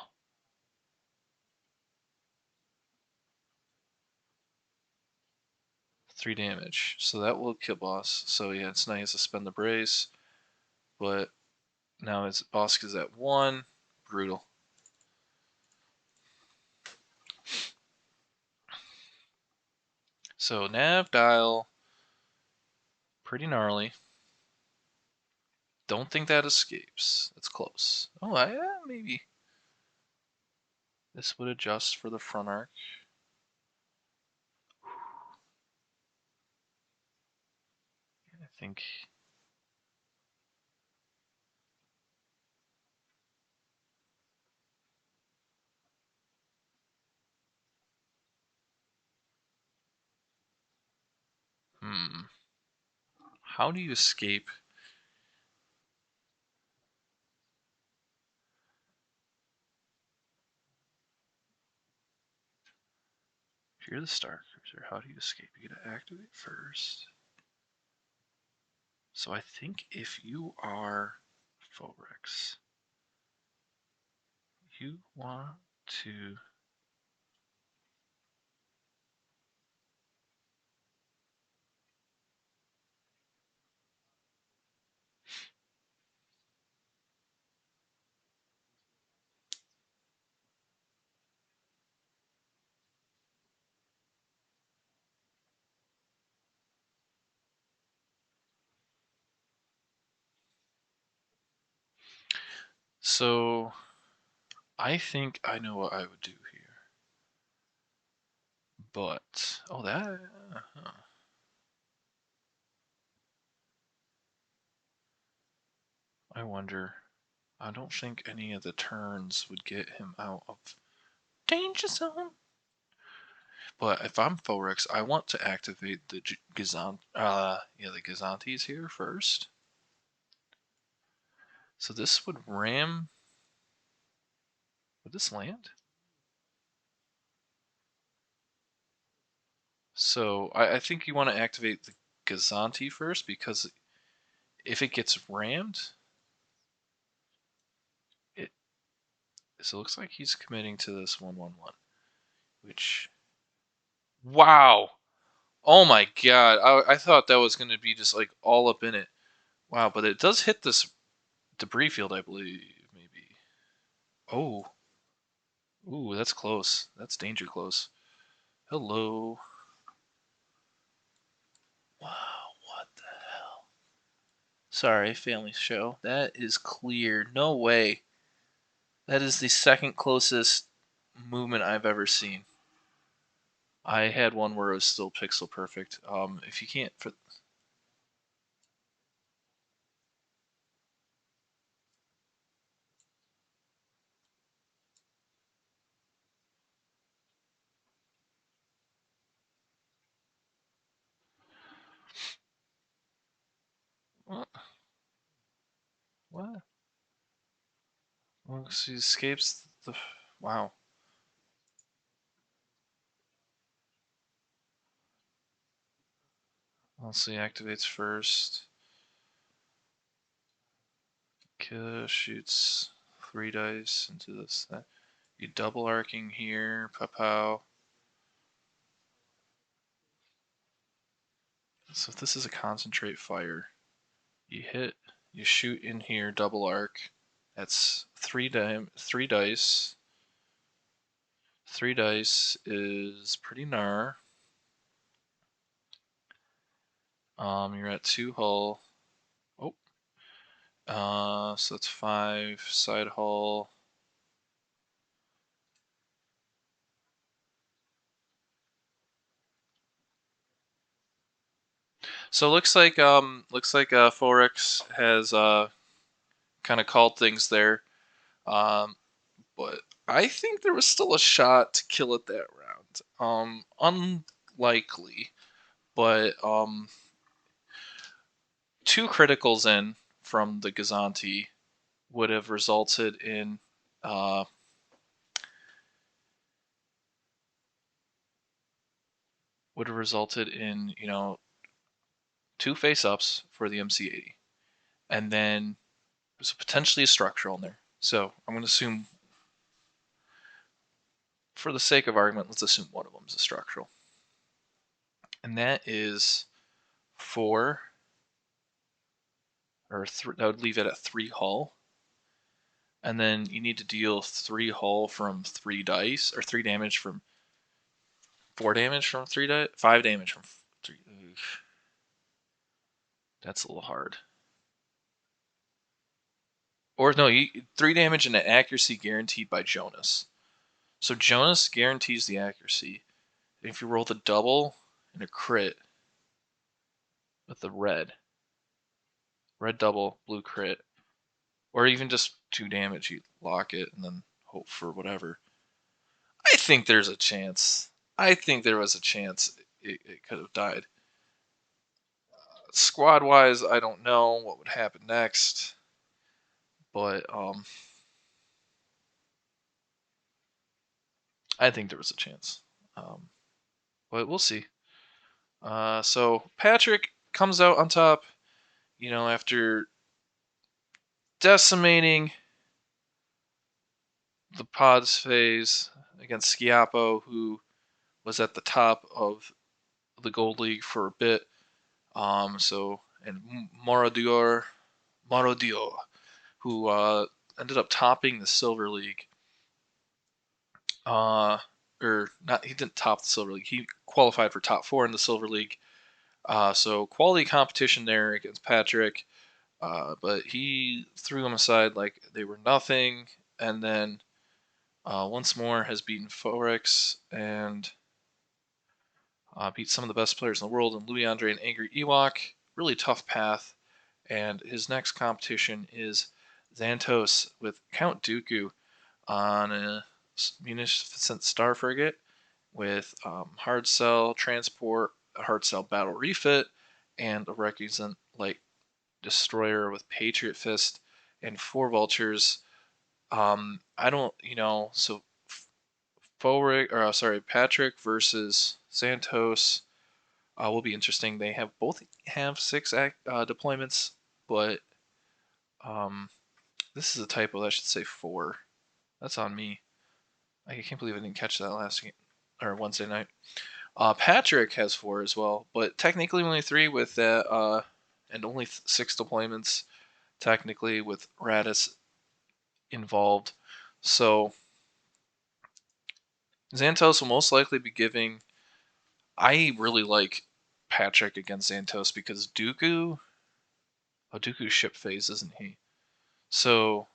3 damage. So that will kill boss. So yeah, it's nice to spend the brace. But now his boss is at 1. Brutal. So nav dial. Pretty gnarly. Don't think that escapes. It's close. Oh, yeah, maybe. This would adjust for the front arc. I think. How do you escape? If you're the Star Cruiser, how do you escape? You gotta activate first. So I think if you are Phoerix, you want to. So I think I know what I would do here. But that. I wonder. I don't think any of the turns would get him out of danger zone. But if I'm Phoerix, I want to activate the the Gazantes here first. So this would ram. Would this land? So I think you want to activate the Gazanti first, because if it gets rammed, so it looks like he's committing to this 1/1/1, which, wow, oh my god, I thought that was going to be just like all up in it. Wow, but it does hit this debris field, I believe, maybe. Oh, ooh, that's close. That's danger close. Hello. Wow, what the hell? Sorry, family show. That is clear. No way. That is the second closest movement I've ever seen. I had one where it was still pixel perfect. If you can't for what? What? Well, she escapes the. Wow. Let's see. Activates first. Killer shoots 3 dice into this. You double arcing here. Pow. So if this is a concentrate fire, you hit, you shoot in here, double arc. That's 3 dice. 3 dice is pretty gnar. You're at 2 hull. Oh. So that's 5 side hull. So looks like Phoerix has kind of called things there. But I think there was still a shot to kill it that round. Unlikely, but 2 criticals in from the Gazanti would have resulted in you know, 2 face-ups for the MC80, and then there's potentially a structural in there. So I'm going to assume, for the sake of argument, let's assume one of them is a structural, and that is 4, or that would leave it at 3 hull, and then you need to deal 3 hull from 3 dice, or 3 damage from 4 damage from 3 dice, 5 damage from 3. That's a little hard. Or no, 3 damage and an accuracy guaranteed by Jonas. So Jonas guarantees the accuracy. And if you roll the double and a crit with the red double, blue crit, or even just 2 damage, you lock it and then hope for whatever. I think there's a chance. I think there was a chance it could have died. Squad wise, I don't know what would happen next, but I think there was a chance. But we'll see. So Patrick comes out on top. after decimating the pods phase against Schiappo, who was at the top of the Gold League for a bit. And Marodior, who ended up topping the Silver League. Or not, he didn't top the Silver League. He qualified for top 4 in the Silver League. So quality competition there against Patrick. But he threw them aside like they were nothing. And then once more has beaten Phoerix and beat some of the best players in the world in Louis Andre and Angry Ewok. Really tough path. And his next competition is Xantos with Count Dooku on a munificent star frigate with hard cell transport, a hard cell battle refit, and a recusant light destroyer with Patriot Fist and 4 vultures. I don't, so Patrick versus Santos will be interesting. They both have 6 deployments, but this is a typo. That should say 4. That's on me. I can't believe I didn't catch that last game or Wednesday night. Patrick has 4 as well, but technically only 3 with that, and only 6 deployments technically with Radis involved. So Xantos will most likely be giving. I really like Patrick against Xantos because Dooku's ship phase, isn't he? So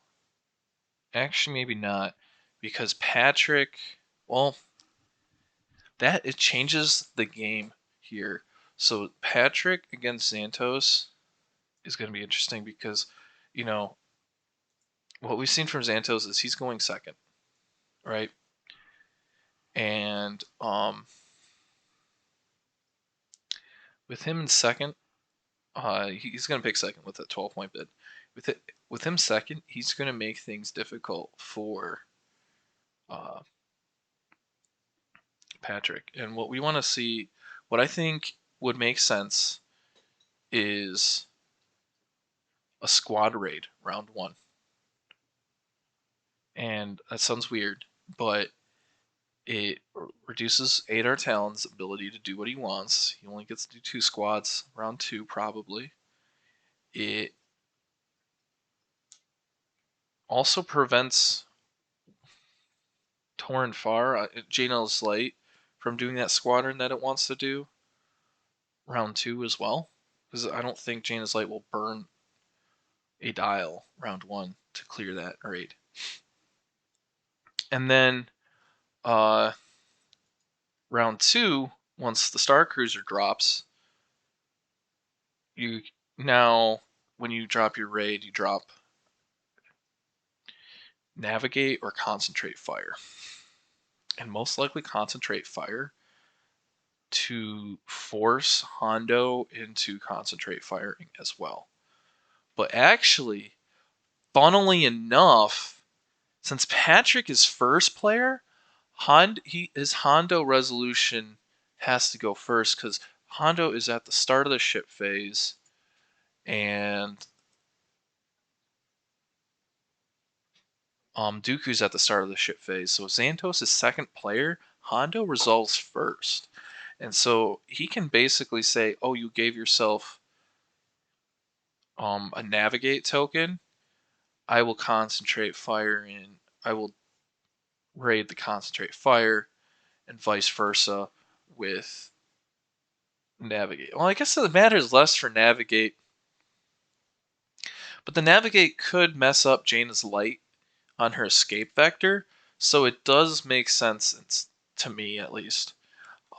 actually maybe not, because Patrick, well, that it changes the game here. So Patrick against Xantos is going to be interesting because, what we've seen from Xantos is he's going second, right? And with him in second, he's going to pick second with a 12-point bid. With him second, he's going to make things difficult for Patrick. And what we want to see, what I think would make sense, is a squad raid round 1. And that sounds weird, but it reduces Adar Talon's ability to do what he wants. He only gets to do 2 squads round 2, probably. It also prevents Torn Far, Janel's Light, from doing that squadron that it wants to do round 2 as well. Because I don't think Janel's Light will burn a dial round 1 to clear that raid. And then round 2, once the Star Cruiser drops, you now, when you drop your raid, you drop Navigate or Concentrate Fire. And most likely Concentrate Fire to force Hondo into Concentrate Firing as well. But actually, funnily enough, since Patrick is first player, his Hondo resolution has to go first because Hondo is at the start of the ship phase, and Dooku's at the start of the ship phase. So Xantos is second player. Hondo resolves first. And so he can basically say, oh, you gave yourself a navigate token. I will concentrate fire in. I will raid the concentrate fire, and vice versa with navigate. Well, I guess it matters less for navigate, but the navigate could mess up Jaina's light on her escape vector, so it does make sense to me at least,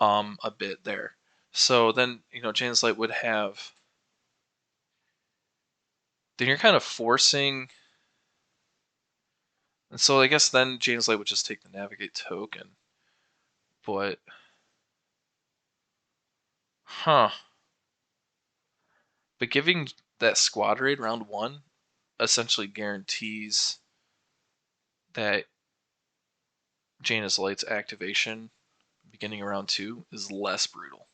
a bit there. So then, Jaina's light would have. Then you're kind of forcing. And so I guess then Jaina's light would just take the navigate token. But. Huh. But giving that squad raid round 1 essentially guarantees that Jaina's Light's activation beginning around 2 is less brutal.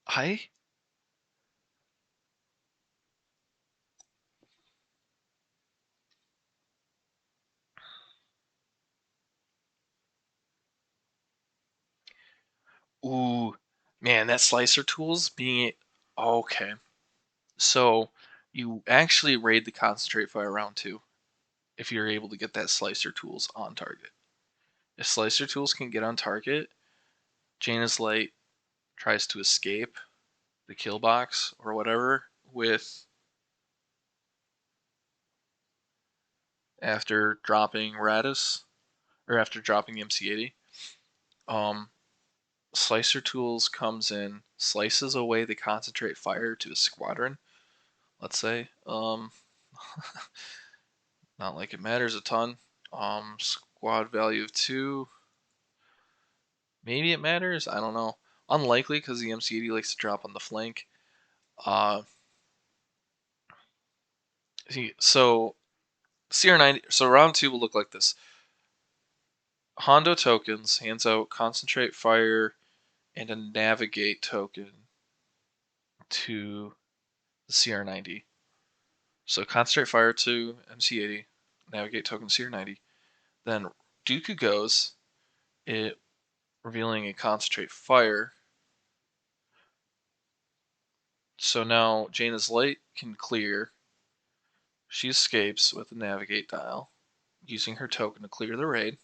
I ooh, man, that slicer tools being okay. So you actually raid the concentrate fire round 2 if you're able to get that slicer tools on target. If slicer tools can get on target, Jaina's Light tries to escape the kill box or whatever with after dropping Radis or after dropping the MC80. Um, Slicer Tools comes in, slices away the concentrate fire to a squadron, let's say. Not like it matters a ton. Squad value of 2. Maybe it matters. I don't know. Unlikely because the MC80 likes to drop on the flank. Uh, so CR90. So round 2 will look like this. Hondo tokens hands out concentrate fire and a navigate token to the CR90. So concentrate fire to MC80, navigate token CR90. Then Dooku goes, it revealing a concentrate fire. So now Jaina's Light can clear. She escapes with the navigate dial, using her token to clear the raid.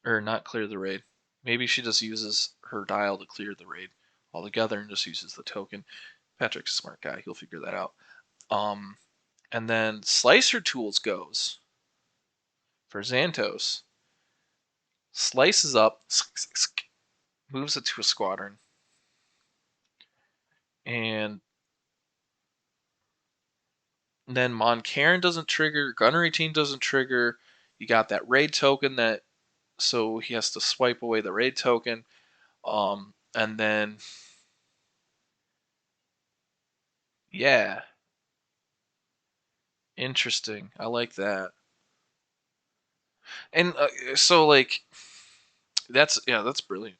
Or not clear the raid. Maybe she just uses her dial to clear the raid altogether and just uses the token. Patrick's a smart guy, he'll figure that out. And then Slicer Tools goes for Xantos. Slices up, moves it to a squadron. And then Moncairn doesn't trigger, Gunnery Team doesn't trigger. You got that raid token that, so he has to swipe away the raid token. And then, yeah, interesting. I like that. And so like that's brilliant.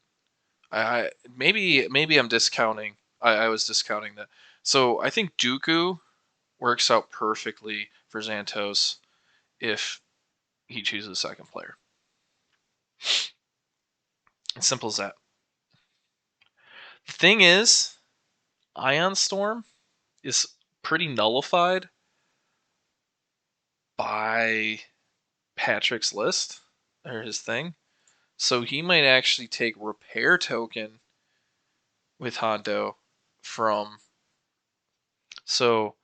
I maybe I'm discounting. I was discounting that. So I think Dooku works out perfectly for Xantos if he chooses a second player. As simple as that. The thing is, Ion Storm is pretty nullified by Patrick's list or his thing. So he might actually take repair token with Hondo from so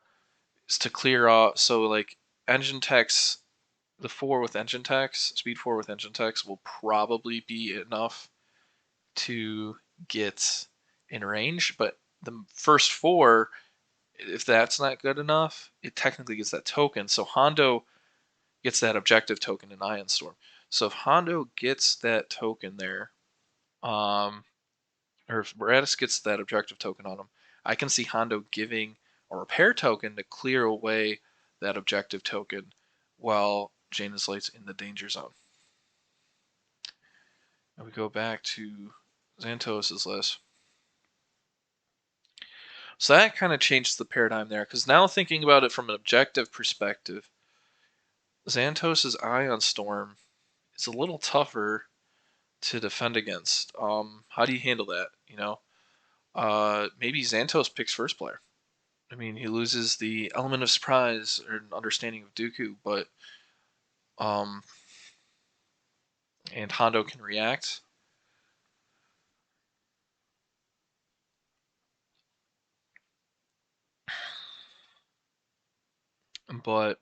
it's to clear off so like engine techs the 4 with engine techs, speed 4 with engine techs will probably be enough to get in range, but the first 4 if that's not good enough, it technically gets that token. So Hondo gets that objective token in Ion Storm. So if Hondo gets that token there, or if Radis gets that objective token on him, I can see Hondo giving a repair token to clear away that objective token while Jaina's Light's in the danger zone. And we go back to Xantos' list. So that kind of changes the paradigm there, because now thinking about it from an objective perspective, Xantos' Ion Storm is a little tougher to defend against. How do you handle that? Maybe Xantos picks first player. I mean, he loses the element of surprise or an understanding of Dooku, but and Hondo can react. But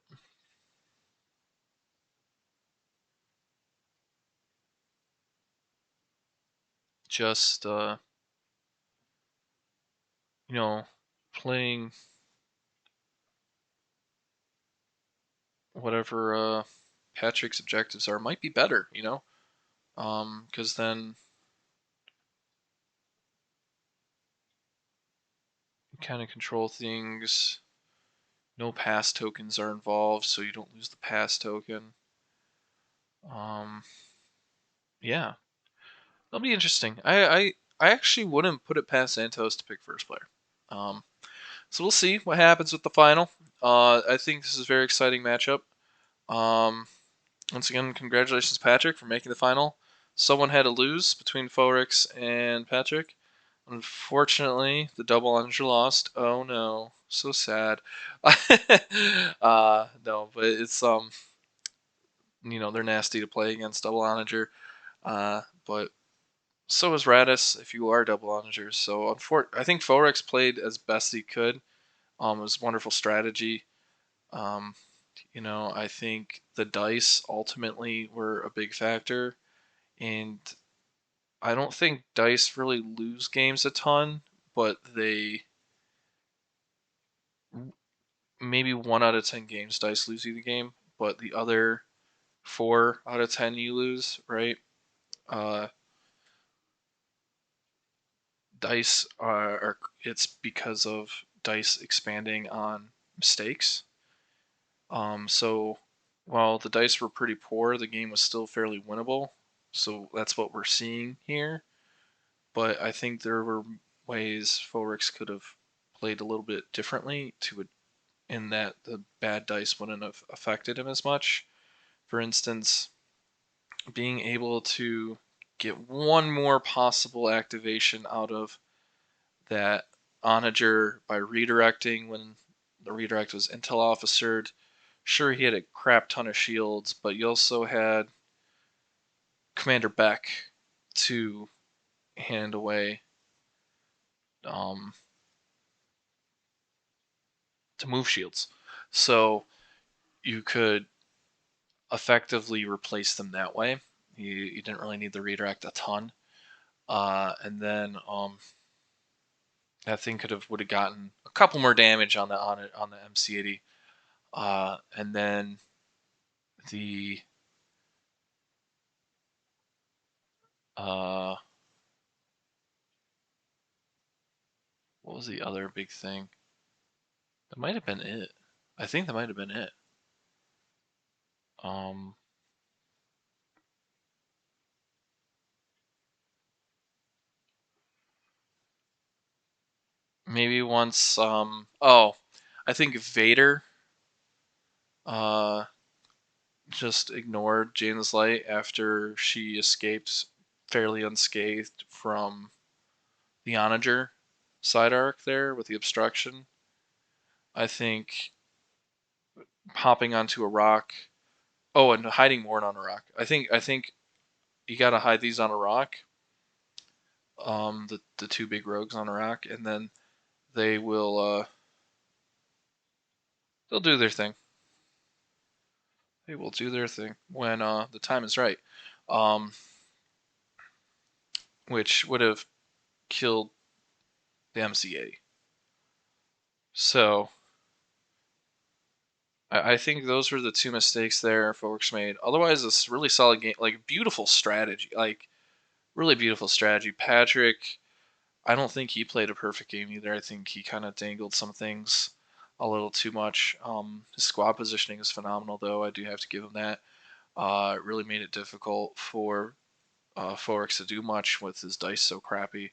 just you know, playing whatever Patrick's objectives are might be better, because then you kind of control things. No pass tokens are involved, so you don't lose the pass token. Yeah, that'll be interesting. I actually wouldn't put it past Santos to pick first player. So we'll see what happens with the final. I think this is a very exciting matchup. Once again, congratulations, Patrick, for making the final. Someone had to lose between Phoerix and Patrick. Unfortunately, the double onager lost. Oh no, so sad. No, but it's they're nasty to play against double onager. But so is Radis if you are double onagers. So I think Phoerix played as best he could. It was wonderful strategy. Um, I think the dice ultimately were a big factor, and I don't think dice really lose games a ton, but they maybe 1 out of 10 games dice lose you the game, but the other 4 out of 10 you lose, right? Uh, dice are it's because of dice expanding on mistakes. So while the dice were pretty poor, the game was still fairly winnable. So that's what we're seeing here. But I think there were ways Phoerix could have played a little bit differently in that the bad dice wouldn't have affected him as much. For instance, being able to get one more possible activation out of that onager by redirecting when the redirect was intel officered. Sure, he had a crap ton of shields, but you also had Commander Beck to hand away um, to move shields. So you could effectively replace them that way. You didn't really need the redirect a ton. And then that thing would have gotten a couple more damage on the MC80. And then the uh, what was the other big thing? That might have been it. I think that might have been it. Um, Maybe once. I think Vader uh just ignored Jane's Light after she escaped fairly unscathed from the Onager side arc there with the obstruction. I think hopping onto a rock. Oh, and hiding Morn on a rock. I think you gotta hide these on a rock. The two big rogues on a rock, and then they will they'll do their thing. They will do their thing when the time is right. Um, which would have killed the MC80. So I think those were the two mistakes there Phoerix made. Otherwise, it's really solid game, like beautiful strategy, like really beautiful strategy. Patrick, I don't think he played a perfect game either. I think he kind of dangled some things a little too much. His squad positioning is phenomenal, though. I do have to give him that. It really made it difficult for Phoerix to do much with his dice so crappy.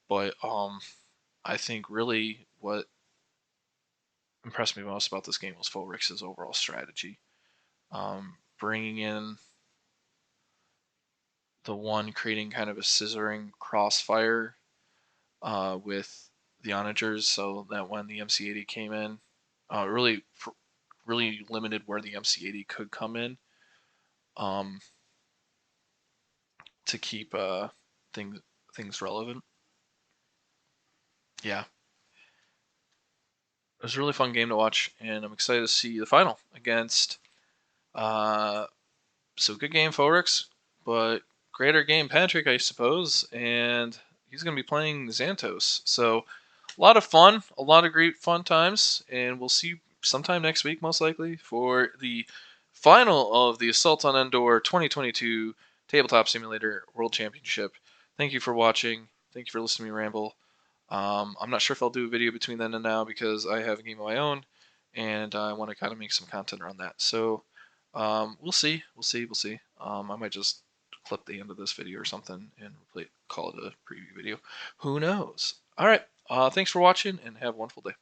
But I think really what impressed me most about this game was Phoerix's overall strategy. Bringing in the one, creating kind of a scissoring crossfire with the onagers, so that when the MC80 came in, really limited where the MC80 could come in um, to keep things relevant. Yeah, it was a really fun game to watch, and I'm excited to see the final against. So good game, Phoerix, but greater game, Patrick, I suppose, and he's going to be playing Xantos. So a lot of fun, a lot of great fun times, and we'll see you sometime next week, most likely, for the final of the Assault on Endor 2022 Tabletop Simulator World Championship. Thank you for watching. Thank you for listening to me ramble. I'm not sure if I'll do a video between then and now because I have a game of my own, and I want to kind of make some content around that. So we'll see. We'll see. I might just clip the end of this video or something and call it a preview video. Who knows? All right. Thanks for watching and have a wonderful day.